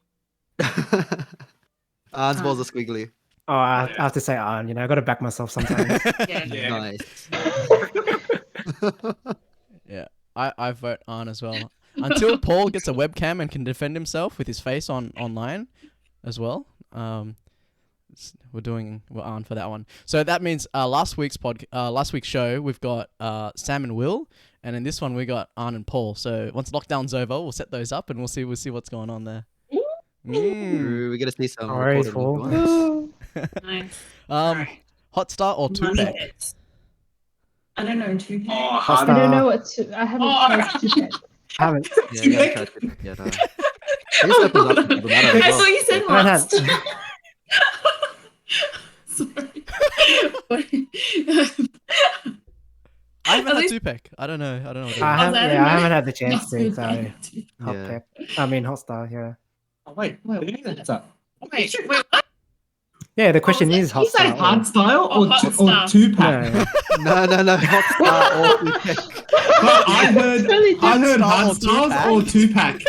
Arn's balls are squiggly. Oh, I have to say Arn. You know, I got to back myself sometimes. Yeah. Nice. Yeah, I vote on as well. Until Paul gets a webcam and can defend himself with his face online as well. We're on for that one. So that means last week's show we've got Sam and Will, and in this one we got Arn and Paul. So once lockdown's over, we'll set those up and we'll see what's going on there. We're gonna see some Alright, recorded Paul. ones. Nice. Hot Star or Money Tupac? pits. I don't know Tupac. Oh, I hard. don't know what to. I haven't tried to check. Haven't. Yeah, you haven't tried Tupac yet. He's opened up to the matter as I well. thought you said I Hot had- Sorry. I haven't At had least- Tupac. I don't know. I don't know. What I that I haven't. don't I know. haven't had the chance Not to. good, So but- hot Yeah. pep. I mean, hot star. Yeah. Oh, wait. What's up? Wait, what? Yeah. The question is hot You say star. hard style Oh, or hot or star. Tupac? No. No. Hot Star or Tupac. But I heard Really hard Hard styles style or Tupac.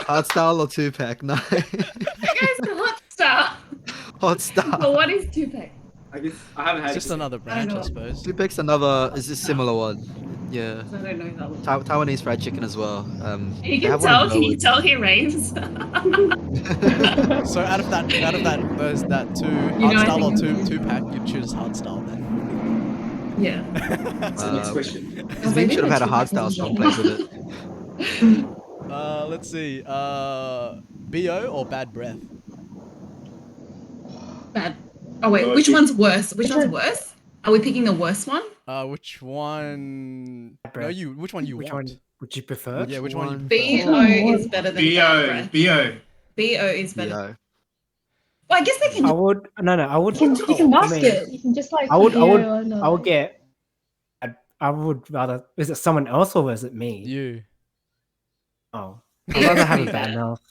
Hard Style or Tupac? No. You guys are Hot Star. Hot Star. But what is Tupac? I guess I haven't had It's just another branch, I know. suppose. Tupac's another is a similar one. Yeah. I don't know that one. Taiwanese fried chicken as well. You they can have one in tell. Can you Melbourne. tell he raves? So out of that two You know, hard I style or think- Tupac, you'd choose hard style then. Yeah. Next question. His name should have had a hard style song played with it. Let's see. BO or bad breath? Bad. Oh wait, which one's worse? Which one's worse? Are we picking the worst one? Which one? Bad No, breath. you. Which one you Which want? one would you prefer? Yeah, which one? You BO is better than bad Bo breath. Bo. BO is better. Yeah. Well, I guess they can. I would. No. I would. You can mask I mean, it. You can just like. I would. put BO on or I would like- get. I would rather. Is it someone else or is it me? You. Oh, I'd rather have a bad mouth.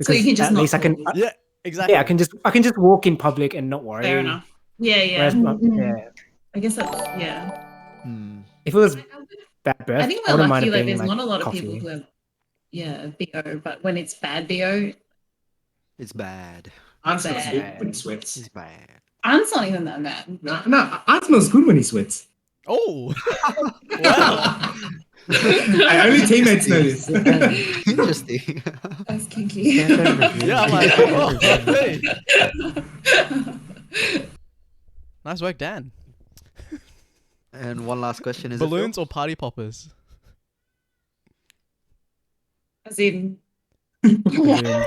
So you can just at not least I can. talk. Yeah, exactly. Yeah, I can just walk in public and not worry. Fair enough. Yeah, yeah. Whereas, Mhm. I guess that's yeah. Hmm. if it was I bad breath, I think I we're wouldn't mind lucky. it Like, being there's not a lot of coffee. people who have, yeah, BO. But when it's bad BO, It's bad. Ant smells Bad. good when he sweats. It's bad. Ant's not even that bad. No, Ant smells good when he sweats. Oh. Wow. Only teammates know this. Interesting. That's kinky. Yeah, I'm like, oh, hey. Nice work, Dan. And one last question is it, Phil? Balloons or party poppers? As in, I don't know.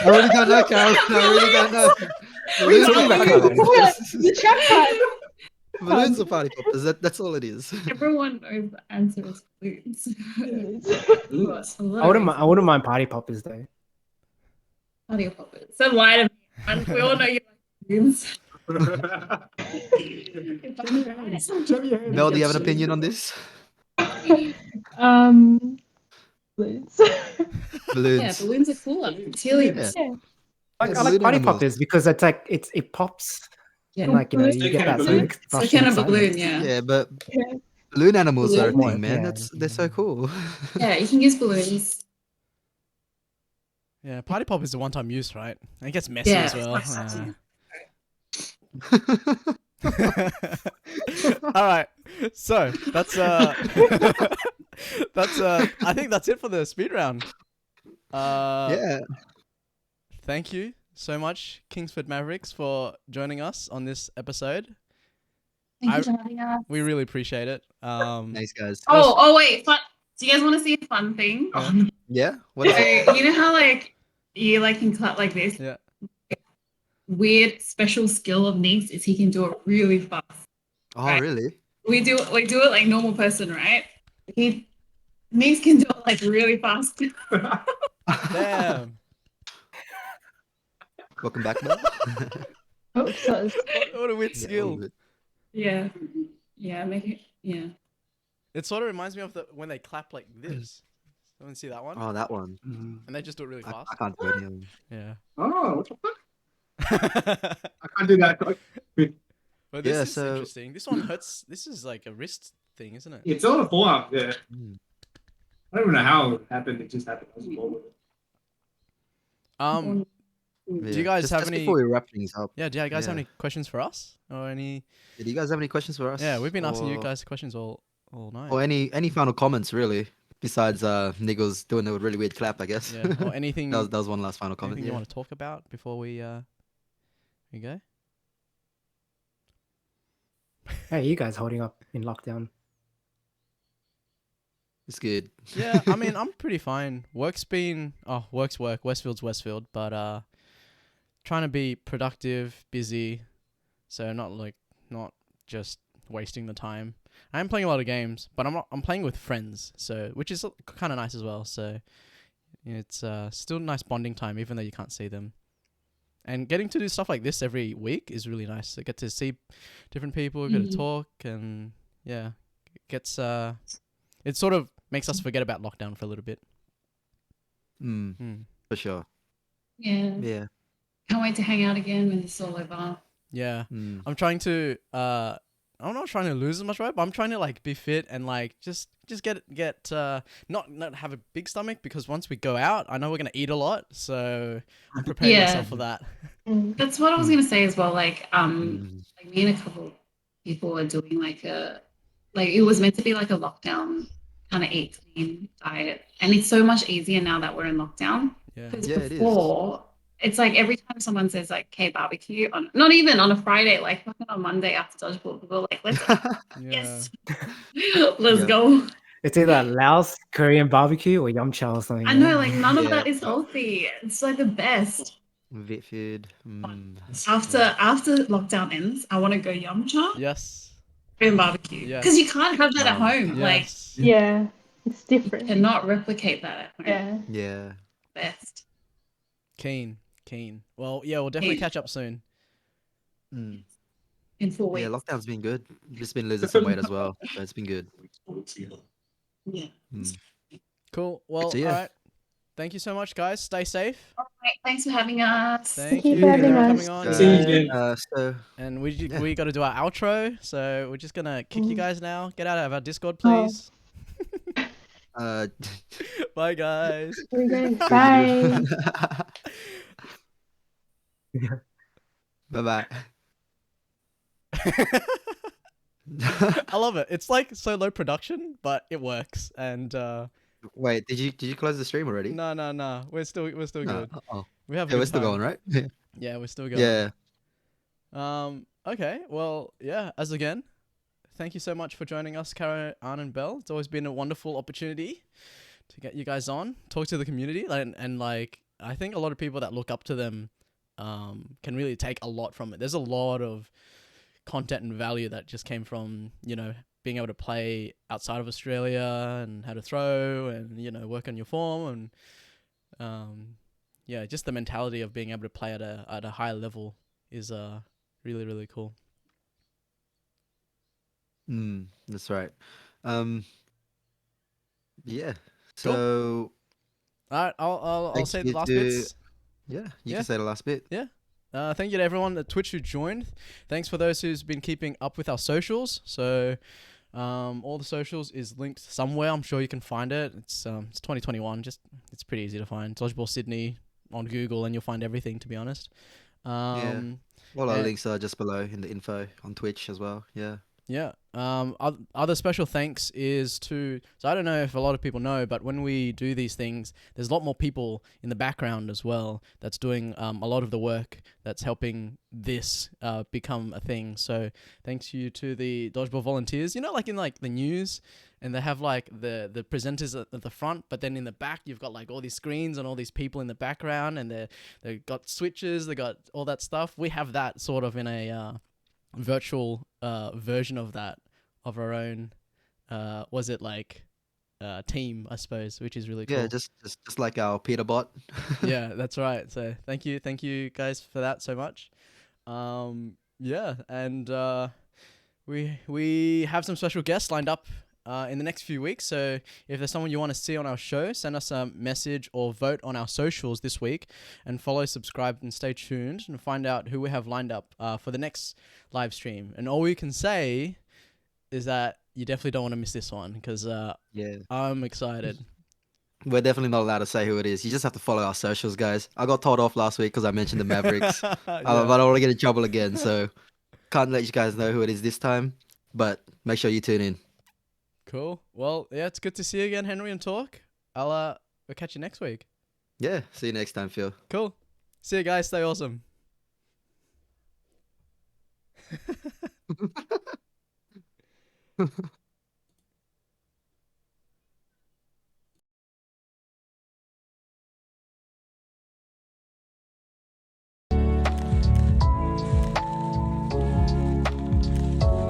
I really don't know, Carol. I really don't know. Balloons or party poppers? The chat part. Balloons or party poppers? That's all it is. everyone knows the answer is balloons. I wouldn't mind party poppers though. Party poppers. So lie to me. We all know you like balloons. Mel, do you have an opinion on this? Balloons. Balloons. Yeah, balloons are cooler. It's helium. Yeah. Yeah. I Yeah, like balloon party animals. poppers because it's like it pops. Yeah. And like you So get that can a sort of balloon. So rush can of a balloon, excitement. yeah. Yeah, but Yeah. balloon animals are a Balloon. thing, man. Yeah. They're so cool. Yeah, you can use balloons. Yeah, party pop is the one-time use, right? And it gets messy Yeah. as well. All right, so that's that's I think that's it for the speed round. Yeah. Thank you so much, Kingsford Mavericks, for joining us on this episode. Thank I- you for having us. We really appreciate it. Nice guys. Oh wait, fun. Do you guys want to see a fun thing? Yeah. Yeah. What is So it? you know how like you like can clap like this? Yeah. Weird special skill of Neeks is he can do it really fast. Oh, Right. really? We do it like normal person, right? Neeks can do it like really fast. Damn. Welcome back, Mel. Oh, so it's- What a weird Yeah, all skill. good. Yeah. Yeah, make it yeah. It sort of reminds me of when they clap like this. Someone see that one? Oh, that one. And they just do it really I fast. can't do any of them. Yeah. Oh, what the fuck? I can't do that. But this Yeah, is so interesting. This one hurts. This is like a wrist thing, isn't it? It's on a forearm. Yeah. mm, I don't even know how it happened. It just happened. I was involved with it. Um, do you yeah. guys Just have just any? before we wrap things up, Yeah, do you guys have yeah. any questions for us or any? Do you guys have any questions for Yeah, us, we've been asking you guys questions all night. or any final comments really? Besides Niggles doing a really weird clap, I guess. Yeah, or that anything was one last final comment. anything you Yeah. want to talk about before we go? How are you guys holding up in lockdown? It's good. Yeah, I mean, I'm pretty fine. Work's work. Westfield's Westfield, but trying to be productive, busy, so not just wasting the time. I am playing a lot of games, but I'm playing with friends, so which is kind of nice as well. So it's still a nice bonding time, even though you can't see them. And getting to do stuff like this every week is really nice. I get to see different people, get to talk, and yeah, it gets it sort of makes us forget about lockdown for a little bit. For sure. Yeah. Yeah. Can't wait to hang out again when it's all over. Yeah, Mm. I'm trying to I'm not trying to lose as much weight, but I'm trying to like be fit and like just get not have a big stomach, because once we go out, I know we're gonna eat a lot, so I'm preparing Yeah. myself for that. That's what I was gonna say as well. Like Mm. like me and a couple of people are doing like it was meant to be like a lockdown kind of eat clean diet, and it's so much easier now that we're in lockdown. Yeah. Because Yeah, it is. before, it's like every time someone says like, "Okay, barbecue," on not even on a Friday, like fucking on Monday after dodgeball, we're like, "Let's Yeah. let's Yeah. go." It's either Laos, Korean barbecue, or yum cha or something. I you know, like none of Yeah. that is healthy. It's like the best. Vet food. After lockdown ends, I want to go yum cha Yes. and barbecue, Yes. because you can't have that at Barbecue. home. Like Yes. Yeah, it's you different. cannot replicate that at home. Yeah. Yeah. Best. Keen. Well, yeah, we'll definitely Keen. catch up soon. Mm. In 4 weeks. Yeah, lockdown's been good. Just been losing some weight as well, so it's been good. Yeah. Mm. Cool. Well, So, yeah. all right. Thank you so much, guys. Stay safe. All right. Thanks for having us. Thank you you for having for us. coming on. So And we Yeah. we got to do our outro, so we're just gonna kick you Mm. guys now. Get out of our Discord, Oh. please. uh, Bye, guys. Here we go. Bye. bye bye. I love it. It's like so low production, but it works. And Wait, did you close the stream already? no, we're still No. good. Oh, We have a yeah, we're good still time. going, right? Yeah, we're still going. Yeah. Okay. Well, yeah. As again, thank you so much for joining us, Carolyn, Arn, and Belle. It's always been a wonderful opportunity to get you guys on, talk to the community, and like I think a lot of people that look up to them can really take a lot from it. There's a lot of content and value that just came from, being able to play outside of Australia and how to throw and, work on your form and, yeah, just the mentality of being able to play at a high level is really, really cool. That's right. Yeah. So All right, I'll thank say you the last to- bits. yeah, you Yeah. can say the last bit. Yeah. Thank you to everyone at Twitch who joined. Thanks for those who's been keeping up with our socials. So, all the socials is linked somewhere. I'm sure you can find it. It's 2021. It's pretty easy to find. Dodgeball Sydney on Google, and you'll find everything. To be honest. Yeah. All our and- links are just below in the info on Twitch as well. Yeah. Yeah. Other special thanks is to, so I don't know if a lot of people know, but when we do these things, there's a lot more people in the background as well that's doing a lot of the work that's helping this become a thing. So thanks you to the Dodgeball volunteers. Like in like the news, and they have like the presenters at the front, but then in the back you've got like all these screens and all these people in the background, and they got switches, they got all that stuff. We have that sort of in a virtual version of that, of our own team, I suppose, which is really cool. Yeah, just like our Peter bot. Yeah, that's right. So thank you guys for that so much. Yeah, and we have some special guests lined up in the next few weeks. So if there's someone you want to see on our show, send us a message or vote on our socials this week, and follow, subscribe, and stay tuned and find out who we have lined up for the next live stream. And all we can say is that you definitely don't want to miss this one, because Yeah. I'm excited. We're definitely not allowed to say who it is. You just have to follow our socials, guys. I got told off last week because I mentioned the Mavericks. Yeah. I don't want to get in trouble again, so can't let you guys know who it is this time. But make sure you tune in. Cool. Well, yeah, it's good to see you again, Henry, and talk. We'll catch you next week. Yeah, see you next time, Phil. Cool. See you guys. Stay awesome.